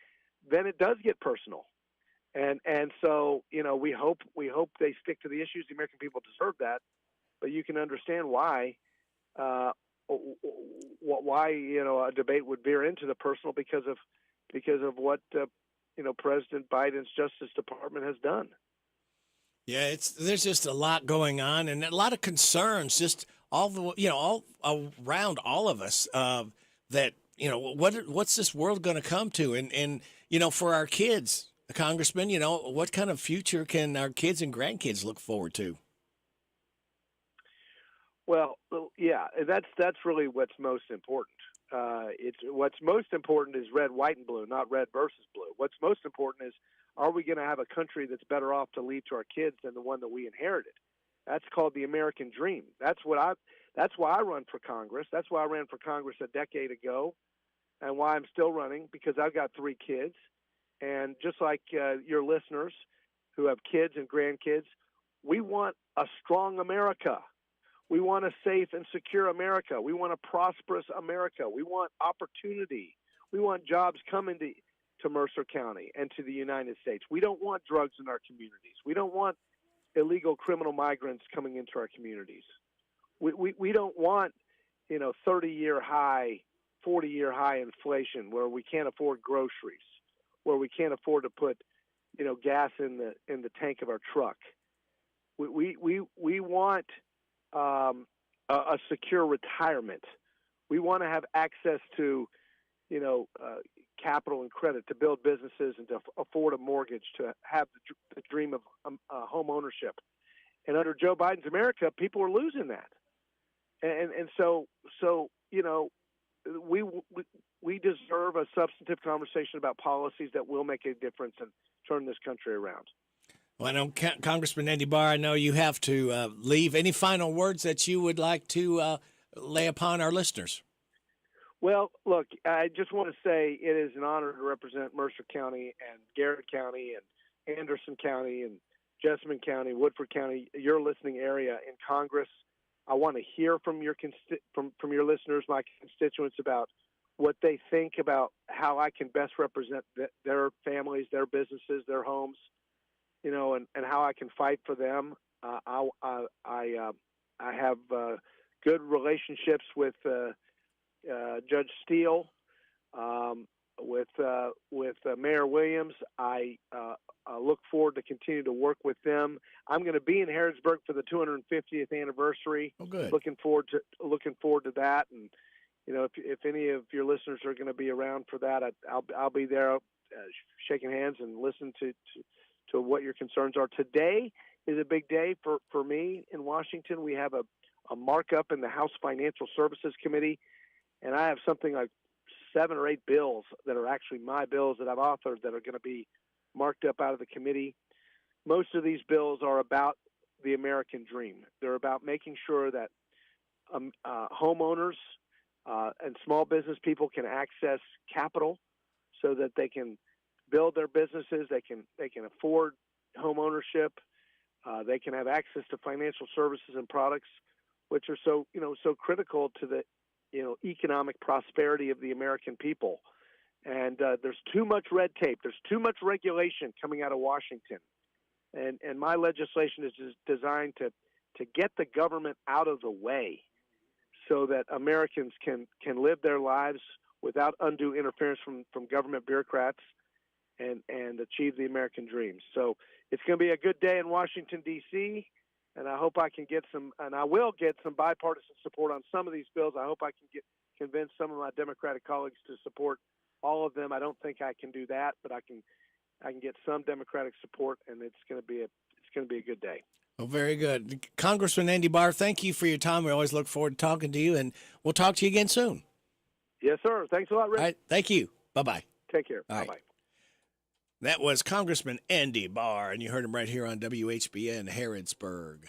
then it does get personal. And so we hope they stick to the issues. The American people deserve that, but you can understand why a debate would veer into the personal because of what President Biden's Justice Department has done. Yeah, there's just a lot going on and a lot of concerns, just all around all of us. That what's this world going to come to, and for our kids, Congressman, what kind of future can our kids and grandkids look forward to? Well, yeah, that's really what's most important. What's most important is red, white, and blue, not red versus blue. What's most important is, are we going to have a country that's better off to leave to our kids than the one that we inherited? That's called the American dream. That's why I run for Congress. That's why I ran for Congress a decade ago, and why I'm still running, because I've got 3 kids. And just like your listeners who have kids and grandkids, we want a strong America. We want a safe and secure America. We want a prosperous America. We want opportunity. We want jobs coming to Mercer County and to the United States. We don't want drugs in our communities. We don't want illegal criminal migrants coming into our communities. We don't want 30-year high, 40-year high inflation where we can't afford groceries, where we can't afford to put gas in the tank of our truck. We want a secure retirement. We want to have access to capital and credit to build businesses and to afford a mortgage, to have the dream of home ownership. And under Joe Biden's America, people are losing that. And so we deserve a substantive conversation about policies that will make a difference and turn this country around. Well, I know, Congressman Andy Barr, I know you have to leave. Any final words that you would like to lay upon our listeners? Well, look, I just want to say it is an honor to represent Mercer County and Garrett County and Anderson County and Jessamine County, Woodford County, your listening area in Congress. I want to hear from your from your listeners, my constituents, about what they think about how I can best represent their families, their businesses, their homes, and how I can fight for them. I have good relationships with Judge Steele, with Mayor Williams. I look forward to continue to work with them. I'm going to be in Harrodsburg for the 250th anniversary. Oh, good. Looking forward to that. And if any of your listeners are going to be around for that, I'll be there, shaking hands and listen to what your concerns are. Today is a big day for me in Washington. We have a markup in the House Financial Services Committee, and I have something like 7 or 8 bills that are actually my bills that I've authored that are going to be marked up out of the committee. Most of these bills are about the American dream. They're about making sure that homeowners and small business people can access capital so that they can build their businesses. They can afford home ownership. They can have access to financial services and products, which are so critical to the economic prosperity of the American people. And there's too much red tape. There's too much regulation coming out of Washington. And my legislation is designed to get the government out of the way so that Americans can live their lives without undue interference from government bureaucrats and achieve the American dream. So it's going to be a good day in Washington, D.C., and I hope I can get I will get some bipartisan support on some of these bills. I hope I can convince some of my Democratic colleagues to support all of them. I don't think I can do that, but I can get some Democratic support, and it's going to be a good day. Well, very good. Congressman Andy Barr, thank you for your time. We always look forward to talking to you, and we'll talk to you again soon. Yes, sir. Thanks a lot, Rick. All right. Thank you. Bye-bye. Take care. All right. Bye-bye. That was Congressman Andy Barr, and you heard him right here on WHBN Harrodsburg.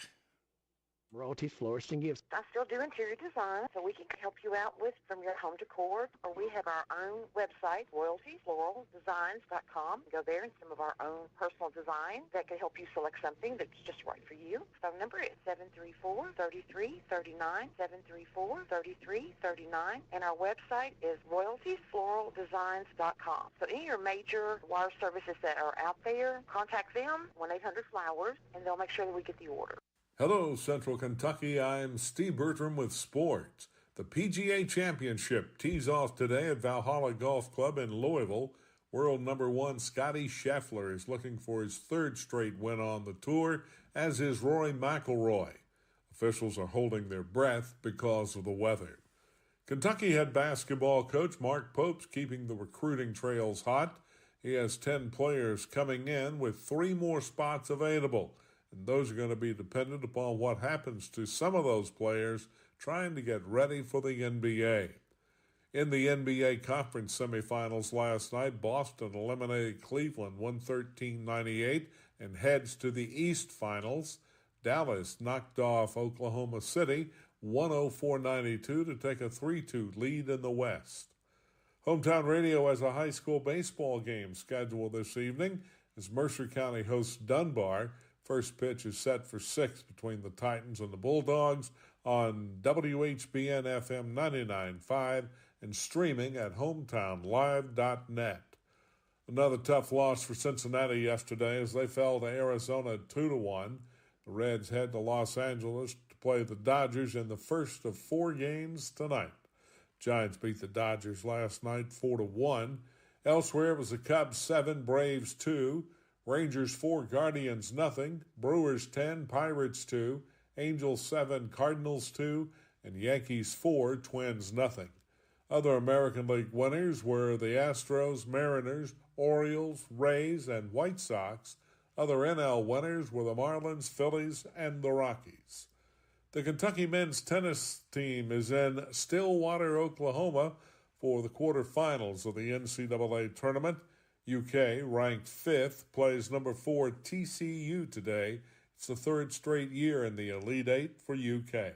Royalty Florist and Gifts. I still do interior design, so we can help you out with from your home decor. Or we have our own website, royaltyfloraldesigns.com. Go there and some of our own personal design that can help you select something that's just right for you. Phone number is 734-3339, 734-3339. And our website is royaltyfloraldesigns.com. So any of your major wire services that are out there, contact them, 1-800-FLOWERS, and they'll make sure that we get the order. Hello, Central Kentucky. I'm Steve Bertram with sports. The PGA Championship tees off today at Valhalla Golf Club in Louisville. World number one Scotty Scheffler is looking for his third straight win on the tour, as is Rory McIlroy. Officials are holding their breath because of the weather. Kentucky head basketball coach Mark Pope's keeping the recruiting trails hot. He has 10 players coming in with 3 more spots available. And those are going to be dependent upon what happens to some of those players trying to get ready for the NBA. In the NBA Conference semifinals last night, Boston eliminated Cleveland 113-98 and heads to the East Finals. Dallas knocked off Oklahoma City 104-92 to take a 3-2 lead in the West. Hometown Radio has a high school baseball game scheduled this evening as Mercer County hosts Dunbar. First pitch is set for 6 between the Titans and the Bulldogs on WHBN FM 99.5 and streaming at hometownlive.net. Another tough loss for Cincinnati yesterday as they fell to Arizona 2-1. The Reds head to Los Angeles to play the Dodgers in the first of 4 games tonight. Giants beat the Dodgers last night 4-1. Elsewhere, it was the Cubs 7, Braves 2. Rangers 4, Guardians nothing, Brewers 10, Pirates 2, Angels 7, Cardinals 2, and Yankees 4, Twins nothing. Other American League winners were the Astros, Mariners, Orioles, Rays, and White Sox. Other NL winners were the Marlins, Phillies, and the Rockies. The Kentucky men's tennis team is in Stillwater, Oklahoma for the quarterfinals of the NCAA tournament. UK, ranked 5th, plays number 4 TCU today. It's the 3rd straight year in the Elite Eight for UK.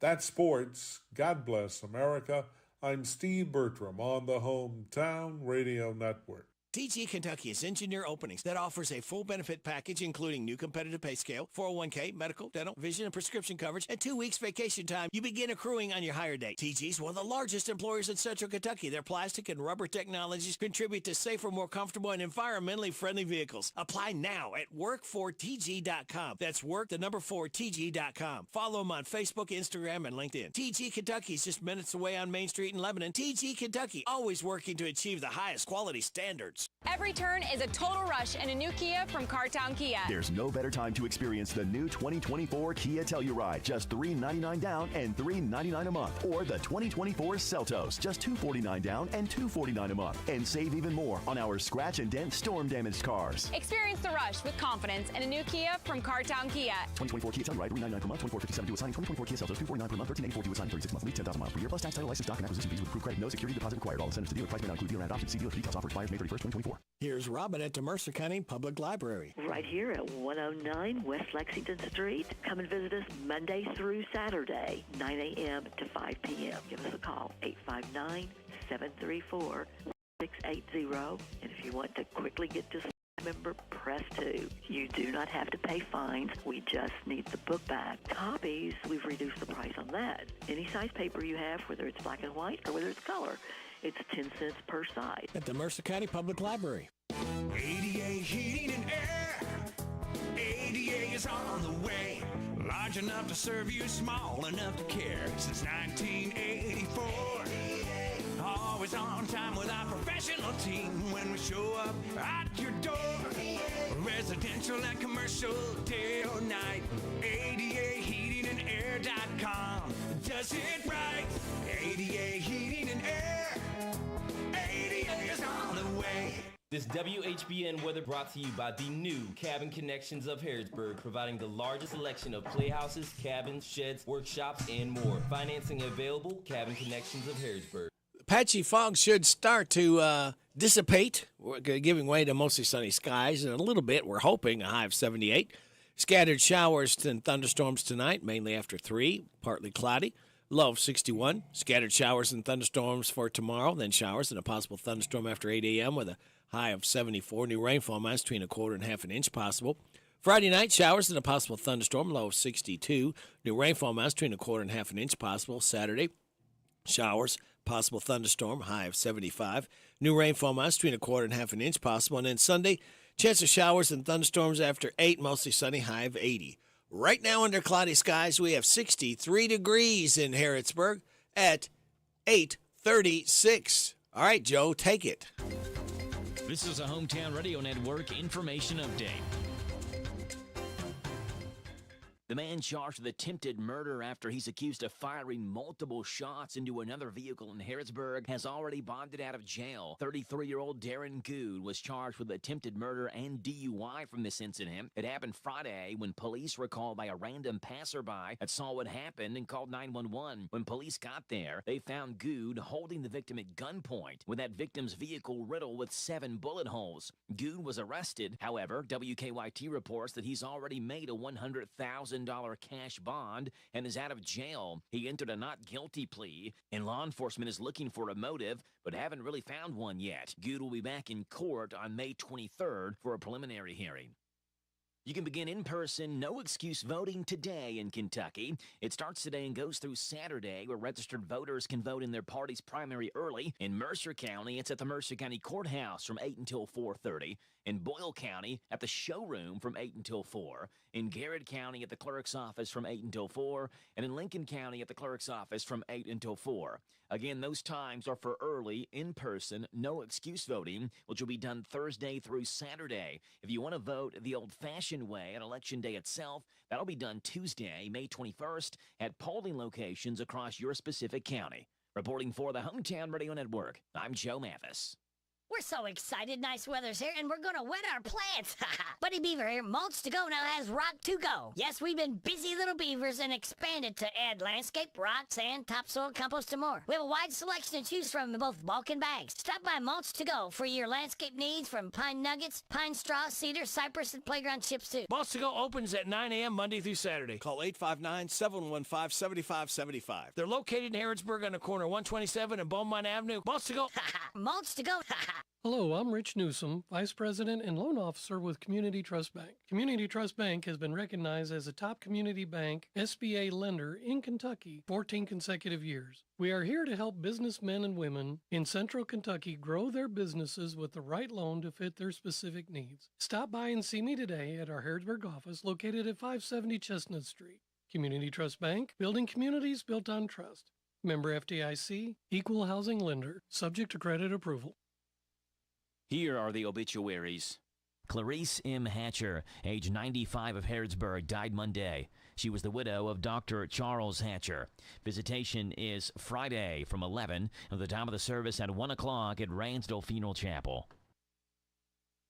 That's sports. God bless America. I'm Steve Bertram on the Hometown Radio Network. TG Kentucky is Engineer Openings that offers a full benefit package including new competitive pay scale, 401k, medical, dental, vision, and prescription coverage, and 2 weeks vacation time. You begin accruing on your hire date. TG is one of the largest employers in Central Kentucky. Their plastic and rubber technologies contribute to safer, more comfortable, and environmentally friendly vehicles. Apply now at work4tg.com. That's work4tg.com. Follow them on Facebook, Instagram, and LinkedIn. TG Kentucky is just minutes away on Main Street in Lebanon. TG Kentucky, always working to achieve the highest quality standards. Every turn is a total rush in a new Kia from Cartown Kia. There's no better time to experience the new 2024 Kia Telluride. Just $399 down and $399 a month. Or the 2024 Seltos. Just $249 down and $249 a month. And save even more on our scratch and dent storm damaged cars. Experience the rush with confidence in a new Kia from Cartown Kia. 2024 Kia Telluride, $399 per month, $2457 due assign. 2024 Kia Seltos, $249 per month, $1384 due assign, 36 months lease, 10,000 miles per year, plus tax, title, license, doc, and acquisition fees with approved credit. No security deposit required. All incentives to dealer price may not include dealer and adoption. See dealer details. Offer expires May 31st, 2024. Here's Robin at the Mercer County Public Library. Right here at 109 West Lexington Street. Come and visit us Monday through Saturday, 9 a.m. to 5 p.m. Give us a call, 859-734-680. And if you want to quickly get to member, press 2. You do not have to pay fines. We just need the book back. Copies, we've reduced the price on that. Any size paper you have, whether it's black and white or whether it's color, it's 10 cents per side. At the Mercer County Public Library. ADA Heating and Air. ADA is on the way. Large enough to serve you, small enough to care. Since 1984. Always on time with our professional team when we show up at your door. Residential and commercial, day or night. ADAHeatingandAir.com does it right. ADA Heating and Air. ADA is on the way. This WHBN weather brought to you by the new Cabin Connections of Harrodsburg, providing the largest selection of playhouses, cabins, sheds, workshops, and more. Financing available, Cabin Connections of Harrodsburg. patchy fog should start to dissipate. We're giving way to mostly sunny skies. In a little bit, we're hoping a high of 78. Scattered showers and thunderstorms tonight, mainly after 3. Partly cloudy. Low of 61. Scattered showers and thunderstorms for tomorrow. Then showers and a possible thunderstorm after 8 a.m. with a high of 74. New rainfall amounts between a quarter and half an inch possible. Friday night, showers and a possible thunderstorm. Low of 62. New rainfall amounts between a quarter and half an inch possible. Saturday, showers, possible thunderstorm, high of 75. New rainfall amounts between a quarter and half an inch possible. And then Sunday, chance of showers and thunderstorms after 8, mostly sunny, high of 80. Right now under cloudy skies, we have 63 degrees in Harrodsburg at 8:36. All right, Joe, take it. This is a Hometown Radio Network information update. The man charged with attempted murder after he's accused of firing multiple shots into another vehicle in Harrodsburg has already bonded out of jail. 33-year-old Darren Good was charged with attempted murder and DUI from this incident. It happened Friday when police were called by a random passerby that saw what happened and called 911. When police got there, they found Good holding the victim at gunpoint with that victim's vehicle riddled with 7 bullet holes. Good was arrested. However, WKYT reports that he's already made a $100,000 cash bond and is out of jail. He entered a not guilty plea, and law enforcement is looking for a motive, but haven't really found one yet. Good will be back in court on May 23rd for a preliminary hearing. You can begin in-person, no-excuse voting today in Kentucky. It starts today and goes through Saturday, where registered voters can vote in their party's primary early. In Mercer County, it's at the Mercer County Courthouse from 8 until 4:30. In Boyle County, at the showroom from 8 until 4. In Garrett County, at the clerk's office from 8 until 4. And in Lincoln County, at the clerk's office from 8 until 4. Again, those times are for early, in-person, no-excuse voting, which will be done Thursday through Saturday. If you want to vote the old-fashioned way on Election Day itself, that'll be done Tuesday, May 21st, at polling locations across your specific county. Reporting for the Hometown Radio Network, I'm Joe Mathis. We're so excited. Nice weather's here, and we're going to wet our plants. Buddy Beaver here, Mulch to Go now has Rock to Go. Yes, we've been busy little beavers and expanded to add landscape, rock, sand, topsoil, compost, and more. We have a wide selection to choose from in both bulk and bags. Stop by Mulch to Go for your landscape needs from pine nuggets, pine straw, cedar, cypress, and playground chips, too. Mulch to Go opens at 9 a.m. Monday through Saturday. Call 859-715-7575. They're located in Harrodsburg on the corner of 127 and Beaumont Avenue. Mulch to Go. Mulch to Go. Hello, I'm Rich Newsom, Vice President and Loan Officer with Community Trust Bank. Community Trust Bank has been recognized as a top community bank SBA lender in Kentucky 14 consecutive years. We are here to help businessmen and women in Central Kentucky grow their businesses with the right loan to fit their specific needs. Stop by and see me today at our Harrodsburg office located at 570 Chestnut Street. Community Trust Bank, building communities built on trust. Member FDIC, equal housing lender, subject to credit approval. Here are the obituaries. Clarice M. Hatcher, age 95 of Harrodsburg, died Monday. She was the widow of Dr. Charles Hatcher. Visitation is Friday from 11 at the time of the service at 1 o'clock at Ransdell Funeral Chapel.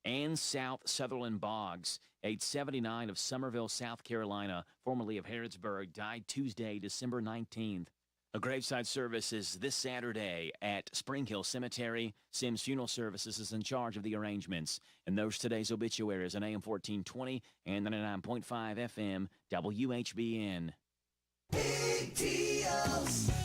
Ann South Sutherland Boggs, age 79 of Summerville, South Carolina, formerly of Harrodsburg, died Tuesday, December 19th. A graveside service is this Saturday at Spring Hill Cemetery. Sims Funeral Services is in charge of the arrangements. And those today's obituaries on AM 1420 and 99.5 FM WHBN.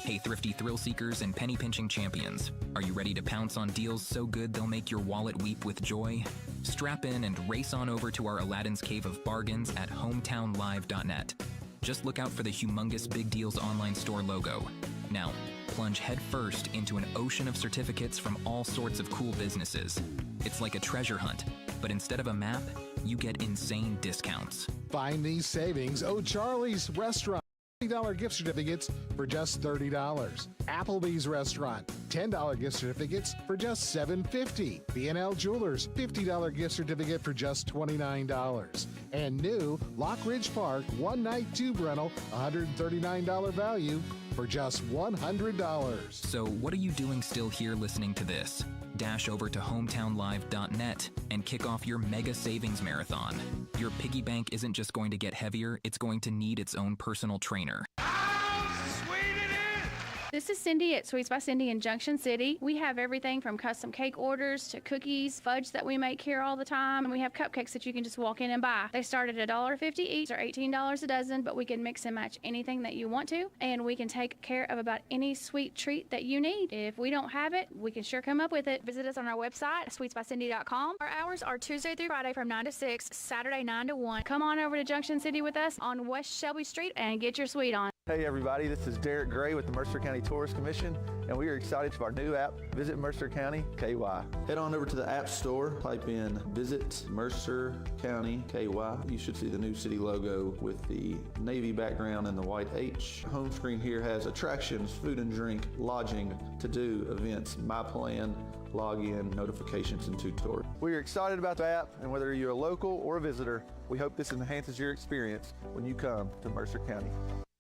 Hey, thrifty thrill seekers and penny pinching champions. Are you ready to pounce on deals so good they'll make your wallet weep with joy? Strap in and race on over to our Aladdin's Cave of Bargains at hometownlive.net. Just look out for the humongous Big Deals online store logo. Now, plunge headfirst into an ocean of certificates from all sorts of cool businesses. It's like a treasure hunt, but instead of a map, you get insane discounts. Find these savings. O'Charlie's Restaurant. $50 gift certificates for just $30. Applebee's Restaurant, $10 gift certificates for just $7.50. B&L Jewelers, $50 gift certificate for just $29. And new Lock Ridge Park one-night tube rental, $139 value for just $100. So what are you doing still here listening to this? Dash over to hometownlive.net and kick off your mega savings marathon. Your piggy bank isn't just going to get heavier, it's going to need its own personal trainer. How sweet it is This is Cindy at Sweets by Cindy in Junction City. We have everything from custom cake orders to cookies, fudge that we make here all the time, and we have cupcakes that you can just walk in and buy. They start at $1.50 each or $18 a dozen, but we can mix and match anything that you want to, and we can take care of about any sweet treat that you need. If we don't have it, we can sure come up with it. Visit us on our website, sweetsbycindy.com. Our hours are Tuesday through Friday from 9 to 6, Saturday 9 to 1. Come on over to Junction City with us on West Shelby Street and get your sweet on. Hey everybody, this is Derek Gray with the Mercer County Tourist Commission, and we are excited for our new app, Visit Mercer County KY. Head on over to the App Store, type in Visit Mercer County KY. You should see the new city logo with the navy background and the white H. Home screen here has attractions, food and drink, lodging, to-do, events, my plan, login, notifications, and tutorials. We are excited about the app, and whether you're a local or a visitor, we hope this enhances your experience when you come to Mercer County.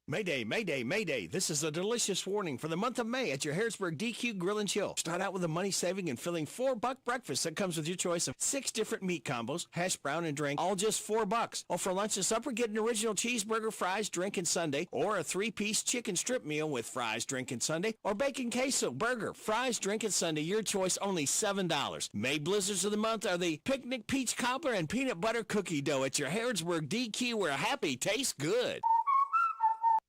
Mayday, Mayday, Mayday. This is a delicious warning for the month of May at your Harrisburg DQ Grill and Chill. Start out with a money-saving and filling $4 breakfast that comes with your choice of 6 different meat combos, hash brown and drink, all just $4. Or for lunch and supper, get an original cheeseburger, fries, drink, and sundae, or a 3-piece chicken strip meal with fries, drink, and sundae, or bacon queso, burger, fries, drink, and sundae. Your choice, only $7. May blizzards of the month are the picnic peach cobbler and peanut butter cookie dough at your Harrisburg DQ, where happy tastes good.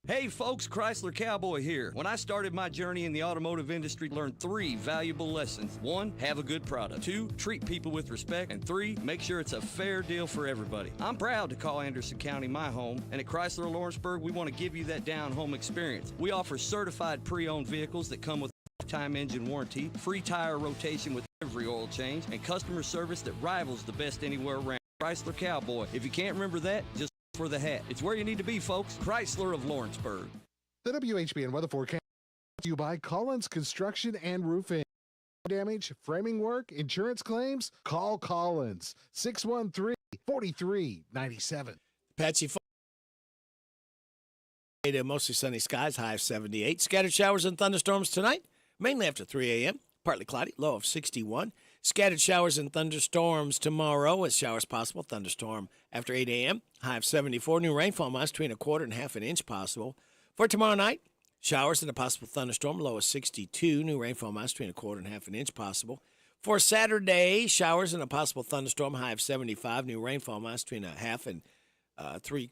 Hey folks, Chrysler Cowboy here. When I started my journey in the automotive industry, I learned 3 valuable lessons. 1, have a good product. 2, treat people with respect. And 3, make sure it's a fair deal for everybody. I'm proud to call Anderson County my home, and at Chrysler Lawrenceburg, we want to give you that down-home experience. We offer certified pre-owned vehicles that come with lifetime engine warranty, free tire rotation with every oil change, and customer service that rivals the best anywhere around. Chrysler Cowboy. If you can't remember that, just for the hat. It's where you need to be, folks. Chrysler of Lawrenceburg. The WHBN weather forecast brought to you by Collins Construction and Roofing. Damage, framing work, insurance claims? Call Collins. 613-4397. Patsy. Mostly sunny skies, high of 78. Scattered showers and thunderstorms tonight, mainly after 3 a.m. Partly cloudy, low of 61. Scattered showers and thunderstorms tomorrow, with showers possible. Thunderstorm after 8 a.m. High of 74. New rainfall amounts between a quarter and half an inch possible. For tomorrow night, showers and a possible thunderstorm. Low of 62. New rainfall amounts between a quarter and half an inch possible. For Saturday, showers and a possible thunderstorm. High of 75. New rainfall amounts between a half and 3.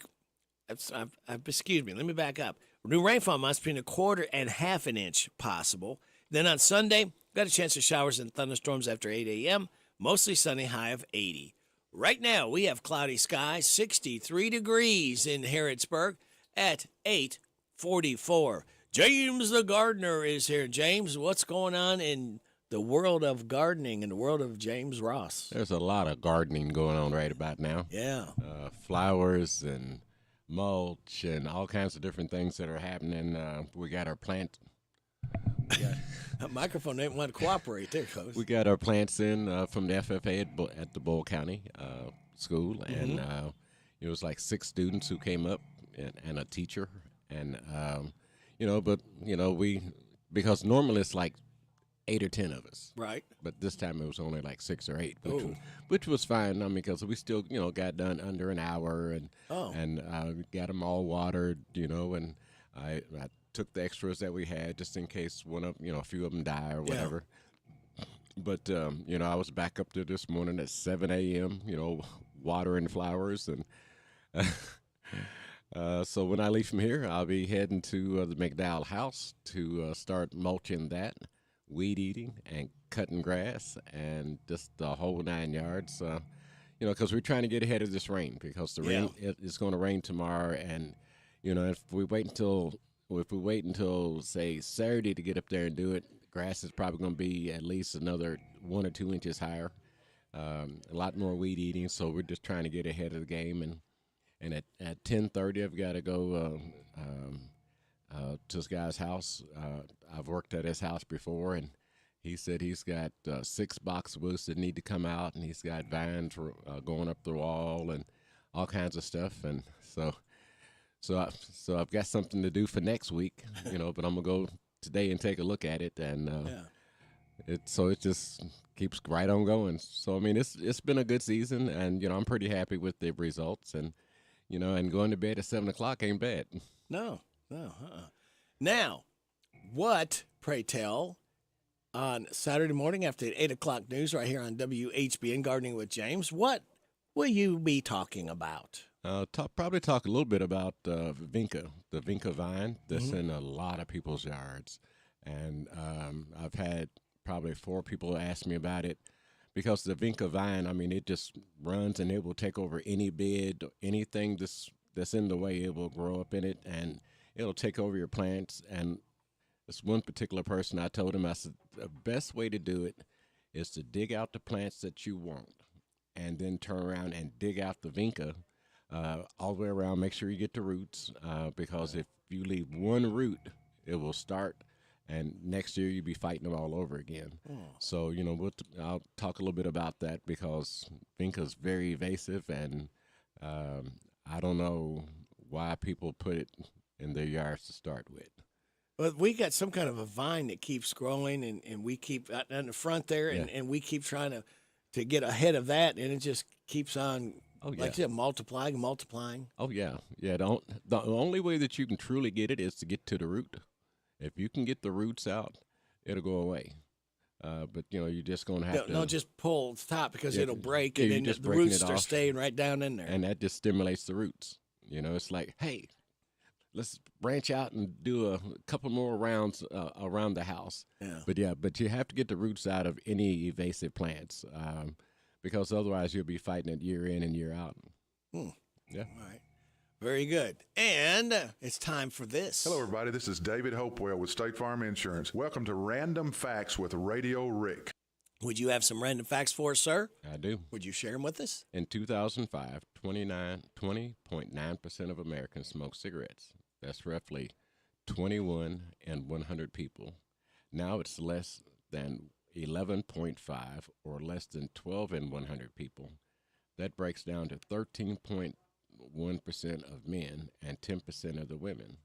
Excuse me. Let me back up. New rainfall amounts between a quarter and half an inch possible. Then on Sunday, got a chance of showers and thunderstorms after 8 a.m., mostly sunny, high of 80. Right now, we have cloudy skies, 63 degrees in Harrodsburg at 8:44. James the gardener is here. James, what's going on in the world of gardening, in the world of James Ross? There's a lot of gardening going on right about now. Yeah. Flowers and mulch and all kinds of different things that are happening. We got our plant. That microphone didn't want to cooperate there, Coach. We got our plants in from the FFA at the Bull County school, and it was like 6 students who came up and a teacher, and because normally it's like 8 or 10 of us, right? But this time it was only like 6 or 8, which was fine. I mean, because we still got done under an hour, and got them all watered, and I took the extras that we had just in case a few of them die or whatever. Yeah. But, I was back up there this morning at 7 a.m., watering flowers. And so when I leave from here, I'll be heading to the McDowell house to start mulching that, weed eating, and cutting grass, and just the whole 9 yards. Because we're trying to get ahead of this rain, because the rain is going to rain tomorrow. And, if we wait until say Saturday to get up there and do it, grass is probably going to be at least another 1 or 2 inches higher. A lot more weed eating, so we're just trying to get ahead of the game. And at 10:30, I've got to go to this guy's house. I've worked at his house before, and he said he's got 6 boxwoods that need to come out, and he's got vines going up the wall and all kinds of stuff. And So I've got something to do for next week, but I'm gonna go today and take a look at it, and it just keeps right on going. So I mean, it's been a good season, and I'm pretty happy with the results, and and going to bed at 7 o'clock ain't bad. No. Now, what, pray tell, on Saturday morning after the 8 o'clock news right here on WHBN Gardening with James, what will you be talking about? Probably talk a little bit about vinca, the vinca vine that's in a lot of people's yards. And I've had probably 4 people ask me about it because the vinca vine, I mean, it just runs and it will take over any bed, anything that's in the way, it will grow up in it and it'll take over your plants. And this one particular person, I told him, I said, the best way to do it is to dig out the plants that you want and then turn around and dig out the vinca all the way around. Make sure you get the roots because if you leave one root, it will start, and next year you'll be fighting them all over again. So, you know, I'll talk a little bit about that because vinca is very evasive, and I don't know why people put it in their yards to start with. But we got some kind of a vine that keeps growing, and we keep out in the front there, and we keep trying to get ahead of that, and it just keeps on. Like you said, multiplying. Oh, yeah. Yeah, the only way that you can truly get it is to get to the root. If you can get the roots out, it'll go away. But, you know, you're just going to have to. Don't just pull the top because it'll break, and then the roots are staying right down in there. And that just stimulates the roots. You know, it's like, hey, let's branch out and do a couple more rounds around the house. Yeah. But you have to get the roots out of any invasive plants. Because otherwise you'll be fighting it year in and year out. Yeah. All right. Very good. And it's time for this. Hello, everybody. This is David Hopewell with State Farm Insurance. Welcome to Random Facts with Radio Rick. Would you have some random facts for us, sir? I do. Would you share them with us? In 2005, 20.9% of Americans smoked cigarettes. That's roughly 21 in 100 people. Now it's less than 11.5 or less than 12 in 100 people. That breaks down to 13.1% of men and 10% of the women.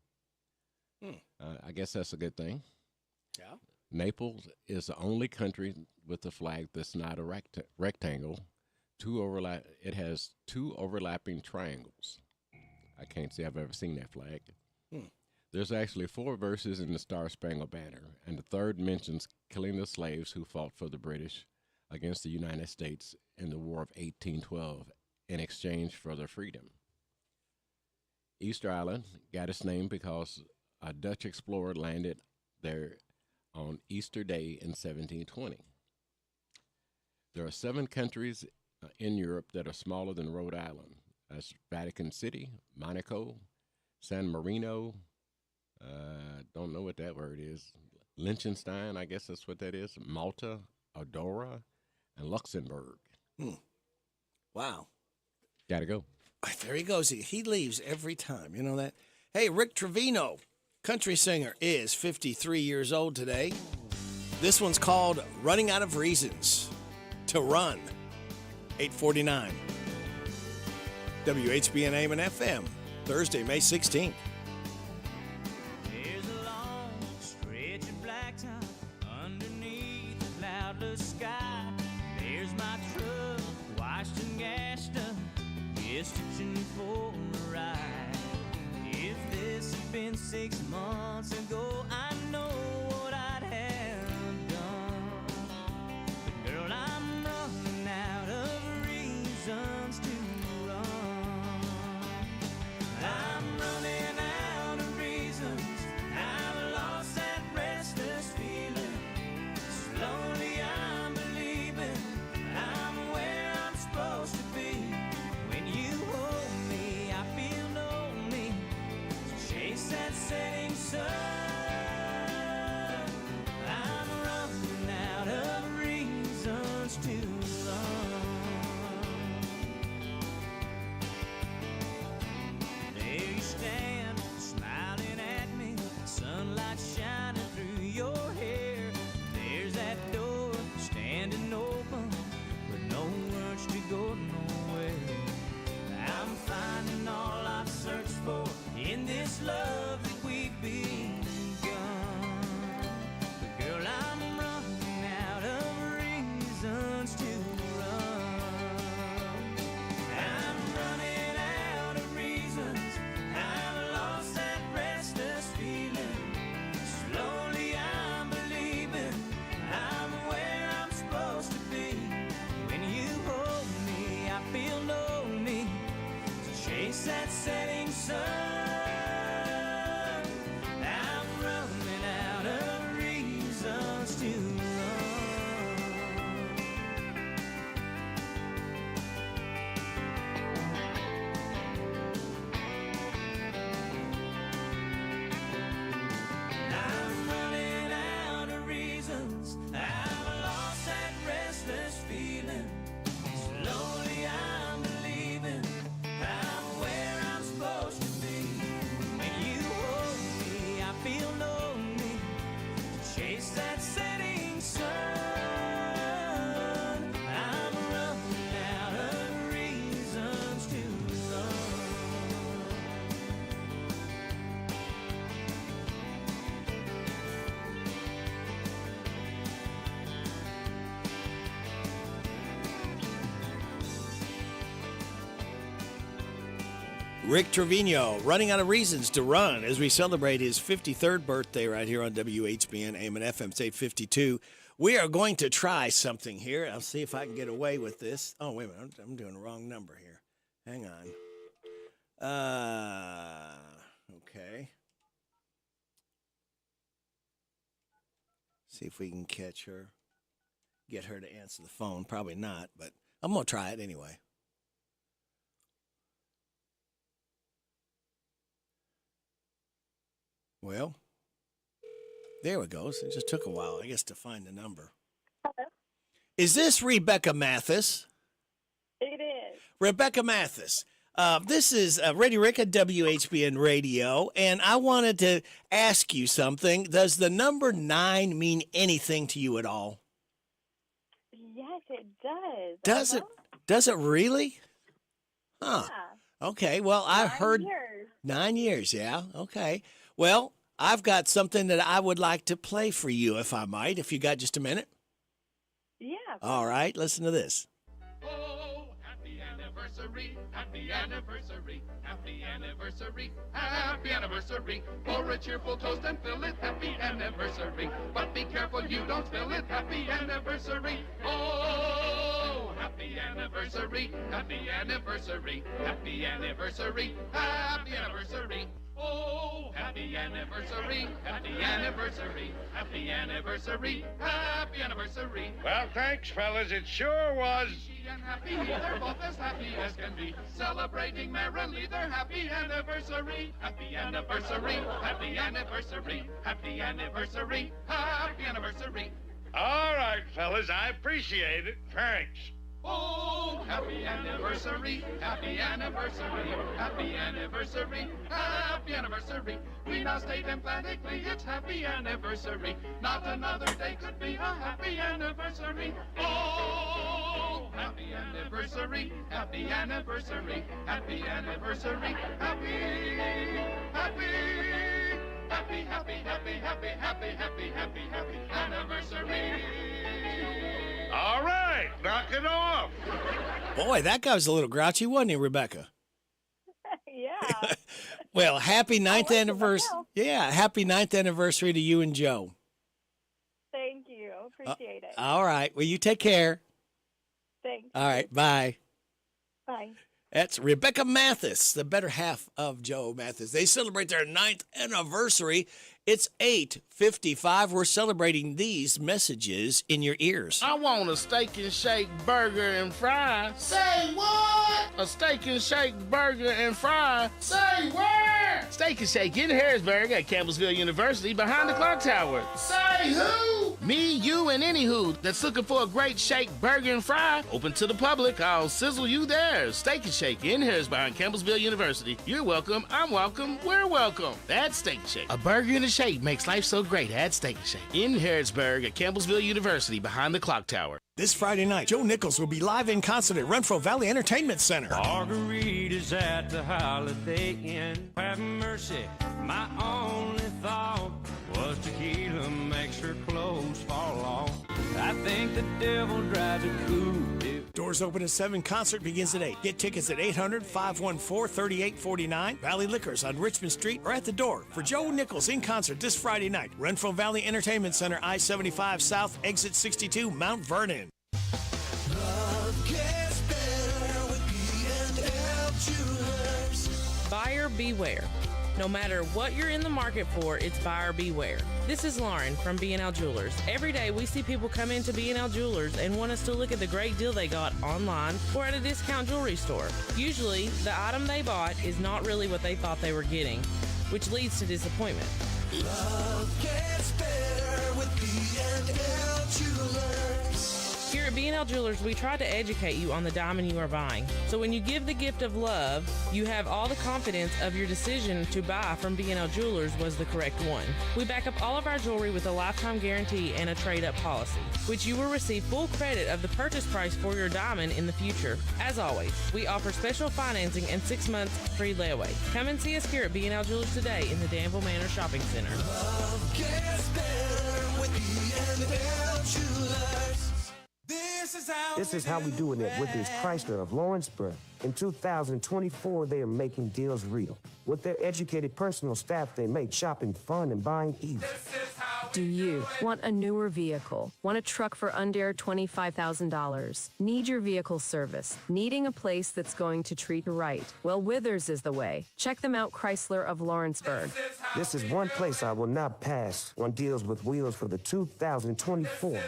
I guess that's a good thing. Yeah. Naples is the only country with a flag that's not a rectangle. It has 2 overlapping triangles. I can't say I've ever seen that flag. There's actually 4 verses in the Star-Spangled Banner, and the 3rd mentions killing the slaves who fought for the British against the United States in the War of 1812 in exchange for their freedom. Easter Island got its name because a Dutch explorer landed there on Easter Day in 1720. There are 7 countries in Europe that are smaller than Rhode Island. That's Vatican City, Monaco, San Marino, don't know what that word is. Liechtenstein, I guess that's what that is. Malta, Andorra, and Luxembourg. Wow. Gotta go. There he goes. He leaves every time. You know that? Hey, Rick Trevino, country singer, is 53 years old today. This one's called Running Out of Reasons to Run. 8:49. WHBN AM and FM, Thursday, May 16th. There's a long stretch of blacktop underneath the cloudless sky. There's my truck, washed and gassed up, just itching for a ride. If this had been 6 months ago, I know what I'd have done. But girl, I'm running out of reasons to run. I'm running out of reasons. I've lost that restless feeling. Slowly I'm believing I'm where I'm supposed to be. When you hold me, I feel lonely. So chase that setting sun. Rick Trevino, running out of reasons to run as we celebrate his 53rd birthday right here on WHBN AM and FM. It's 8:52. We are going to try something here. I'll see if I can get away with this. Oh, wait a minute. I'm doing the wrong number here. Hang on. Okay. See if we can catch her. Get her to answer the phone. Probably not, but I'm going to try it anyway. Well, there we go. So it just took a while, I guess, to find the number. Hello? Is this Rebecca Mathis? It is. Rebecca Mathis. This is Radio Rick at WHBN Radio, and I wanted to ask you something. Does the number 9 mean anything to you at all? Yes, it does. Does it? Does it really? Huh. Yeah. Okay. Well, I 9 heard years. 9 years. Yeah. Okay. Well, I've got something that I would like to play for you, if I might. If you got just a minute. Yeah. All right. Listen to this. Happy anniversary, happy anniversary, happy anniversary, happy anniversary. Pour a cheerful toast and fill it, happy anniversary. But be careful you don't spill it, happy anniversary. Oh, happy anniversary, happy anniversary, happy anniversary, happy anniversary. Oh, happy anniversary, happy anniversary, happy anniversary, happy anniversary. Well, thanks, fellas. It sure was. And happy, they're both as happy as can be. Celebrating merrily their happy anniversary. Happy anniversary, happy anniversary, happy anniversary, happy anniversary. All right, fellas. I appreciate it. Thanks. Oh, happy anniversary, happy anniversary, happy anniversary, happy anniversary. We now state emphatically it's happy anniversary. Not another day could be a happy anniversary. Oh, happy anniversary, happy anniversary, happy anniversary, happy, happy, happy, happy, happy, happy, happy, happy, happy, happy anniversary. All right, knock it off. Boy, that guy was a little grouchy, wasn't he, Rebecca? Yeah. Well, happy 9th anniversary. Yeah, happy 9th anniversary to you and Joe. Thank you. Appreciate it. All right. Well, you take care. Thanks. All right. Bye. Bye. That's Rebecca Mathis, the better half of Joe Mathis. They celebrate their 9th anniversary. It's 8:55. We're celebrating these messages in your ears. I want a steak and shake burger and fries. Say what? A steak and shake burger and fries. Say where? Steak and Shake in Harrisburg at Campbellsville University behind the clock tower. Say who? Me, you, and any who that's looking for a great shake burger and fry. Open to the public. I'll sizzle you there. Steak and Shake in Harrisburg behind Campbellsville University. You're welcome. I'm welcome. We're welcome. That's Steak and Shake. A burger and a shake makes life so great at Steak and Shake in Harrisburg at Campbellsville University behind the clock tower. This Friday night, Joe Nichols will be live in concert at Renfro Valley Entertainment Center. Margaritas at the Holiday Inn. Have mercy, my only thought was tequila makes her clothes fall off. I think the devil drives a coupe. Doors open at 7. Concert begins at 8. Get tickets at 800-514-3849. Valley Liquors on Richmond Street or at the door for Joe Nichols in concert this Friday night. Renfro Valley Entertainment Center, I-75 South, Exit 62, Mount Vernon. Buyer beware. No matter what you're in the market for, it's buyer beware. This is Lauren from B&L Jewelers. Every day we see people come into B&L Jewelers and want us to look at the great deal they got online or at a discount jewelry store. Usually, the item they bought is not really what they thought they were getting, which leads to disappointment. Love gets better with B&L Jewelers. Here at B&L Jewelers, we try to educate you on the diamond you are buying. So when you give the gift of love, you have all the confidence of your decision to buy from B&L Jewelers was the correct one. We back up all of our jewelry with a lifetime guarantee and a trade-up policy, which you will receive full credit of the purchase price for your diamond in the future. As always, we offer special financing and 6 months free layaway. Come and see us here at B&L Jewelers today in the Danville Manor Shopping Center. Love gets better with B&L Jewelers. This is how This is how we do it at Withers Chrysler of Lawrenceburg. In 2024, they are making deals real. With their educated personal staff, they make shopping fun and buying easy. Do you want a newer vehicle? Want a truck for under $25,000? Need your vehicle service? Needing a place that's going to treat you right? Well, Withers is the way. Check them out, Chrysler of Lawrenceburg. This is one place I will not pass on deals with wheels for the 2024.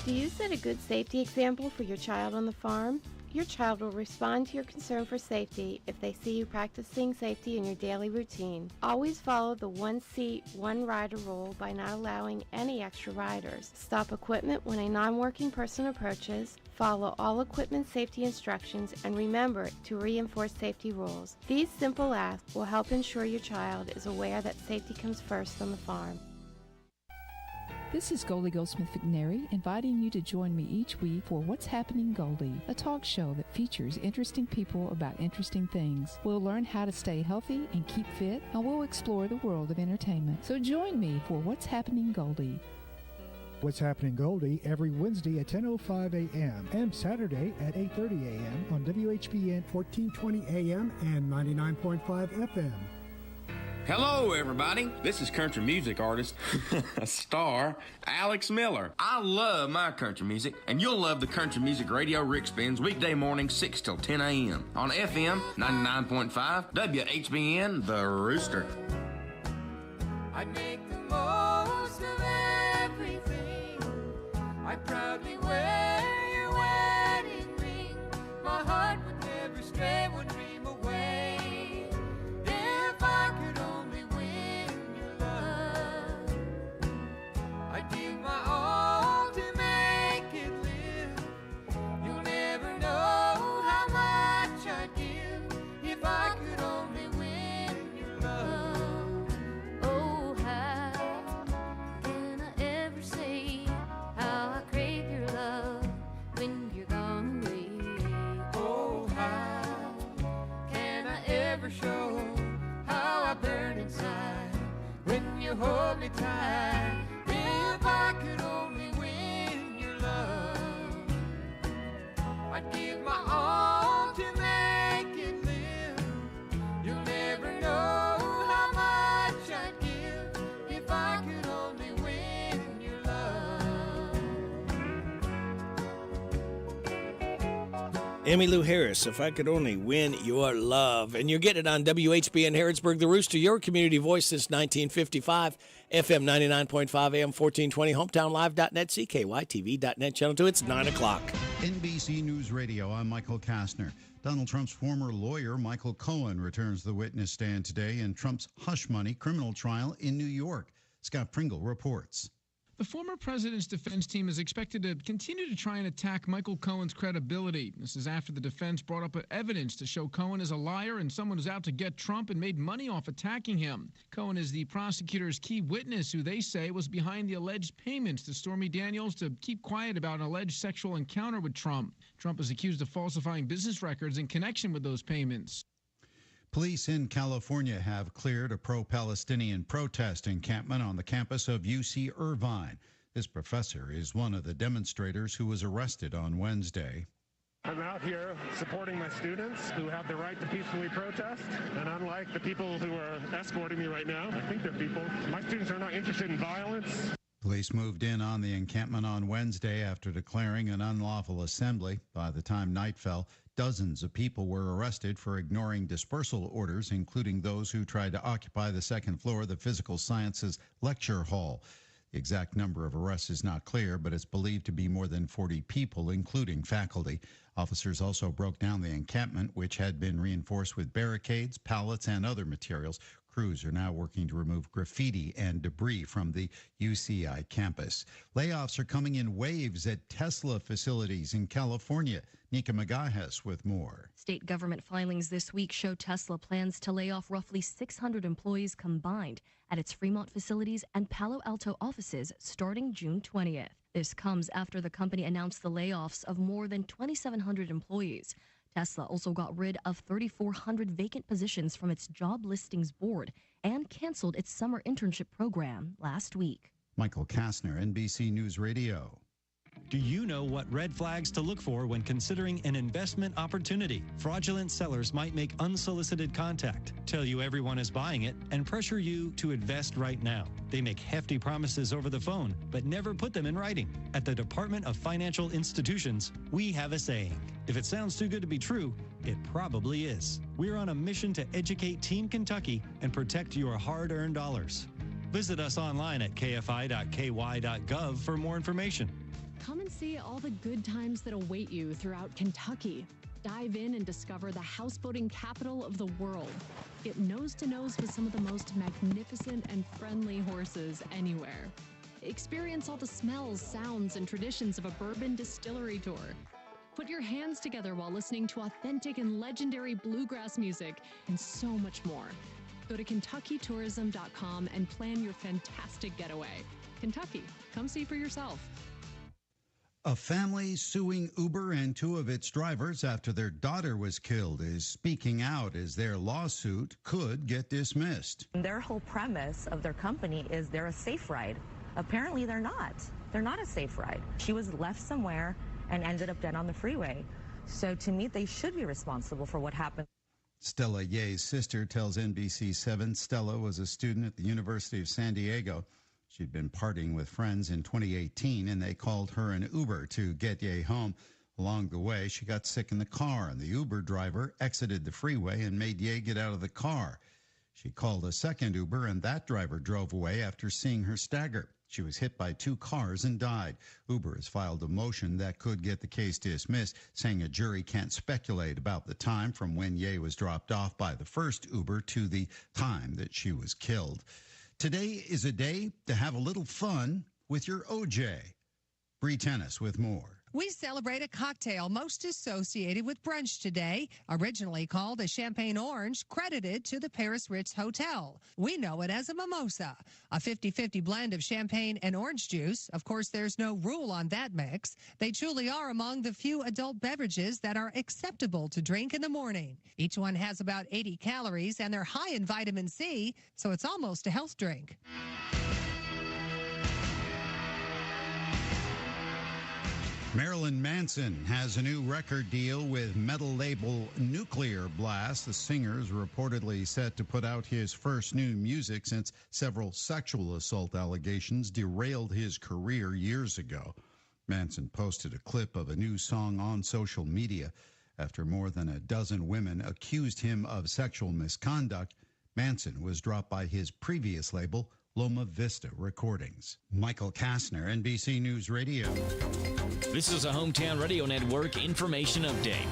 Do you set a good safety example for your child on the farm? Your child will respond to your concern for safety if they see you practicing safety in your daily routine. Always follow the one seat, one rider rule by not allowing any extra riders. Stop equipment when a non-working person approaches. Follow all equipment safety instructions and remember to reinforce safety rules. These simple acts will help ensure your child is aware that safety comes first on the farm. This is Goldie Goldsmith McNary inviting you to join me each week for What's Happening Goldie, a talk show that features interesting people about interesting things. We'll learn how to stay healthy and keep fit, and we'll explore the world of entertainment. So join me for What's Happening Goldie. What's Happening Goldie every Wednesday at 10:05 a.m. and Saturday at 8:30 a.m. on WHBN 1420 a.m. and 99.5 FM. Hello, everybody. This is country music artist, star, Alex Miller. I love my country music, and you'll love the country music radio Rick spins weekday mornings 6 till 10 a.m. on FM 99.5 WHBN, The Rooster. I make the most of everything. I proudly wear your wedding ring. My heart would never stray one dream away. If I could only win your love, I'd give my all to make it live. You'll never know how much I'd give if I could only win your love. Oh, how can I ever say how I crave your love when you're gone away? Oh, how can I ever show how I burn inside when you hold me tight? If I could only win your love, I'd give my all to make it live. You'll never know how much I'd give if I could only win your love. Emmylou Harris, If I Could Only Win Your Love. And you're getting it on WHBN Harrodsburg, The Rooster, your community voice since 1955, FM 99.5 AM 1420, hometownlive.net, CKYTV.net, channel 2. It's 9 o'clock. NBC News Radio, I'm Michael Kastner. Donald Trump's former lawyer, Michael Cohen, returns to the witness stand today in Trump's hush money criminal trial in New York. Scott Pringle reports. The former president's defense team is expected to continue to try and attack Michael Cohen's credibility. This is after the defense brought up evidence to show Cohen is a liar and someone who's out to get Trump and made money off attacking him. Cohen is the prosecutor's key witness who they say was behind the alleged payments to Stormy Daniels to keep quiet about an alleged sexual encounter with Trump. Trump is accused of falsifying business records in connection with those payments. Police in California have cleared a pro-Palestinian protest encampment on the campus of UC Irvine. This professor is one of the demonstrators who was arrested on Wednesday. I'm out here supporting my students who have the right to peacefully protest. And unlike the people who are escorting me right now, I think they're people. My students are not interested in violence. Police moved in on the encampment on Wednesday after declaring an unlawful assembly. By the time night fell, dozens of people were arrested for ignoring dispersal orders, including those who tried to occupy the second floor of the Physical Sciences Lecture Hall. The exact number of arrests is not clear, but it's believed to be more than 40 people, including faculty. Officers also broke down the encampment, which had been reinforced with barricades, pallets, and other materials. Crews are now working to remove graffiti and debris from the UCI campus. Layoffs are coming in waves at Tesla facilities in California. Nika Magajas with more. State government filings this week show Tesla plans to lay off roughly 600 employees combined at its Fremont facilities and Palo Alto offices starting June 20th. This comes after the company announced the layoffs of more than 2,700 employees. Tesla also got rid of 3,400 vacant positions from its job listings board and canceled its summer internship program last week. Michael Kastner, NBC News Radio. Do you know what red flags to look for when considering an investment opportunity? Fraudulent sellers might make unsolicited contact, tell you everyone is buying it, and pressure you to invest right now. They make hefty promises over the phone, but never put them in writing. At the Department of Financial Institutions, we have a saying. If it sounds too good to be true, it probably is. We're on a mission to educate Team Kentucky and protect your hard-earned dollars. Visit us online at kfi.ky.gov for more information. Come and see all the good times that await you throughout Kentucky. Dive in and discover the houseboating capital of the world. Get nose to nose with some of the most magnificent and friendly horses anywhere. Experience all the smells, sounds, and traditions of a bourbon distillery tour. Put your hands together while listening to authentic and legendary bluegrass music and so much more. Go to KentuckyTourism.com and plan your fantastic getaway. Kentucky, come see for yourself. A family suing Uber and two of its drivers after their daughter was killed is speaking out as their lawsuit could get dismissed. Their whole premise of their company is they're a safe ride. Apparently they're not. They're not a safe ride. She was left somewhere and ended up dead on the freeway. So to me, they should be responsible for what happened. Stella Ye's sister tells NBC7 Stella was a student at the University of San Diego. She'd been partying with friends in 2018, and they called her an Uber to get Ye home. Along the way, she got sick in the car, and the Uber driver exited the freeway and made Ye get out of the car. She called a second Uber, and that driver drove away after seeing her stagger. She was hit by two cars and died. Uber has filed a motion that could get the case dismissed, saying a jury can't speculate about the time from when Ye was dropped off by the first Uber to the time that she was killed. Today is a day to have a little fun with your OJ. Bree Tennis with more. We celebrate a cocktail most associated with brunch today, originally called a champagne orange, credited to the Paris Ritz Hotel. We know it as a mimosa, a 50-50 blend of champagne and orange juice. Of course, there's no rule on that mix. They truly are among the few adult beverages that are acceptable to drink in the morning. Each one has about 80 calories, and they're high in vitamin C, so it's almost a health drink. Marilyn Manson has a new record deal with metal label Nuclear Blast. The singer is reportedly set to put out his first new music since several sexual assault allegations derailed his career years ago. Manson posted a clip of a new song on social media. After more than a dozen women accused him of sexual misconduct, Manson was dropped by his previous label, Loma Vista Recordings. Michael Kastner, NBC News Radio. This is a Hometown Radio Network information update.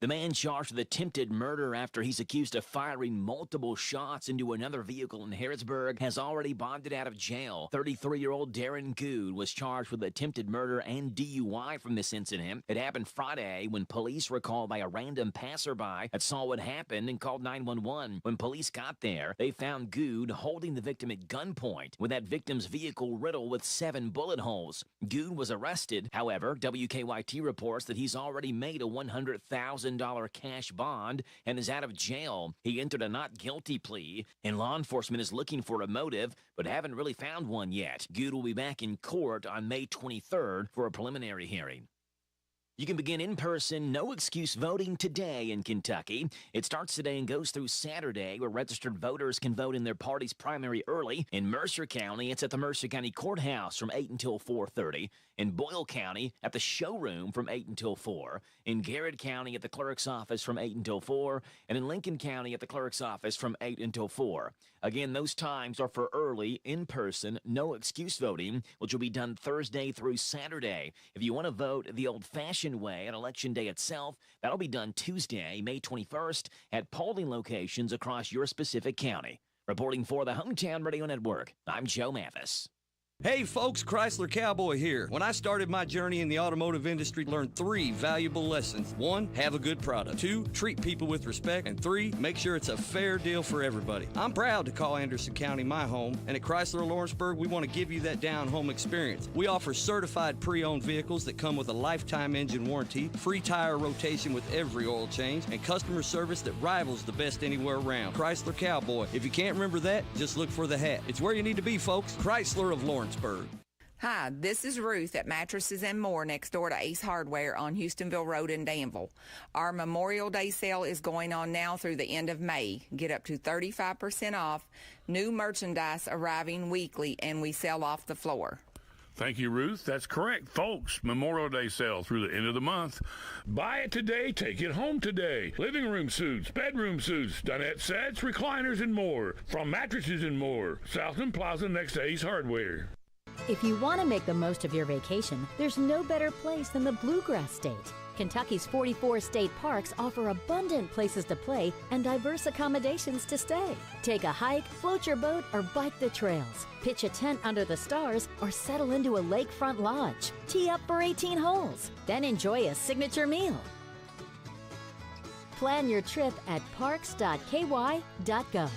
The man charged with attempted murder after he's accused of firing multiple shots into another vehicle in Harrisburg has already bonded out of jail. 33-year-old Darren Good was charged with attempted murder and DUI from this incident. It happened Friday when police were called by a random passerby that saw what happened and called 911. When police got there, they found Good holding the victim at gunpoint with that victim's vehicle riddled with 7 bullet holes. Good was arrested. However, WKYT reports that he's already made a $100,000 cash bond and is out of jail. He entered a not guilty plea, and law enforcement is looking for a motive, but haven't really found one yet. Good will be back in court on May 23rd for a preliminary hearing. You can begin in-person, no-excuse voting today in Kentucky. It starts today and goes through Saturday, where registered voters can vote in their party's primary early. In Mercer County, it's at the Mercer County Courthouse from 8 until 4:30. In Boyle County, at the showroom from 8 until 4. In Garrett County, at the clerk's office from 8 until 4. And in Lincoln County, at the clerk's office from 8 until 4. Again, those times are for early, in-person, no-excuse voting, which will be done Thursday through Saturday. If you want to vote the old-fashioned way on Election Day itself, that'll be done Tuesday, May 21st, at polling locations across your specific county. Reporting for the Hometown Radio Network, I'm Joe Mathis. Hey folks, Chrysler Cowboy here. When I started my journey in the automotive industry, learned 3 valuable lessons. 1, have a good product. 2, treat people with respect. And 3, make sure it's a fair deal for everybody. I'm proud to call Anderson County my home, and at Chrysler of Lawrenceburg, we want to give you that down-home experience. We offer certified pre-owned vehicles that come with a lifetime engine warranty, free tire rotation with every oil change, and customer service that rivals the best anywhere around. Chrysler Cowboy. If you can't remember that, just look for the hat. It's where you need to be, folks. Chrysler of Lawrenceburg. Hi, this is Ruth at Mattresses and More next door to Ace Hardware on Houstonville Road in Danville. Our Memorial Day sale is going on now through the end of May. Get up to 35% off, new merchandise arriving weekly, and we sell off the floor. Thank you, Ruth. That's correct, folks. Memorial Day sale through the end of the month. Buy it today, take it home today. Living room suits, bedroom suits, dinette sets, recliners, and more. From Mattresses and More, Southland Plaza next to Ace Hardware. If you want to make the most of your vacation, there's no better place than the Bluegrass State. Kentucky's 44 state parks offer abundant places to play and diverse accommodations to stay. Take a hike, float your boat, or bike the trails. Pitch a tent under the stars or settle into a lakefront lodge. Tee up for 18 holes, then enjoy a signature meal. Plan your trip at parks.ky.gov.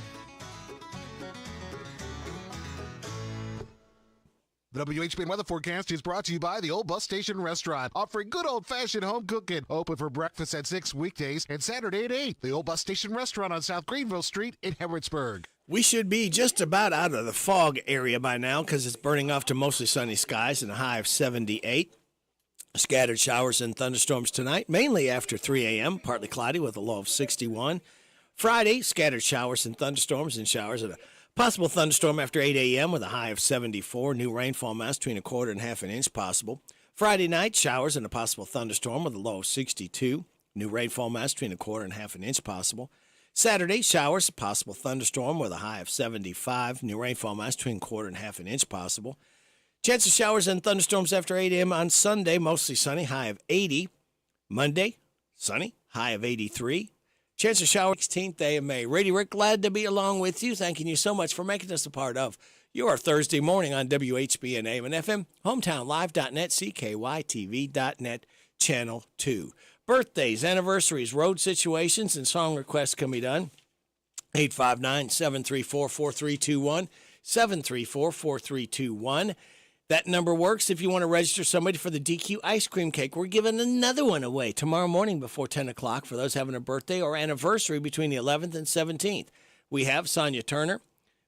The WHBN weather forecast is brought to you by the Old Bus Station Restaurant, offering good old-fashioned home cooking. Open for breakfast at 6 weekdays and Saturday at 8. The Old Bus Station Restaurant on South Greenville Street in Harrodsburg. We should be just about out of the fog area by now because it's burning off to mostly sunny skies and a high of 78. Scattered showers and thunderstorms tonight, mainly after 3 a.m., partly cloudy with a low of 61. Friday, scattered showers and thunderstorms and showers at a possible thunderstorm after 8 a.m. with a high of 74. New rainfall mass between a quarter and half an inch possible. Friday night, showers and a possible thunderstorm with a low of 62. New rainfall mass between a quarter and half an inch possible. Saturday, showers, a possible thunderstorm with a high of 75. New rainfall mass between a quarter and half an inch possible. Chance of showers and thunderstorms after 8 a.m. on Sunday, mostly sunny, high of 80. Monday, sunny, high of 83. Chance of shower 16th day of May. Rady Rick, glad to be along with you. Thanking you so much for making us a part of your Thursday morning on WHBN AM and FM, hometownlive.net, CKYTV.net, Channel 2. Birthdays, anniversaries, road situations, and song requests can be done. 859-734-4321, 734-4321. That number works if you want to register somebody for the DQ ice cream cake. We're giving another one away tomorrow morning before 10 o'clock for those having a birthday or anniversary between the 11th and 17th. We have Sonia Turner,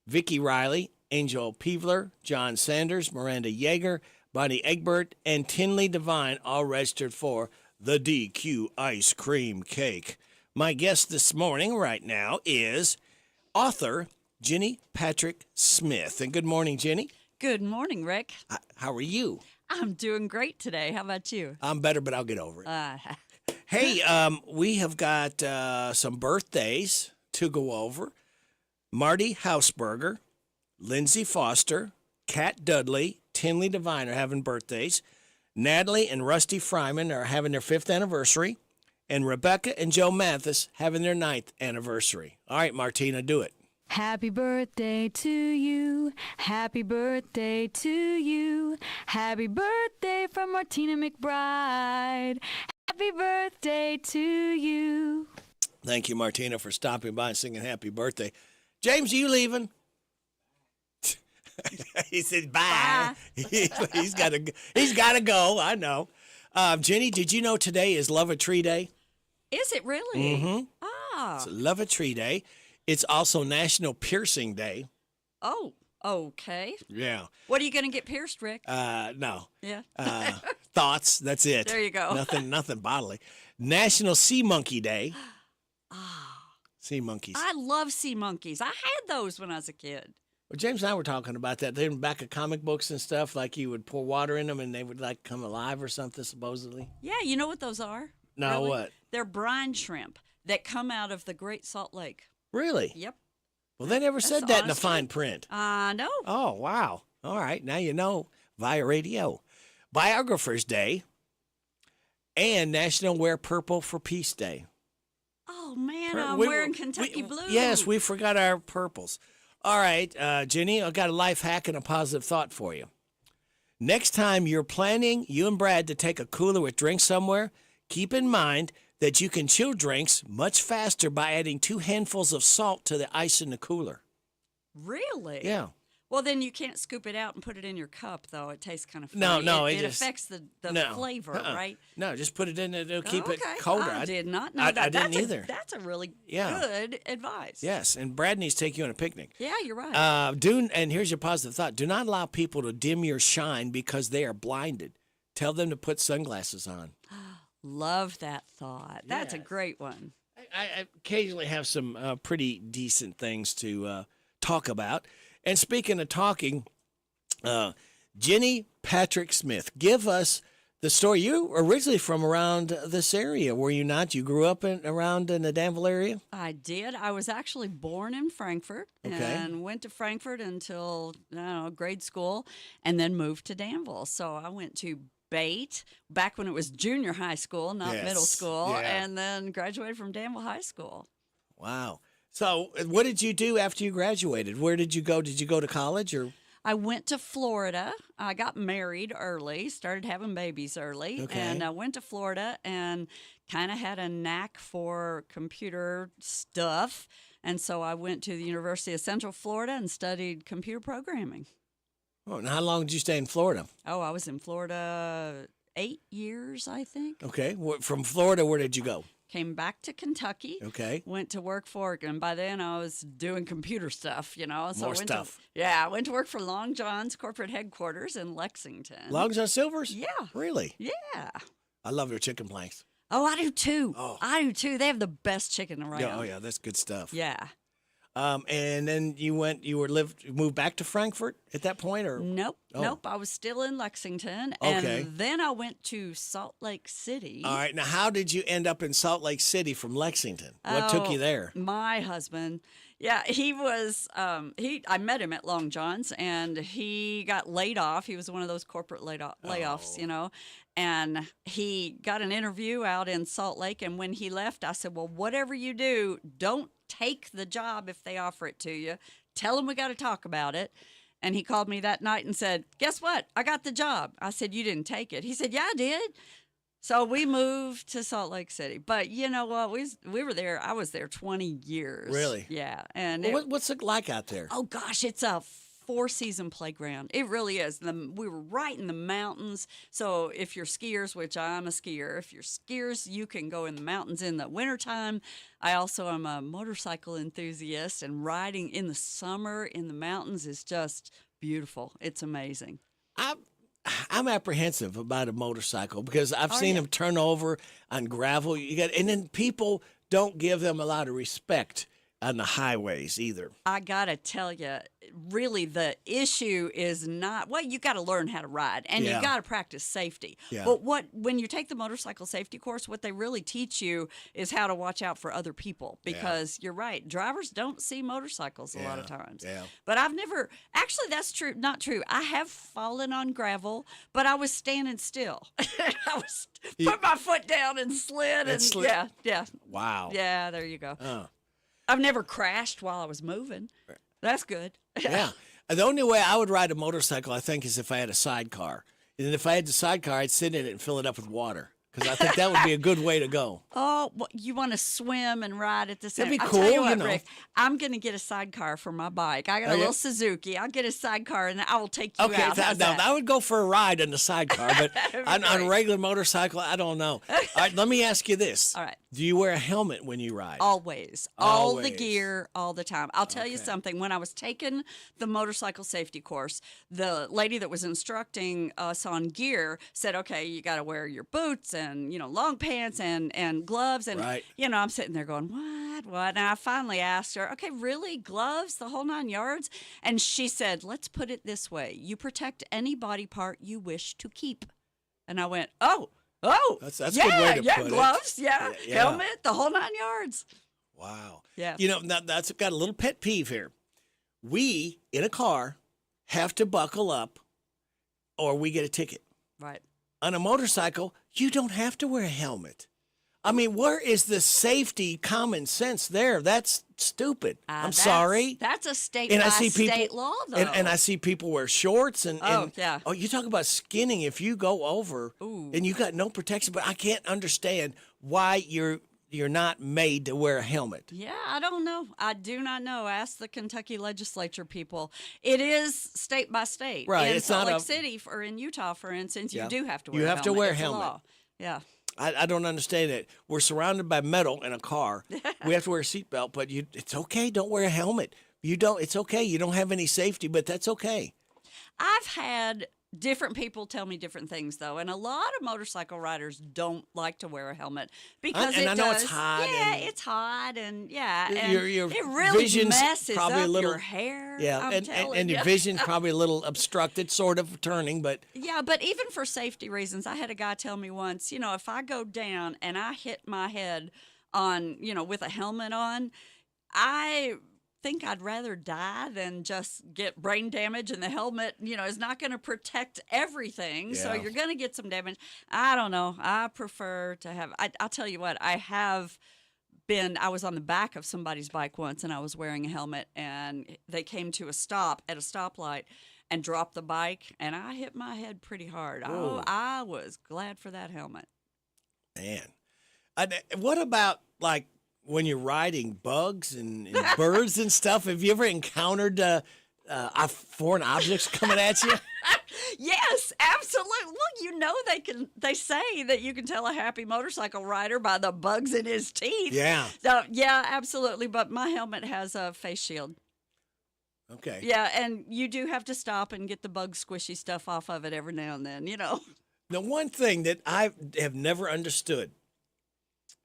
Vicki Riley, Angel Peevler, John Sanders, Miranda Yeager, Bonnie Egbert, and Tinley Devine all registered for the DQ ice cream cake. My guest this morning right now is author Jenny Patrick Smith. And good morning, Jenny. Good morning, Rick. How are you? I'm doing great today. How about you? I'm better, but I'll get over it. Hey, we have got some birthdays to go over. Marty Hausberger, Lindsay Foster, Kat Dudley, Tinley Devine are having birthdays. Natalie and Rusty Fryman are having their 5th anniversary. And Rebecca and Joe Mathis having their 9th anniversary. All right, Martina, do it. Happy birthday to you. Happy birthday to you. Happy birthday from Martina McBride. Happy birthday to you. Thank you, Martina, for stopping by and singing happy birthday. James, are you leaving? He said bye. He's got to go. I know. Jenny, did you know today is Love a Tree Day? Is it really? Mm-hmm. Ah. It's Love a Tree Day. It's also National Piercing Day. Oh, okay. Yeah. What are you going to get pierced, Rick? No. Yeah. Thoughts. That's it. There you go. Nothing bodily. National Sea Monkey Day. Sea monkeys. I love sea monkeys. I had those when I was a kid. Well, James and I were talking about that. They were back of comic books and stuff. Like you would pour water in them and they would like come alive or something, supposedly. Yeah, you know what those are? No, really? What? They're brine shrimp that come out of the Great Salt Lake. Really? Yep. Well, they never said that in the fine print. No. Oh, wow. All right. Now you know via radio. Biographers Day and National Wear Purple for Peace Day. Oh, man, I'm wearing Kentucky blue. Yes, we forgot our purples. All right, Jenny, I got a life hack and a positive thought for you. Next time you're planning, you and Brad, to take a cooler with drinks somewhere, keep in mind that you can chill drinks much faster by adding 2 handfuls of salt to the ice in the cooler. Really? Yeah. Well, then you can't scoop it out and put it in your cup, though. It tastes kind of funny. No, it affects the no. flavor, right? No, just put it in it. It'll keep it Okay. colder. I did not know I that. didn't either. That's a really Yeah. good advice. Yes, and Brad needs to take you on a picnic. Yeah, you're right. And here's your positive thought. Do not allow people to dim your shine because they are blinded. Tell them to put sunglasses on. Love that thought. That's a great one. I occasionally have some pretty decent things to talk about. And speaking of talking, Jenny Patrick Smith, give us the story. You were originally from around this area, were you not? You grew up around in the Danville area? I did. I was actually born in Frankfort and went to Frankfort until, grade school, and then moved to Danville. So I went to Bate back when it was junior high school, not middle school, and then graduated from Danville High School. Wow. So what did you do after you graduated? Where did you go? Did you go to college or? I went to Florida. I got married early, started having babies early, and I went to Florida and kind of had a knack for computer stuff. And so I went to the University of Central Florida and studied computer programming. Oh, and how long did you stay in Florida? Oh, I was in Florida 8 years, I think. Okay. From Florida, where did you go? Came back to Kentucky. Okay. Went to work for, and by then I was doing computer stuff, So More stuff. I went to work for Long John's corporate headquarters in Lexington. Long John Silver's? Yeah. Really? Yeah. I love their chicken planks. Oh, I do too. I do too. They have the best chicken around. Yeah, yeah, that's good stuff. Yeah. And then you moved back to Frankfort at that point, or? Nope. Oh. Nope. I was still in Lexington. Okay. And then I went to Salt Lake City. All right. Now, how did you end up in Salt Lake City from Lexington? What took you there? My husband. Yeah, he was, I met him at Long John's, and he got laid off. He was one of those corporate layoffs, and he got an interview out in Salt Lake, and when he left, I said, well, whatever you do, don't take the job if they offer it to you. Tell them we got to talk about it. And he called me that night and said, guess what? I got the job. I said, you didn't take it. He said, yeah, I did. So we moved to Salt Lake City. But you know what? We were there. I was there 20 years. Really? Yeah. And what's it like out there? Oh, gosh, it's a 4-season playground. It really is. We were right in the mountains. So if you're skiers, which I'm a skier, if you're skiers, you can go in the mountains in the wintertime. I also am a motorcycle enthusiast, and riding in the summer in the mountains is just beautiful. It's amazing. I'm apprehensive about a motorcycle because I've seen them turn over on gravel. And then people don't give them a lot of respect on the highways either. I gotta tell you, really, the issue is not, well, you got to learn how to ride, and you got to practice safety. Yeah. But when you take the motorcycle safety course, what they really teach you is how to watch out for other people, because you're right, drivers don't see motorcycles a lot of times. Yeah. But I've never, actually, that's true, not true. I have fallen on gravel, but I was standing still. I was put my foot down and slid, yeah. Wow. Yeah, there you go. I've never crashed while I was moving. That's good. Yeah. The only way I would ride a motorcycle, I think, is if I had a sidecar. And if I had the sidecar, I'd sit in it and fill it up with water, because I think that would be a good way to go. Oh, well, you want to swim and ride at the same time? That'd be I'll tell you cool, what, you know. Rick, I'm going to get a sidecar for my bike. I got a little Suzuki. I'll get a sidecar, and I will take you out. Okay, I would go for a ride in the sidecar, but on a regular motorcycle, I don't know. All right, let me ask you this. All right. Do you wear a helmet when you ride? Always. All the gear, all the time. I'll tell you something. When I was taking the motorcycle safety course, the lady that was instructing us on gear said, okay, you got to wear your boots and, long pants and gloves. And, I'm sitting there going, what? And I finally asked her, okay, really? Gloves? The whole 9 yards? And she said, let's put it this way. You protect any body part you wish to keep. And I went, oh, that's a good way to put gloves, it. Helmet, the whole 9 yards. Wow. Yeah. That's got a little pet peeve here. We, in a car, have to buckle up or we get a ticket. Right. On a motorcycle, you don't have to wear a helmet. I mean, where is the safety common sense there? That's stupid. I'm sorry. That's a state law, though. And I see people wear shorts yeah. Oh, you talk about skinning. If you go over and you got no protection, but I can't understand why you're not made to wear a helmet. Yeah, I don't know. I do not know. Ask the Kentucky legislature people. It is state by state. Right. In It's Salt not Lake City or in Utah, for instance, Yeah. you do have to wear You a have helmet. to wear a It's a helmet. law. Yeah. I don't understand it. We're surrounded by metal in a car. We have to wear a seatbelt, but it's okay. Don't wear a helmet. It's okay. You don't have any safety, but that's okay. I've had different people tell me different things, though, and a lot of motorcycle riders don't like to wear a helmet because I know it's hot. Yeah, it's hot, and and your it really vision's messes probably up a little, your hair. Yeah, I'm telling and your you. vision's probably a little obstructed, sort of turning, but Yeah, but even for safety reasons, I had a guy tell me once, if I go down and I hit my head on, with a helmet on, I think I'd rather die than just get brain damage, and the helmet, is not going to protect everything. So Yeah. you're going to get some damage. I don't know. I prefer to have, I'll tell you what, I was on the back of somebody's bike once and I was wearing a helmet, and they came to a stop at a stoplight and dropped the bike, and I hit my head pretty hard. Oh, I was glad for that helmet. man. What about, like, when you're riding bugs and birds and stuff? Have you ever encountered foreign objects coming at you? Yes, absolutely. Look, they say that you can tell a happy motorcycle rider by the bugs in his teeth. Yeah. So, yeah, absolutely. But my helmet has a face shield. Okay. Yeah, and you do have to stop and get the bug squishy stuff off of it every now and then, The one thing that I have never understood,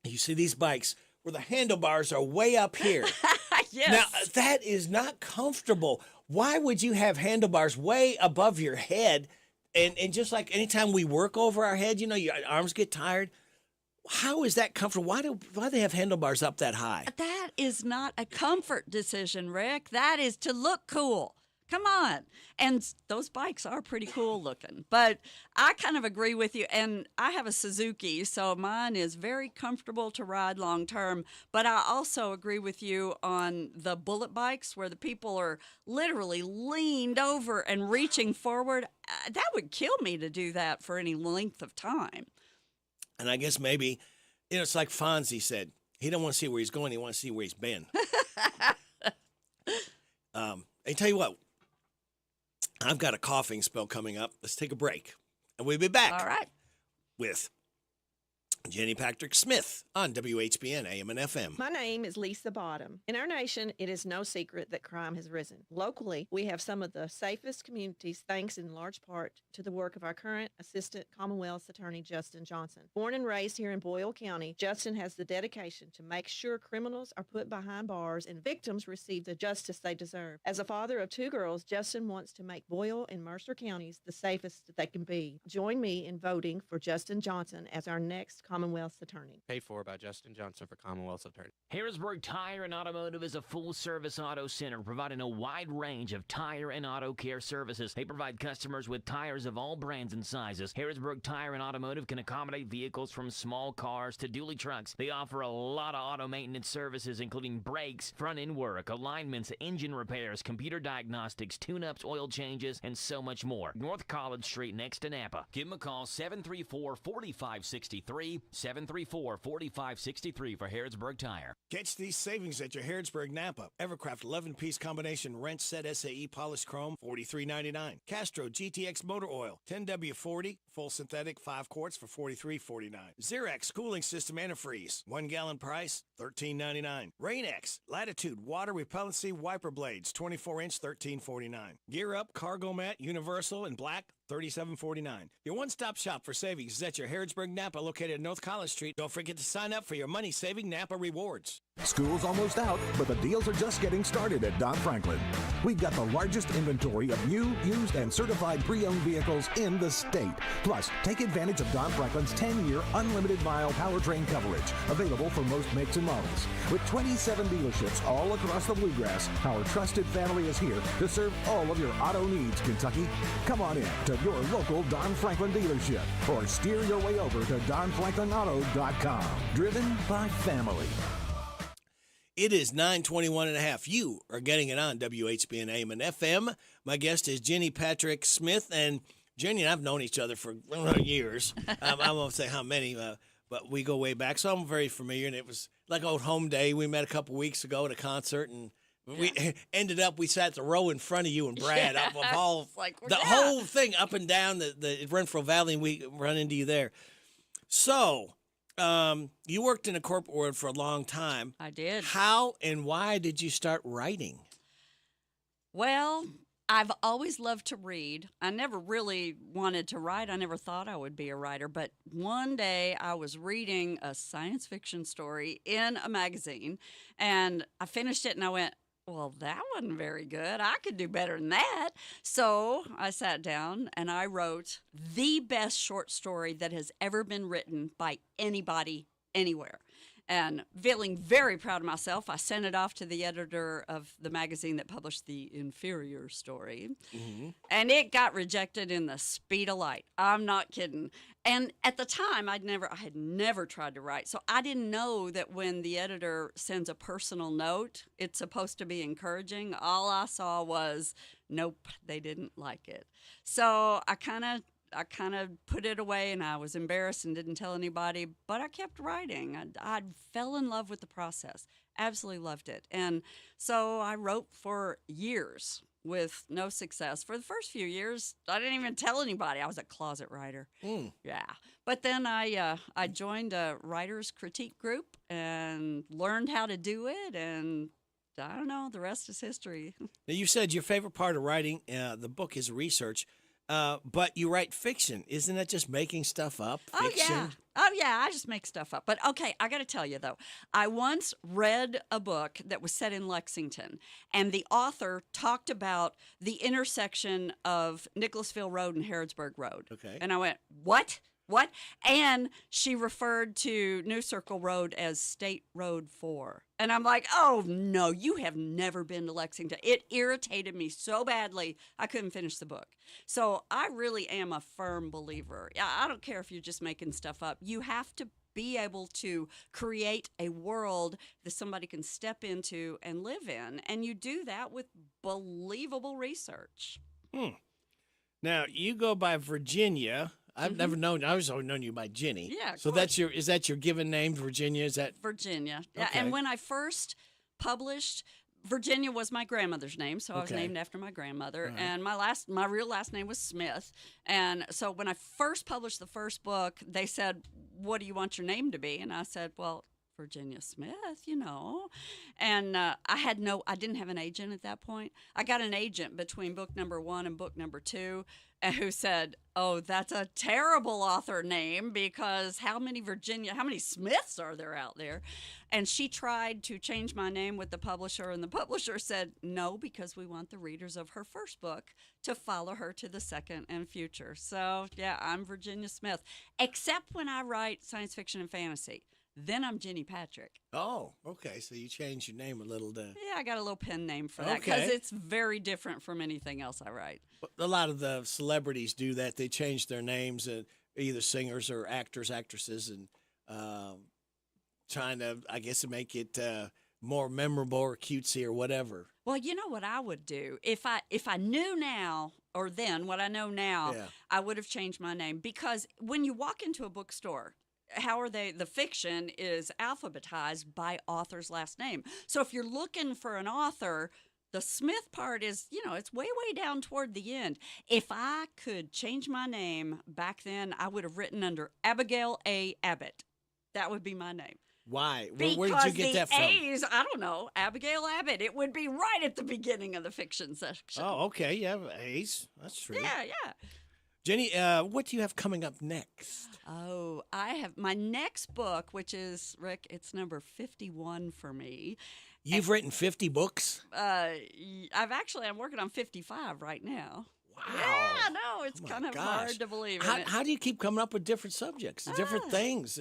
you see these bikes where the handlebars are way up here. Yes. Now, that is not comfortable. Why would you have handlebars way above your head? And just like anytime we work over our head, your arms get tired. How is that comfortable? Why do they have handlebars up that high? That is not a comfort decision, Rick. That is to look cool. Come on. And those bikes are pretty cool looking. But I kind of agree with you. And I have a Suzuki, so mine is very comfortable to ride long term. But I also agree with you on the bullet bikes where the people are literally leaned over and reaching forward. That would kill me to do that for any length of time. And I guess maybe, it's like Fonzie said. He don't want to see where he's going. He wants to see where he's been. I tell you what. I've got a coughing spell coming up. Let's take a break. And we'll be back. All right. With Jenny Patrick Smith on WHBN AM and FM. My name is Lisa Bottom. In our nation, it is no secret that crime has risen. Locally, we have some of the safest communities thanks in large part to the work of our current Assistant Commonwealth's Attorney Justin Johnson. Born and raised here in Boyle County, Justin has the dedication to make sure criminals are put behind bars and victims receive the justice they deserve. As a father of 2 girls, Justin wants to make Boyle and Mercer counties the safest that they can be. Join me in voting for Justin Johnson as our next Commonwealth's Attorney. Paid for by Justin Johnson for Commonwealth's Attorney. Harrisburg Tire and Automotive is a full-service auto center providing a wide range of tire and auto care services. They provide customers with tires of all brands and sizes. Harrisburg Tire and Automotive can accommodate vehicles from small cars to dually trucks. They offer a lot of auto maintenance services, including brakes, front-end work, alignments, engine repairs, computer diagnostics, tune-ups, oil changes, and so much more. North College Street next to Napa. Give them a call, 734-4563, 734-4563 for Harrisburg Tire. Catch these savings at your Harrodsburg Napa. Evercraft 11-piece combination wrench set SAE polished chrome, $43.99. Castro GTX motor oil, 10W40, full synthetic, 5 quarts for $43.49. Xerox cooling system antifreeze, 1 gallon price, $13.99. Rain-X Latitude water repellency wiper blades, 24-inch, $13.49. Gear Up cargo mat, universal in black, $37.49. Your one-stop shop for savings is at your Harrodsburg Napa located at North College Street. Don't forget to sign up for your money-saving Napa rewards. School's almost out, but the deals are just getting started at Don Franklin. We've got the largest inventory of new, used, and certified pre-owned vehicles in the state. Plus, take advantage of Don Franklin's 10-year unlimited mile powertrain coverage, available for most makes and models. With 27 dealerships all across the Bluegrass, our trusted family is here to serve all of your auto needs, Kentucky. Come on in to your local Don Franklin dealership or steer your way over to DonFranklinAuto.com. Driven by family. It is 9:21.5. You are getting it on WHBN AM and FM. My guest is Jenny Patrick Smith, and Jenny and I've known each other for years. I won't say how many, but we go way back, so I'm very familiar. And it was like old home day. We met a couple weeks ago at a concert, and we ended up. We sat the row in front of you and Brad up of all whole thing up and down the Renfro Valley, and we run into you there. So. You worked in a corporate world for a long time. I did. How and why did you start writing? Well, I've always loved to read. I never really wanted to write. I never thought I would be a writer. But one day I was reading a science fiction story in a magazine, and I finished it and I went, well, that wasn't very good. I could do better than that. So I sat down and I wrote the best short story that has ever been written by anybody, anywhere. And feeling very proud of myself, I sent it off to the editor of the magazine that published the inferior story. Mm-hmm. And it got rejected in the speed of light. I'm not kidding. And at the time, I had never tried to write. So I didn't know that when the editor sends a personal note, it's supposed to be encouraging. All I saw was, nope, they didn't like it. So I kind of put it away, and I was embarrassed and didn't tell anybody, but I kept writing. I fell in love with the process, absolutely loved it. And so I wrote for years with no success. For the first few years, I didn't even tell anybody. I was a closet writer. Yeah. But then I joined a writer's critique group and learned how to do it, and I don't know, the rest is history. Now, you said your favorite part of writing the book is research. But you write fiction. Isn't that just making stuff up? Fiction? Oh, yeah. I just make stuff up. But, okay, I got to tell you, though. I once read a book that was set in Lexington, and the author talked about the intersection of Nicholasville Road and Harrodsburg Road. Okay. And I went, what? What? And she referred to New Circle Road as State Road 4. And I'm like, oh, no, you have never been to Lexington. It irritated me so badly, I couldn't finish the book. So I really am a firm believer. I don't care if you're just making stuff up. You have to be able to create a world that somebody can step into and live in. And you do that with believable research. Now, you go by Virginia. I've never known. I always known you by Jenny. Yeah. So is that your given name, Virginia? Is that Virginia? Yeah. Okay. And when I first published, Virginia was my grandmother's name, so I was named after my grandmother. Right. And my real last name was Smith. And so when I first published the first book, they said, "What do you want your name to be?" And I said, "Well, Virginia Smith, you know." And I didn't have an agent at that point. I got an agent between book number 1 and book number 2 who said, "Oh, that's a terrible author name, because how many Smiths are there out there?" And she tried to change my name with the publisher, and the publisher said, "No, because we want the readers of her first book to follow her to the second and future." So, yeah, I'm Virginia Smith, except when I write science fiction and fantasy. Then I'm Jenny Patrick. Oh, okay. So you changed your name a little bit. Yeah, I got a little pen name for that because it's very different from anything else I write. A lot of the celebrities do that. They change their names, either singers or actors, actresses, and trying to, I guess, to make it more memorable or cutesy or whatever. Well, you know what I would do? If I knew now or then what I know now, I would have changed my name. Because when you walk into a bookstore, the fiction is alphabetized by author's last name. So if you're looking for an author, the Smith part is, it's way, way down toward the end. If I could change my name back then, I would have written under Abigail A. Abbott. That would be my name. Why? Where did you get that from? A's, I don't know, Abigail Abbott. It would be right at the beginning of the fiction section. Oh, okay. Yeah, A's. That's true. Yeah. Jenny, what do you have coming up next? Oh, I have my next book, which is, Rick, it's number 51 for me. You've written 50 books? I'm working on 55 right now. Wow. Yeah, no, it's kind of hard to believe. How do you keep coming up with different subjects, different things?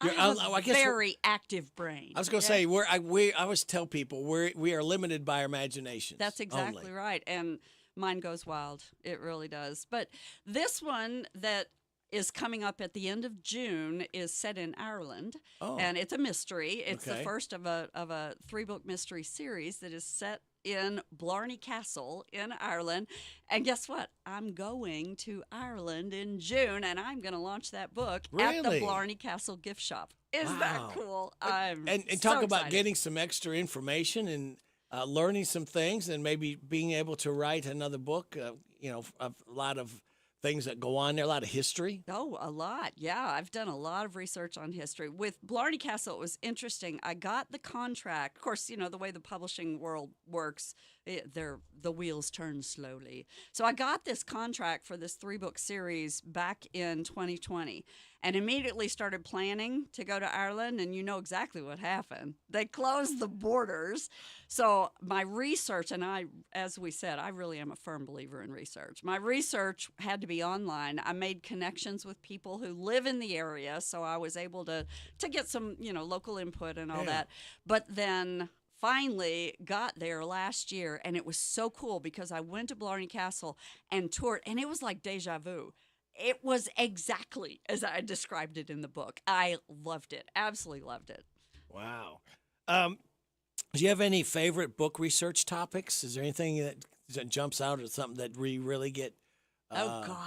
I have a very active brain. I was going to say, I always tell people we are limited by our imaginations. That's exactly only. right. And mine goes wild. It really does. But this one that is coming up at the end of June is set in Ireland. Oh. And it's a mystery. It's the Okay. first of a 3-book mystery series that is set in Blarney Castle in Ireland. And guess what? I'm going to Ireland in June, and I'm going to launch that book at the Really? Blarney Castle gift shop. Isn't that Wow. cool? I'm And so talk about excited. getting some extra information and learning some things, and maybe being able to write another book. A lot of things that go on there, a lot of history. Oh, a lot. Yeah, I've done a lot of research on history. With Blarney Castle, it was interesting. I got the contract. Of course, the way the publishing world works, the wheels turn slowly. So I got this contract for this 3-book series back in 2020 and immediately started planning to go to Ireland, and you know exactly what happened. They closed the borders. So my research, and as we said, I really am a firm believer in research. My research had to be online. I made connections with people who live in the area, so I was able to get some, local input and all that. But then finally got there last year, and it was so cool because I went to Blarney Castle and toured, and it was like deja vu. It was exactly as I described it in the book. I loved it. Absolutely loved it. Wow. Do you have any favorite book research topics? Is there anything that jumps out or something that we really get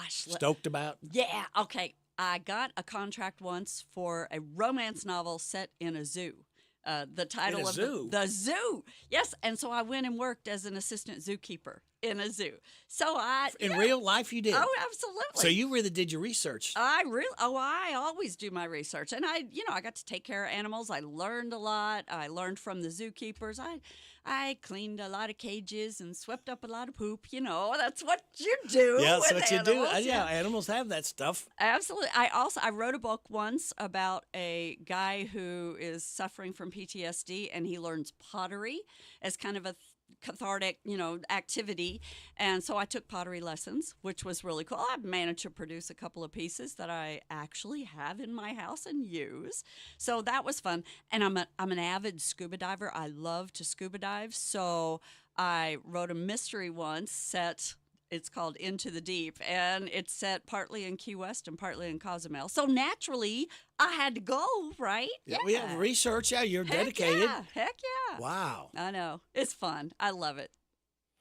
stoked about? Yeah. Okay. I got a contract once for a romance novel set in a zoo. The title of the zoo. Yes. And so I went and worked as an assistant zookeeper in a zoo. So in real life you did? Oh, absolutely. So you really did your research. I always do my research. And I got to take care of animals. I learned a lot. I learned from the zookeepers. I cleaned a lot of cages and swept up a lot of poop. That's what you do. Yeah, that's with what you animals. do. Yeah, animals have that stuff. Absolutely. I wrote a book once about a guy who is suffering from PTSD, and he learns pottery as kind of a cathartic, activity. And so I took pottery lessons, which was really cool. I managed to produce a couple of pieces that I actually have in my house and use. So that was fun. And I'm an avid scuba diver. I love to scuba dive. So I wrote a mystery once set. It's called Into the Deep, and it's set partly in Key West and partly in Cozumel. So naturally, I had to go, right? Yeah, we have research. Yeah, you're dedicated. Heck yeah. Wow. I know. It's fun. I love it.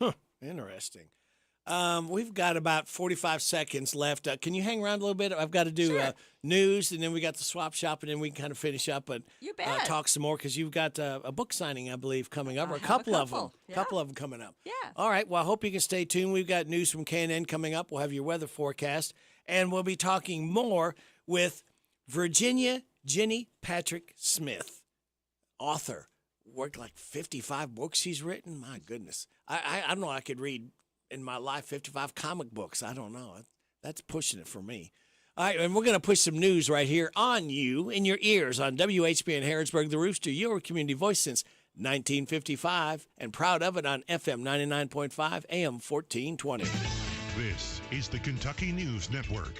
Huh. Interesting. We've got about 45 seconds left. Can you hang around a little bit? I've got to do news, and then we got the swap shop, and then we can kind of finish up and talk some more because you've got a book signing, I believe, coming up, or a couple of them. A couple of them coming up. Yeah. All right. Well, I hope you can stay tuned. We've got news from KNN coming up. We'll have your weather forecast, and we'll be talking more with Virginia Jenny Patrick Smith, author. Worked like 55 books she's written. My goodness. I don't know. I could read in my life 55 comic books. I don't know. That's pushing it for me. All right, and we're going to push some news right here on you, in your ears, on WHBN Harrodsburg, The Rooster, your community voice since 1955, and proud of it on FM 99.5, AM 1420. This is the Kentucky News Network.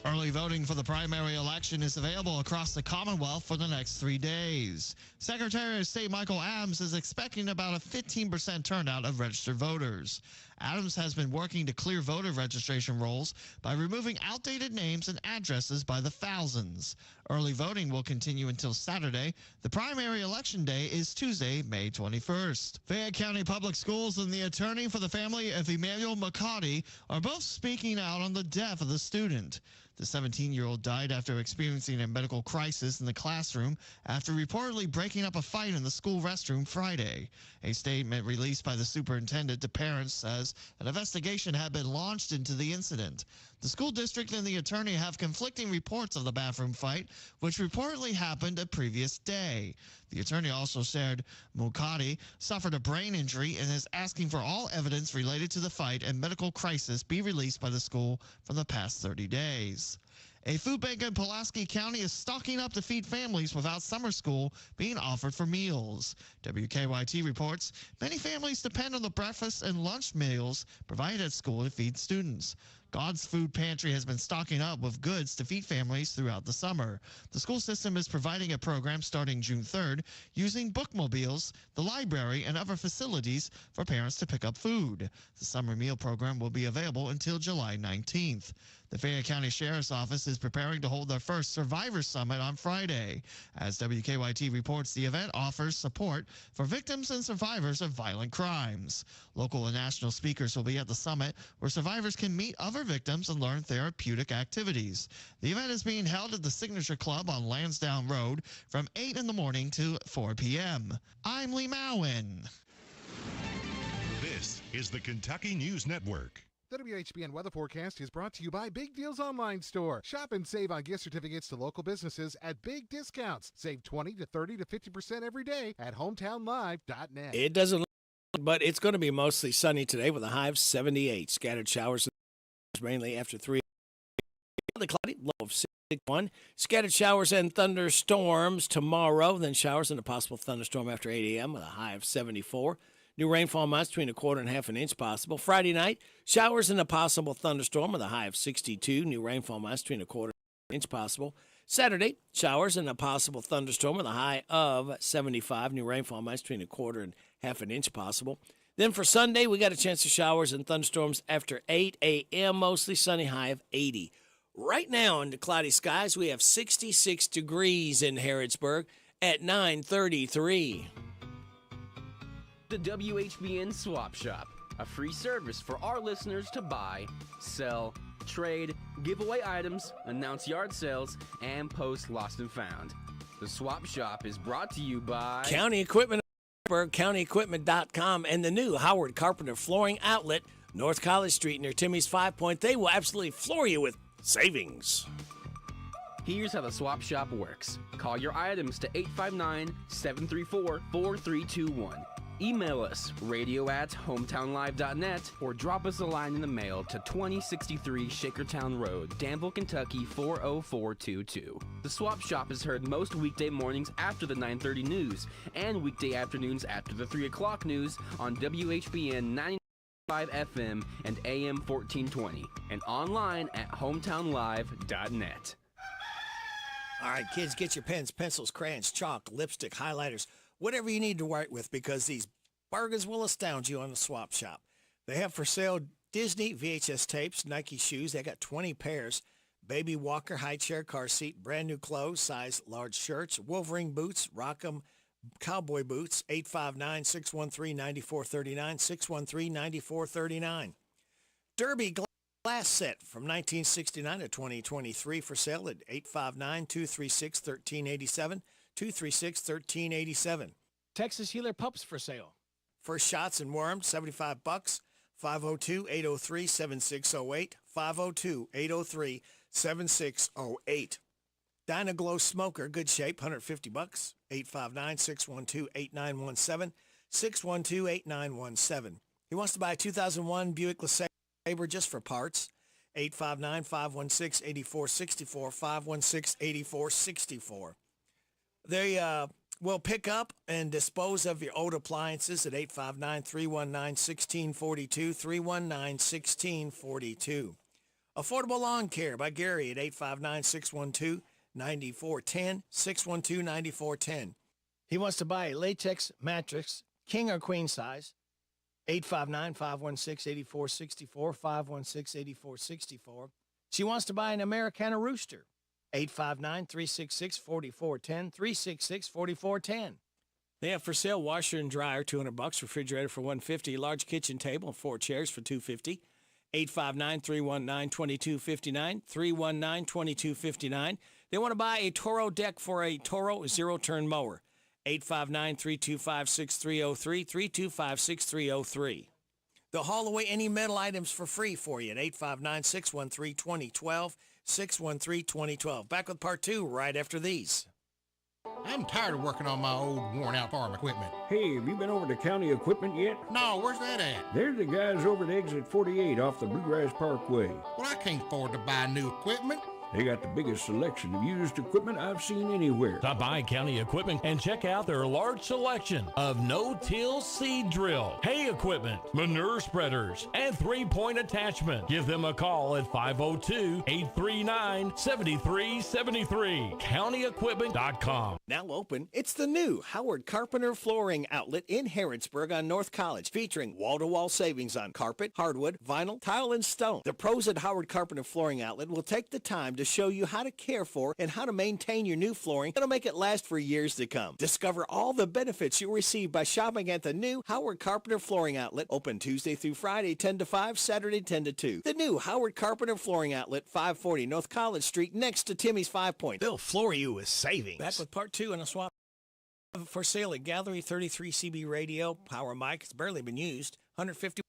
Early voting for the primary election is available across the Commonwealth for the next 3 days. Secretary of State Michael Adams is expecting about a 15% turnout of registered voters. Adams has been working to clear voter registration rolls by removing outdated names and addresses by the thousands. Early voting will continue until Saturday. The primary election day is Tuesday, May 21st. Fayette County Public Schools and the attorney for the family of Emmanuel McCarty are both speaking out on the death of the student. The 17-year-old died after experiencing a medical crisis in the classroom after reportedly breaking up a fight in the school restroom Friday. A statement released by the superintendent to parents says officials, an investigation had been launched into the incident. The school district and the attorney have conflicting reports of the bathroom fight, which reportedly happened a previous day. The attorney also said Mukadi suffered a brain injury and is asking for all evidence related to the fight and medical crisis be released by the school from the past 30 days. A food bank in Pulaski County is stocking up to feed families without summer school being offered for meals. WKYT reports many families depend on the breakfast and lunch meals provided at school to feed students. God's Food Pantry has been stocking up with goods to feed families throughout the summer. The school system is providing a program starting June 3rd using bookmobiles, the library, and other facilities for parents to pick up food. The summer meal program will be available until July 19th. The Fayette County Sheriff's Office is preparing to hold their first Survivor Summit on Friday. As WKYT reports, the event offers support for victims and survivors of violent crimes. Local and national speakers will be at the summit, where survivors can meet other victims and learn therapeutic activities. The event is being held at the Signature Club on Lansdowne Road from 8 in the morning to 4 p.m. I'm Lee Mowen. This is the Kentucky News Network. WHBN weather forecast is brought to you by Big Deals Online Store. Shop and save on gift certificates to local businesses at big discounts. Save 20 to 30 to 50% every day at hometownlive.net. It doesn't look, but it's going to be mostly sunny today with a high of 78. Scattered showers mainly after 3. Cloudy, low of 61. Scattered showers and thunderstorms tomorrow, then showers and a possible thunderstorm after 8 a.m. with a high of 74. New rainfall amounts between a quarter and half an inch possible. Friday night, showers and a possible thunderstorm with a high of 62. New rainfall amounts between a quarter and an inch possible. Saturday, showers and a possible thunderstorm with a high of 75. New rainfall amounts between a quarter and half an inch possible. Then for Sunday, we got a chance of showers and thunderstorms after 8 a.m. Mostly sunny, high of 80. Right now in the cloudy skies, we have 66 degrees in Harrodsburg at 9:33. The WHBN Swap Shop, a free service for our listeners to buy, sell, trade, give away items, announce yard sales, and post lost and found. The Swap Shop is brought to you by County Equipment, CountyEquipment.com, and the new Howard Carpenter Flooring Outlet, North College Street near Timmy's 5 Point. They will absolutely floor you with savings. Here's how the Swap Shop works. Call your items to 859-734-4321. Email us, radio@hometownlive.net, or drop us a line in the mail to 2063 Shakertown Road, Danville, Kentucky 40422. The Swap Shop is heard most weekday mornings after the 9:30 news and weekday afternoons after the 3 o'clock news on WHBN 95 FM and AM 1420, and online at hometownlive.net. All right, kids, get your pens, pencils, crayons, chalk, lipstick, highlighters, whatever you need to write with, because these bargains will astound you on the Swap Shop. They have for sale Disney VHS tapes, Nike shoes. They got 20 pairs. Baby walker, high chair, car seat, brand new clothes, size large shirts, Wolverine boots, Rock'em cowboy boots, 859-613-9439, 613-9439. Derby glass set from 1969 to 2023 for sale at 859-236-1387. 236-1387. Texas Healer Pups for sale. First shots and worms, $75. 502-803-7608. 502-803-7608. Dynaglow Smoker, good shape, $150. 859-612-8917. 612-8917. He wants to buy a 2001 Buick LeSabre just for parts. 859-516-8464. 516-8464. They will pick up and dispose of your old appliances at 859-319-1642, 319-1642. Affordable Lawn Care by Gary at 859-612-9410, 612-9410. He wants to buy a latex mattress, king or queen size, 859-516-8464, 516-8464. She wants to buy an Americana Rooster, 859-366-4410, 366-4410. They have for sale washer and dryer, $200, refrigerator for $150, large kitchen table and 4 chairs for $250. 859-319-2259, 319-2259. They want to buy a Toro deck for a Toro zero-turn mower. 859-325-6303, 325-6303. They'll haul away any metal items for free for you at 859-613-2012, 613-2012. Back with part 2 right after these. I'm tired of working on my old worn-out farm equipment. Hey, have you been over to County Equipment yet? No, where's that at? They're the guys over at Exit 48 off the Bluegrass Parkway. Well, I can't afford to buy new equipment. They got the biggest selection of used equipment I've seen anywhere. Stop by County Equipment and check out their large selection of no-till seed drill, hay equipment, manure spreaders, and three-point attachment. Give them a call at 502-839-7373. CountyEquipment.com. Now open, it's the new Howard Carpenter Flooring Outlet in Harrodsburg on North College, featuring wall-to-wall savings on carpet, hardwood, vinyl, tile, and stone. The pros at Howard Carpenter Flooring Outlet will take the time to show you how to care for and how to maintain your new flooring that'll make it last for years to come. Discover all the benefits you'll receive by shopping at the new Howard Carpenter Flooring Outlet, open Tuesday through Friday 10 to 5, Saturday 10 to 2. The new Howard Carpenter Flooring Outlet, 540 North College Street, next to Timmy's 5 Point. They'll floor you with savings. Back with part 2 and a swap. For sale at Gallery 33 CB Radio, Power Mic. It's barely been used. $150.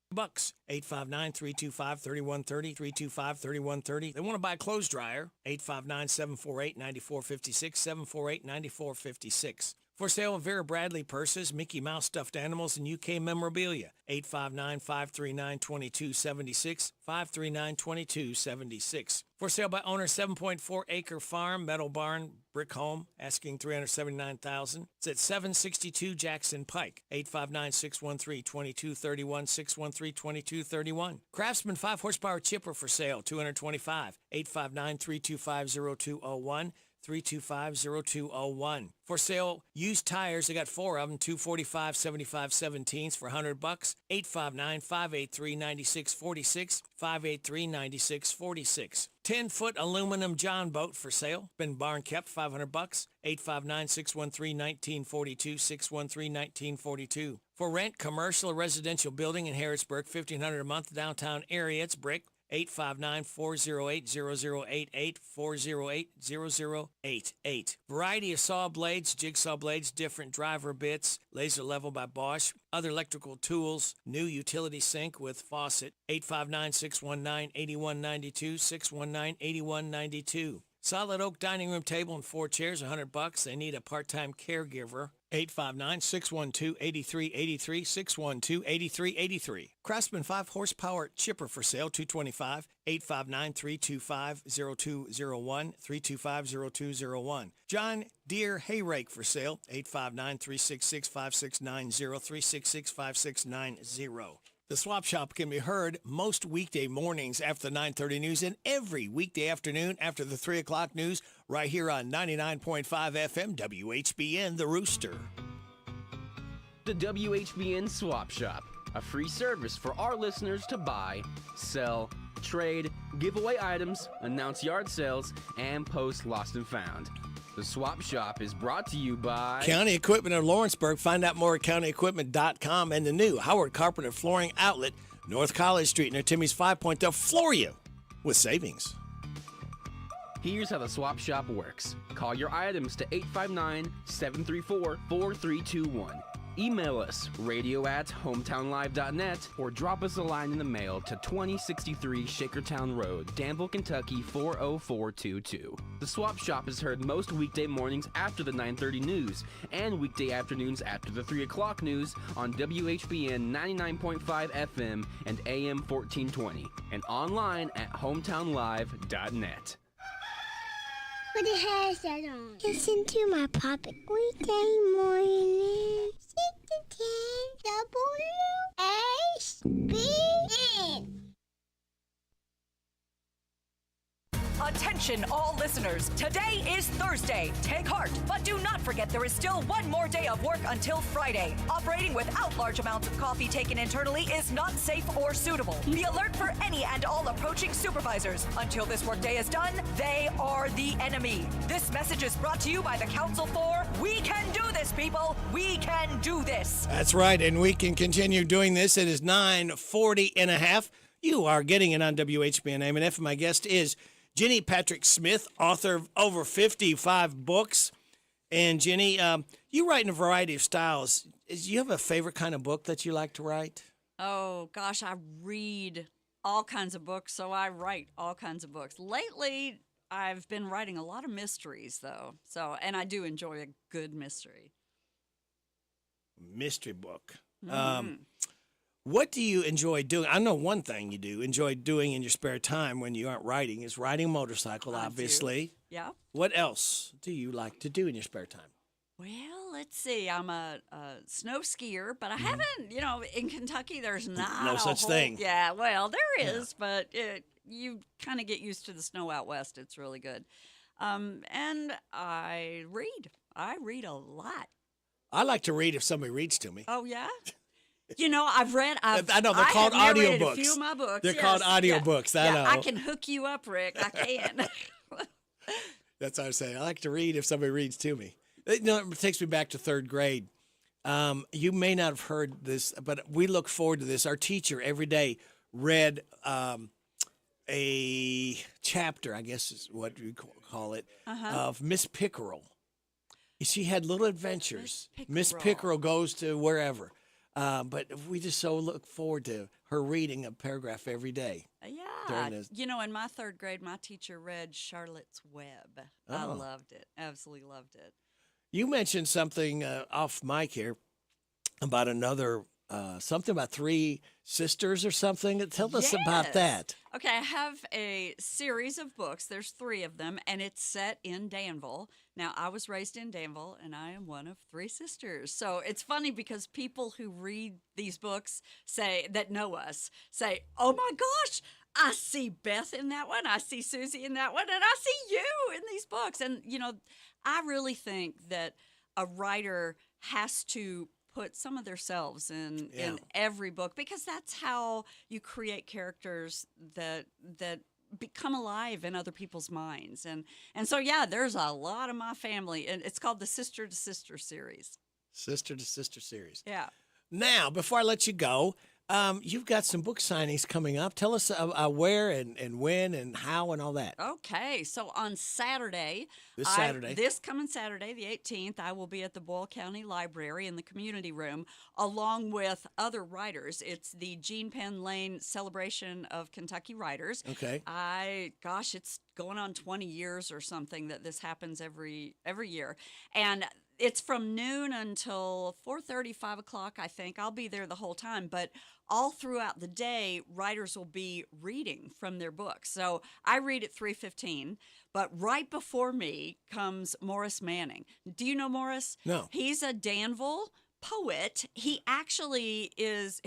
859-325-3130, 325-3130. They want to buy a clothes dryer. 859-748-9456, 748-9456. For sale, Vera Bradley purses, Mickey Mouse stuffed animals, and UK memorabilia. 859-539-2276, 539-2276. For sale by owner, 7.4-acre farm, metal barn, brick home, asking $379,000. It's at 762 Jackson Pike. 859-613-2231, 613-2231. Craftsman 5-horsepower chipper for sale, $225. 859-325-0201. 325-0201. For sale, used tires. They got 4 of them, 245 75/17s for $100. 859-583-9646, 583-9646. 10-foot aluminum John boat for sale. Been barn kept, $500. 859-613-1942, 613-1942. For rent, commercial or residential building in Harrodsburg, $1,500 a month, downtown area. It's brick. 859-408-0088, 408-0088. Variety of saw blades, jigsaw blades, different driver bits, laser level by Bosch, other electrical tools, new utility sink with faucet. 859-619-8192, 619-8192. Solid oak dining room table and 4 chairs, $100. They need a part-time caregiver. 859-612-8383, 612-8383. Craftsman 5-horsepower chipper for sale, $225. 859-325-0201, 325-0201. John Deere hay rake for sale, 859-366-5690, 366-5690. The Swap Shop can be heard most weekday mornings after the 9:30 news and every weekday afternoon after the 3 o'clock news right here on 99.5 FM WHBN, The Rooster. The WHBN Swap Shop, a free service for our listeners to buy, sell, trade, give away items, announce yard sales, and post lost and found. The Swap Shop is brought to you by County Equipment of Lawrenceburg. Find out more at CountyEquipment.com and the new Howard Carpenter Flooring Outlet, North College Street near Timmy's 5 Point. They'll floor you with savings. Here's how the Swap Shop works. Call your items to 859-734-4321. Email us, radio@hometownlive.net, or drop us a line in the mail to 2063 Shakertown Road, Danville, Kentucky 40422. The Swap Shop is heard most weekday mornings after the 9:30 news and weekday afternoons after the 3 o'clock news on WHBN 99.5 FM and AM 1420, and online at hometownlive.net. Put the headset on. Listen to my puppet weekday morning. 6 to 10 WHBN. Attention all listeners, today is Thursday. Take heart, but do not forget there is still one more day of work until Friday. Operating without large amounts of coffee taken internally is not safe or suitable. Be alert for any and all approaching supervisors. Until this workday is done, they are the enemy. This message is brought to you by the Council for We Can Do This, people. We can do this. That's right, and we can continue doing this. It is 9:40 and a half. You are getting it on WHBN AM and F. My guest is Jenny Patrick Smith, author of over 55 books. And Jenny, you write in a variety of styles. Do you have a favorite kind of book that you like to write? Oh, gosh, I read all kinds of books, so I write all kinds of books. Lately, I've been writing a lot of mysteries, though. And I do enjoy a good mystery. Mystery book. Mhm. What do you enjoy doing? I know one thing you do enjoy doing in your spare time when you aren't writing is riding a motorcycle, I do. obviously. Yeah. What else do you like to do in your spare time? Well, let's see. I'm a snow skier, but I haven't, in Kentucky, there's not No a such whole- thing. Yeah, well, there is, but you kind of get used to the snow out west. It's really good. And I read. I read a lot. I like to read if somebody reads to me. Oh, yeah? I've read. I know they're called have narrated audiobooks. A few of my books. They're yes, called audiobooks. I know. I can hook you up, Rick. I can. That's what I'm saying. I like to read if somebody reads to me. It takes me back to third grade. You may not have heard this, but we look forward to this. Our teacher every day read a chapter, I guess is what we call it, of Miss Pickerel. She had little adventures. Miss Pickerel goes to wherever. But we just so look forward to her reading a paragraph every day. Yeah. In my third grade, my teacher read Charlotte's Web. I loved it. Absolutely loved it. You mentioned something off mic here about another, something about three sisters or something. Tell us about that. Okay, I have a series of books. There's 3 of them, and it's set in Danville. Now, I was raised in Danville, and I am one of 3 sisters. So it's funny because people who read these books that know us say, oh my gosh, I see Beth in that one, I see Susie in that one, and I see you in these books. And, I really think that a writer has to put some of themselves in every book, because that's how you create characters that become alive in other people's minds. And so, there's a lot of my family, and it's called the Sister to Sister series. Sister to Sister series. Yeah. Now, before I let you go, you've got some book signings coming up. Tell us where and when and how and all that. Okay, so on Saturday, this coming Saturday, the 18th, I will be at the Boyle County Library in the community room, along with other writers. It's the Jean Penn Lane Celebration of Kentucky Writers. Okay. It's going on 20 years or something that this happens every year, and it's from noon until 4:30, 5 o'clock, I think. I'll be there the whole time, but all throughout the day, writers will be reading from their books. So I read at 3:15, but right before me comes Morris Manning. Do you know Morris? No. He's a Danville poet. He actually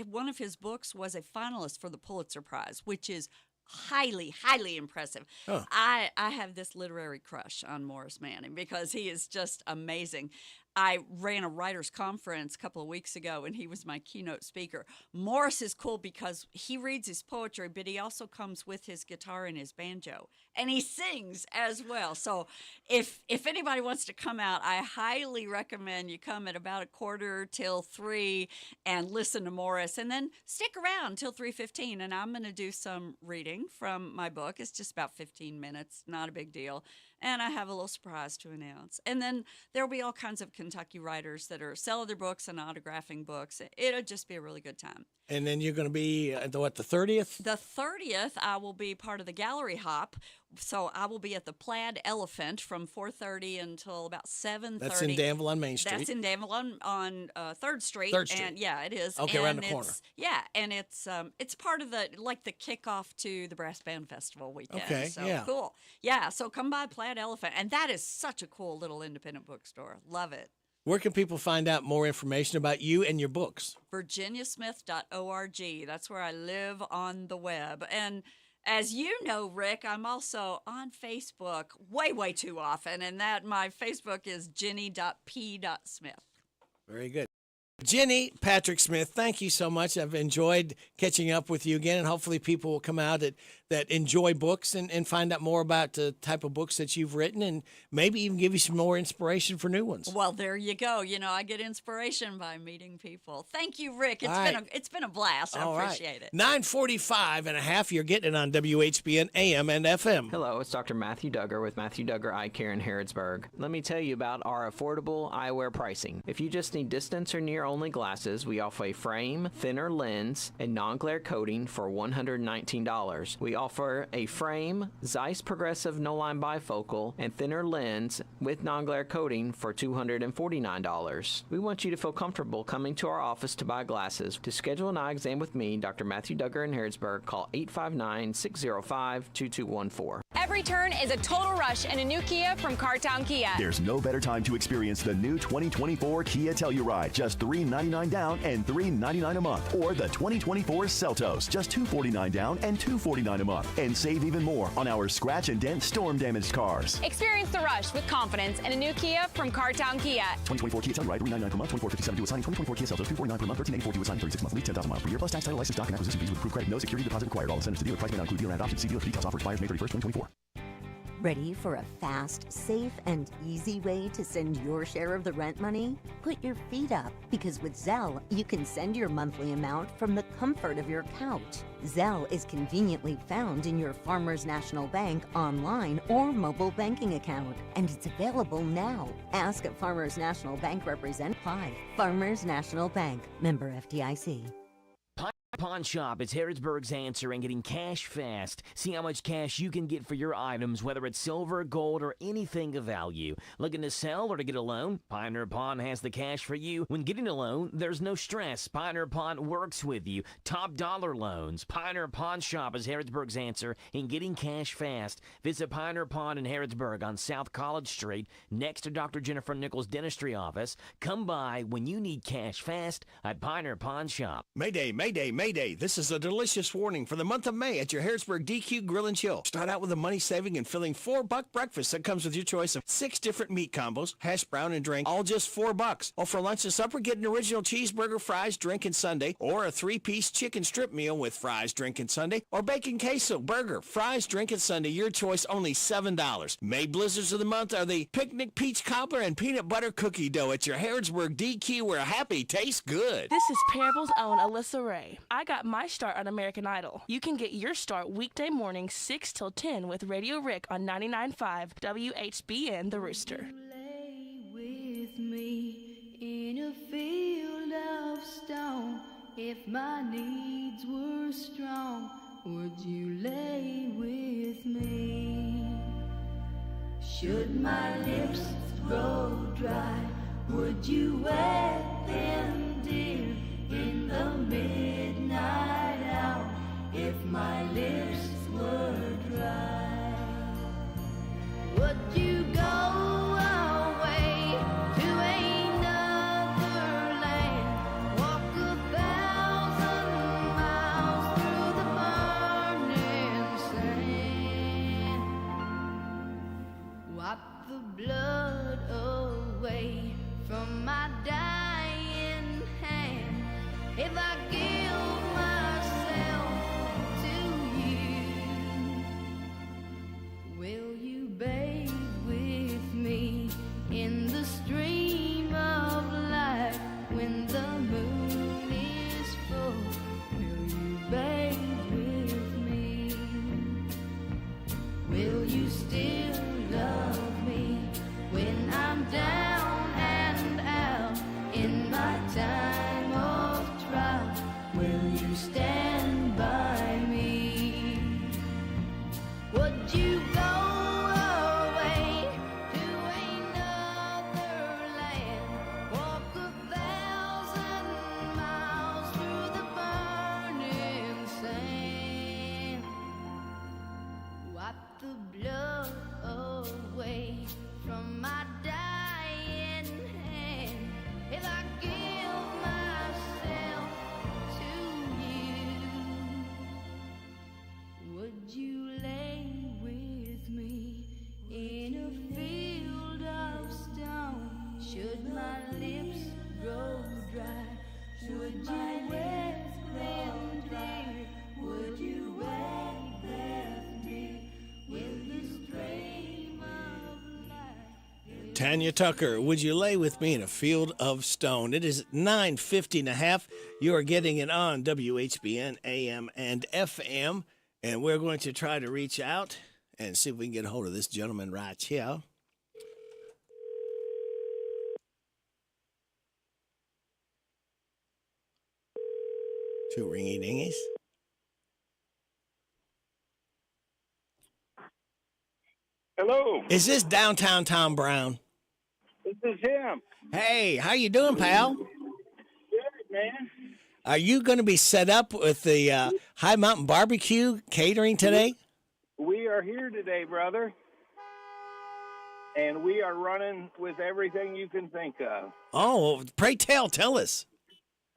one of his books was a finalist for the Pulitzer Prize, which is highly, highly impressive. Huh. I have this literary crush on Morris Manning because he is just amazing. I ran a writers' conference a couple of weeks ago, and he was my keynote speaker. Morris is cool because he reads his poetry, but he also comes with his guitar and his banjo, and he sings as well. So if anybody wants to come out, I highly recommend you come at about 2:45 and listen to Morris, and then stick around till 3:15, and I'm going to do some reading from my book. It's just about 15 minutes, not a big deal. And I have a little surprise to announce. And then there'll be all kinds of Kentucky writers that are selling their books and autographing books. It'll just be a really good time. And then you're going to be, the 30th? The 30th, I will be part of the gallery hop. So I will be at the Plaid Elephant from 4:30 until about 7:30. That's in Danville on Main Street. That's in Danville on 3rd Street. 3rd Street. And yeah, it is. Okay, and around the corner. Yeah, and it's part of the kickoff to the Brass Band Festival weekend. Okay, so yeah. Cool. Yeah, so come by Plaid Elephant, and that is such a cool little independent bookstore. Love it. Where can people find out more information about you and your books? virginiasmith.org. That's where I live on the web. And as you know, Rick, I'm also on Facebook way, way too often, and my Facebook is jenny.p.smith. Very good. Jenny Patrick Smith, thank you so much. I've enjoyed catching up with you again, and hopefully people will come out at that enjoy books and find out more about the type of books that you've written and maybe even give you some more inspiration for new ones. Well, there you go. I get inspiration by meeting people. Thank you, Rick. It's been a blast. I appreciate it. 9:45 and a half. You're getting it on WHBN AM and FM. Hello, it's Dr. Matthew Duggar with Matthew Duggar Eye Care in Harrodsburg. Let me tell you about our affordable eyewear pricing. If you just need distance or near only glasses, we offer a frame, thinner lens, and non-glare coating for $119. We offer a frame, Zeiss Progressive No-Line Bifocal, and thinner lens with non-glare coating for $249. We want you to feel comfortable coming to our office to buy glasses. To schedule an eye exam with me, Dr. Matthew Duggar in Harrodsburg, call 859-605-2214. Every turn is a total rush in a new Kia from Cartown Kia. There's no better time to experience the new 2024 Kia Telluride, just $399 down and $399 a month. Or the 2024 Seltos, just $249 down and $249 a month. And save even more on our scratch and dent storm damaged cars. Experience the rush with confidence in a new Kia from Cartown Kia. 2024 Kia Telluride, $399 per month, $2457 due assigning. 2024 Kia Seltos, $249 per month, $1384 due assigning, 36 months lease, 10,000 miles per year, plus tax, title, license, doc, and acquisition fees with approved credit. No security deposit required. All incentives to dealer. Price may not include dealer and adoption. See dealer for details. Offer expires May 31st, 2024. Ready for a fast, safe, and easy way to send your share of the rent money? Put your feet up, because with Zelle, you can send your monthly amount from the comfort of your couch. Zelle is conveniently found in your Farmers National Bank online or mobile banking account, and it's available now. Ask a Farmers National Bank representative. Farmers National Bank, member FDIC. Pawn Shop is Harrodsburg's answer in getting cash fast. See how much cash you can get for your items, whether it's silver, gold, or anything of value. Looking to sell or to get a loan? Pioneer Pawn has the cash for you. When getting a loan, there's no stress. Pioneer Pawn works with you. Top dollar loans. Pioneer Pawn Shop is Harrodsburg's answer in getting cash fast. Visit Pioneer Pawn in Harrodsburg on South College Street, next to Dr. Jennifer Nichols' dentistry office. Come by when you need cash fast at Pioneer Pawn Shop. Mayday, Mayday, Mayday. This is a delicious warning for the month of May at your Harrisburg DQ Grill and Chill. Start out with a money-saving and filling $4 breakfast that comes with your choice of 6 different meat combos, hash brown and drink, all just $4. Or for lunch and supper, get an original cheeseburger, fries, drink, and sundae, or a 3-piece chicken strip meal with fries, drink, and sundae, or bacon queso, burger, fries, drink, and sundae. Your choice, only $7. May blizzards of the month are the picnic peach cobbler and peanut butter cookie dough at your Harrodsburg DQ, where happy tastes good. This is Parable's own Alyssa Ray. I got my start on American Idol. You can get your start weekday mornings 6 till 10 with Radio Rick on 99.5 WHBN The Rooster. Lay with me in a field of stone. If my needs were strong, would you lay with me? Should my lips grow dry, would you wet them, dear, in the midnight hour, if my lips were dry? Would you go away to another land, walk 1,000 miles through the burning sand, wipe the blood away from my dying hand? If I give myself to you, will you bathe with me in the stream of light when the moon is full? Will you bathe with me? Will you still love me when I'm down and out in my time of trial? Will you stand by me? Would you go away to another land, walk 1,000 miles through the burning sand, wipe the blood away from my dying hand? If I give myself to you, Tanya Tucker, would you lay with me in a field of stone? It is 9:50 and a half. You are getting it on WHBN AM and FM, and we're going to try to reach out and see if we can get a hold of this gentleman right here. Two ringy dingies. Hello. Is this downtown Tom Brown? This is him. Hey, how you doing, pal? Good, man. Are you going to be set up with the High Mountain Barbecue catering today? We are here today, brother. And we are running with everything you can think of. Oh, pray tell us.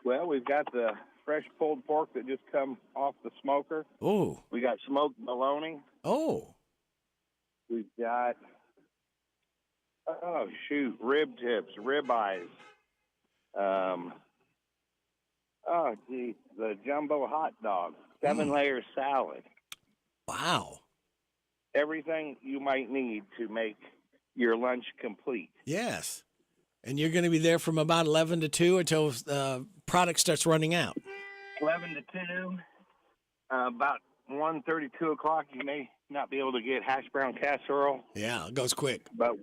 Well, we've got the fresh pulled pork that just come off the smoker. Oh. We got smoked bologna. Oh. We've got, rib tips, rib eyes. The jumbo hot dog, 7-layer salad. Wow. Everything you might need to make your lunch complete. Yes. And you're going to be there from about 11 to 2 until product starts running out. 11 to 2, about 1:30, 2 o'clock, you may not be able to get hash brown casserole. Yeah, it goes quick. But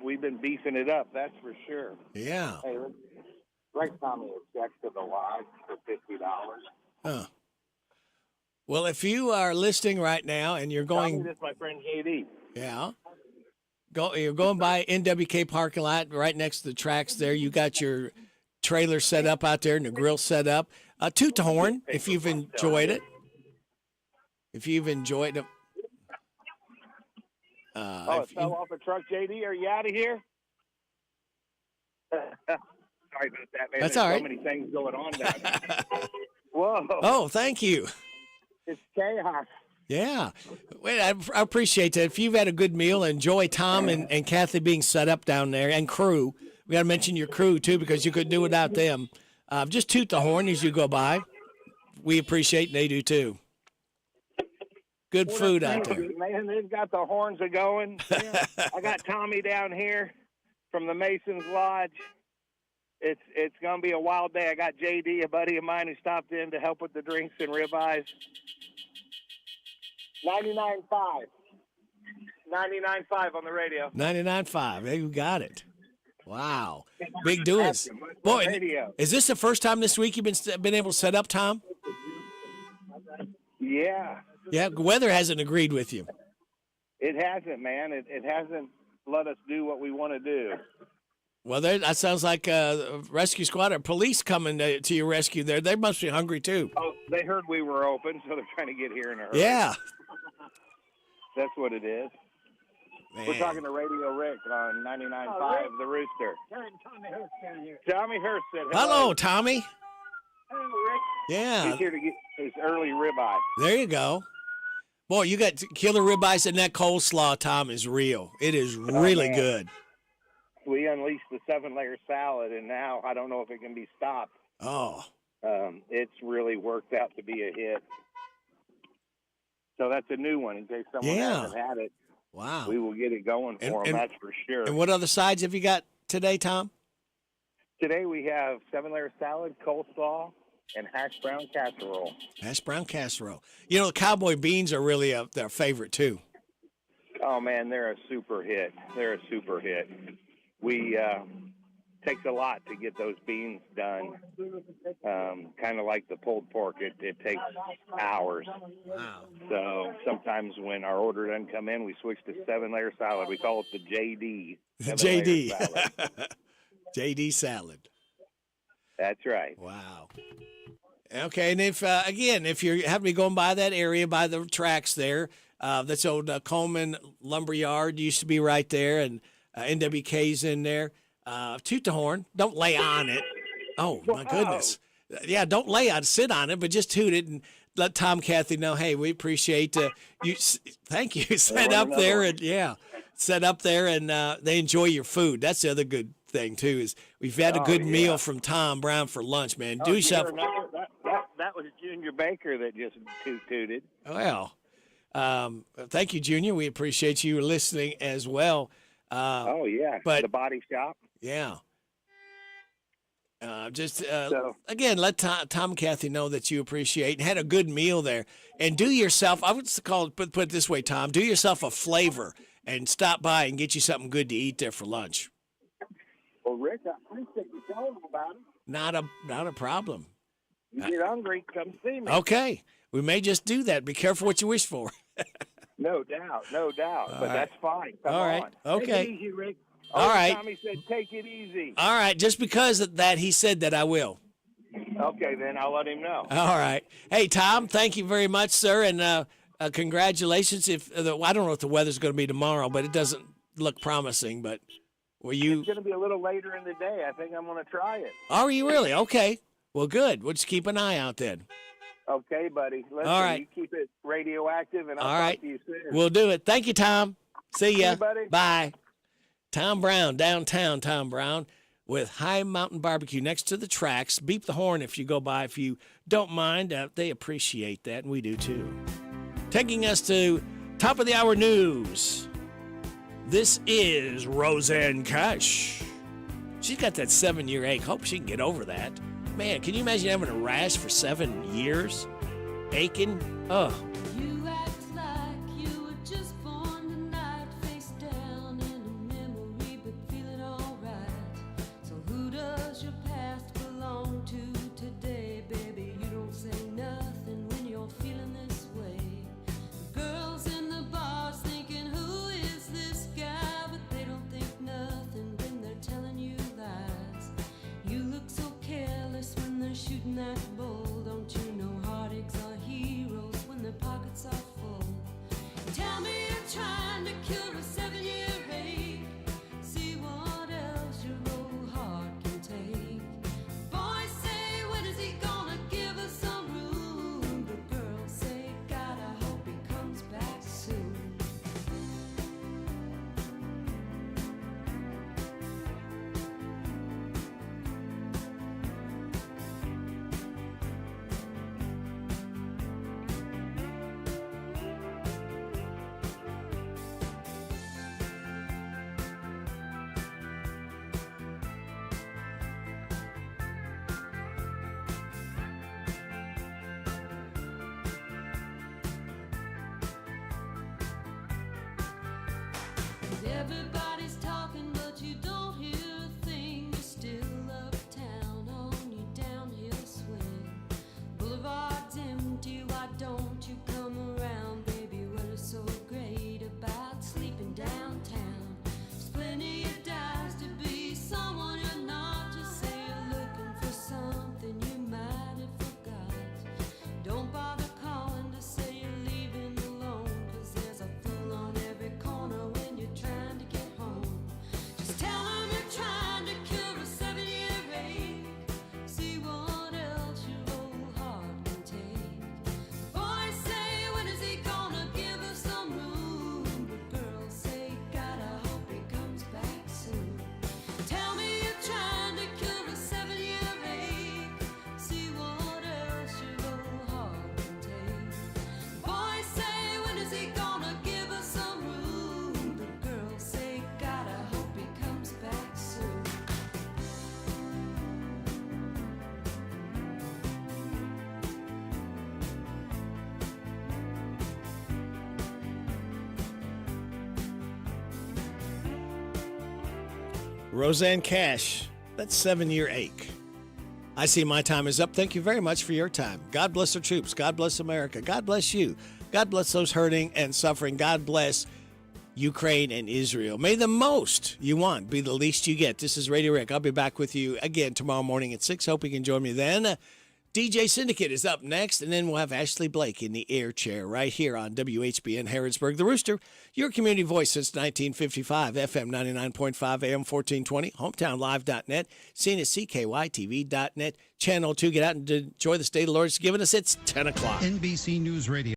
we've been beefing it up, that's for sure. Yeah. Hey, write Tommy a check to the lodge for $50. Huh. Well, if you are listening right now and you're going... This is my friend JD. Yeah. You're going by NWK parking lot right next to the tracks there. You got your trailer set up out there and the grill set up. Toot the horn if you've enjoyed it. If you've enjoyed it. It fell off a truck, JD. Are you out of here? Sorry about that, man. That's There's all right. So many things going on down there. Whoa. Oh, thank you. It's chaos. Yeah. Wait, I appreciate that. If you've had a good meal, enjoy Tom and Kathy being set up down there and crew. We got to mention your crew, too, because you couldn't do without them. Just toot the horn as you go by. We appreciate and they do, too. Good food out there. Man, they've got the horns a going. I got Tommy down here from the Masons Lodge. It's going to be a wild day. I got JD, a buddy of mine, who stopped in to help with the drinks and ribeyes. 99.5. 99.5 on the radio. 99.5. Hey, you got it. Wow. Big doings. Boy, is this the first time this week you've been able to set up, Tom? Yeah. Yeah, weather hasn't agreed with you. It hasn't, man. It hasn't let us do what we want to do. Well, that sounds like a rescue squad or police coming to your rescue there. They must be hungry, too. Oh, they heard we were open, so they're trying to get here in a hurry. Yeah. That's what it is. Man. We're talking to Radio Rick on 99.5, The Rooster. Tommy Hurst in here. Tommy Hurst said hello, Tommy. Hello, Rick. Yeah. He's here to get his early ribeye. There you go. Boy, you got killer ribeyes, and that coleslaw, Tom, is real. It is really good. We unleashed the 7-layer salad, and now I don't know if it can be stopped. Oh. It's really worked out to be a hit. So that's a new one in case someone hasn't had it. Wow. We will get it going for them, that's for sure. And what other sides have you got today, Tom? Today we have 7-layer salad, coleslaw, and hash brown casserole. Hash brown casserole. You know, the cowboy beans are really their favorite, too. Oh, man, they're a super hit. They're a super hit. We takes a lot to get those beans done. Kind of like the pulled pork, it takes hours. Wow. So sometimes when our order doesn't come in, we switch to 7-layer salad. We call it the JD. JD. Salad. JD salad. That's right. Wow. Okay, and if you happen to be going by that area, by the tracks there, that's old Coleman Lumber Yard used to be right there, and NWK's in there. Toot the horn. Don't lay on it. Oh, my goodness. Yeah, don't lay on, sit on it, but just toot it and let Tom Kathy know, hey, we appreciate you. Thank you. Set up there and they enjoy your food. That's the other good thing, too, is we've had a good meal from Tom Brown for lunch, man. Do something. That was Junior Baker that just tooted. Well, thank you, Junior. We appreciate you listening as well. Oh yeah, but the body shop. Yeah. Again, let Tom and Kathy know that you appreciate and had a good meal there. And do yourself, I would call it, put it this way, Tom, do yourself a flavor and stop by and get you something good to eat there for lunch. Well, Rick, I appreciate you telling me about it. Not a problem. You get hungry, come see me. Okay. We may just do that. Be careful what you wish for. No doubt. But right. that's fine. Come All right. on. Okay. Take it easy, Rick. All right. Tommy said, take it easy. All right. Just because of that, he said that I will. Okay, then I'll let him know. All right. Hey, Tom, thank you very much, sir. And congratulations. I don't know what the weather's going to be tomorrow, but it doesn't look promising. But It's going to be a little later in the day. I think I'm going to try it. Are you really? Okay. Well, good. We'll just keep an eye out then. Okay, buddy. Listen, All right. You keep it radioactive, and I'll All right. talk to you soon. We'll do it. Thank you, Tom. See ya. See you, buddy. Bye. Tom Brown, downtown Tom Brown, with High Mountain Barbecue next to the tracks. Beep the horn if you go by. If you don't mind, they appreciate that, and we do too. Taking us to top of the hour news. This is Roseanne Cash. She's got that 7-year ache. Hope she can get over that. Man, can you imagine having a rash for 7 years? Aching? Ugh. You act like you were just born tonight, face down in a memory, but feeling alright. So who does your past belong to today, baby? You don't say nothing when you're feeling this way. The girls in the bars thinking, who is this guy? But they don't think nothing when they're telling you lies. You look so careless when they're shooting that bull. Don't you know heartaches are heroes when their pockets are full? Tell me you're trying to cure a 7-year ache. See what else your old heart can take. Boys say, when is he gonna give us some room? But girls say, God, I hope he comes back soon. Everybody's talking, but you don't hear a thing. You're still uptown on your downhill swing. Boulevard's empty, why don't you come around, baby? What is so great about sleeping downtown? There's plenty of dives to be someone you're not. Just say you're looking for something you might have forgot. Don't bother calling to say you're leaving alone, 'cause there's a fool on every corner when you're trying to get home. Just tell them you're trying to cure a 7-year ache. See what else your old heart can take. Boys say, when is he gonna give us some room? But girls say, God, I hope he comes back soon. Tell me you're trying to cure a 7-year ache. See what else your old heart can take. Boys say, when is he gonna give us some room? But girls say, God, I hope he comes back soon. Roseanne Cash, that 7-year ache. I see my time is up. Thank you very much for your time. God bless our troops. God bless America. God bless you. God bless those hurting and suffering. God bless Ukraine and Israel. May the most you want be the least you get. This is Radio Rick. I'll be back with you again tomorrow morning at 6. Hope you can join me then. DJ Syndicate is up next, and then we'll have Ashley Blake in the air chair right here on WHBN Harrodsburg. The Rooster, your community voice since 1955, FM 99.5, AM 1420, hometownlive.net, seen at CKYTV.net, Channel 2. Get out and enjoy the state of the Lord. It's giving us. It's 10 o'clock. NBC News Radio.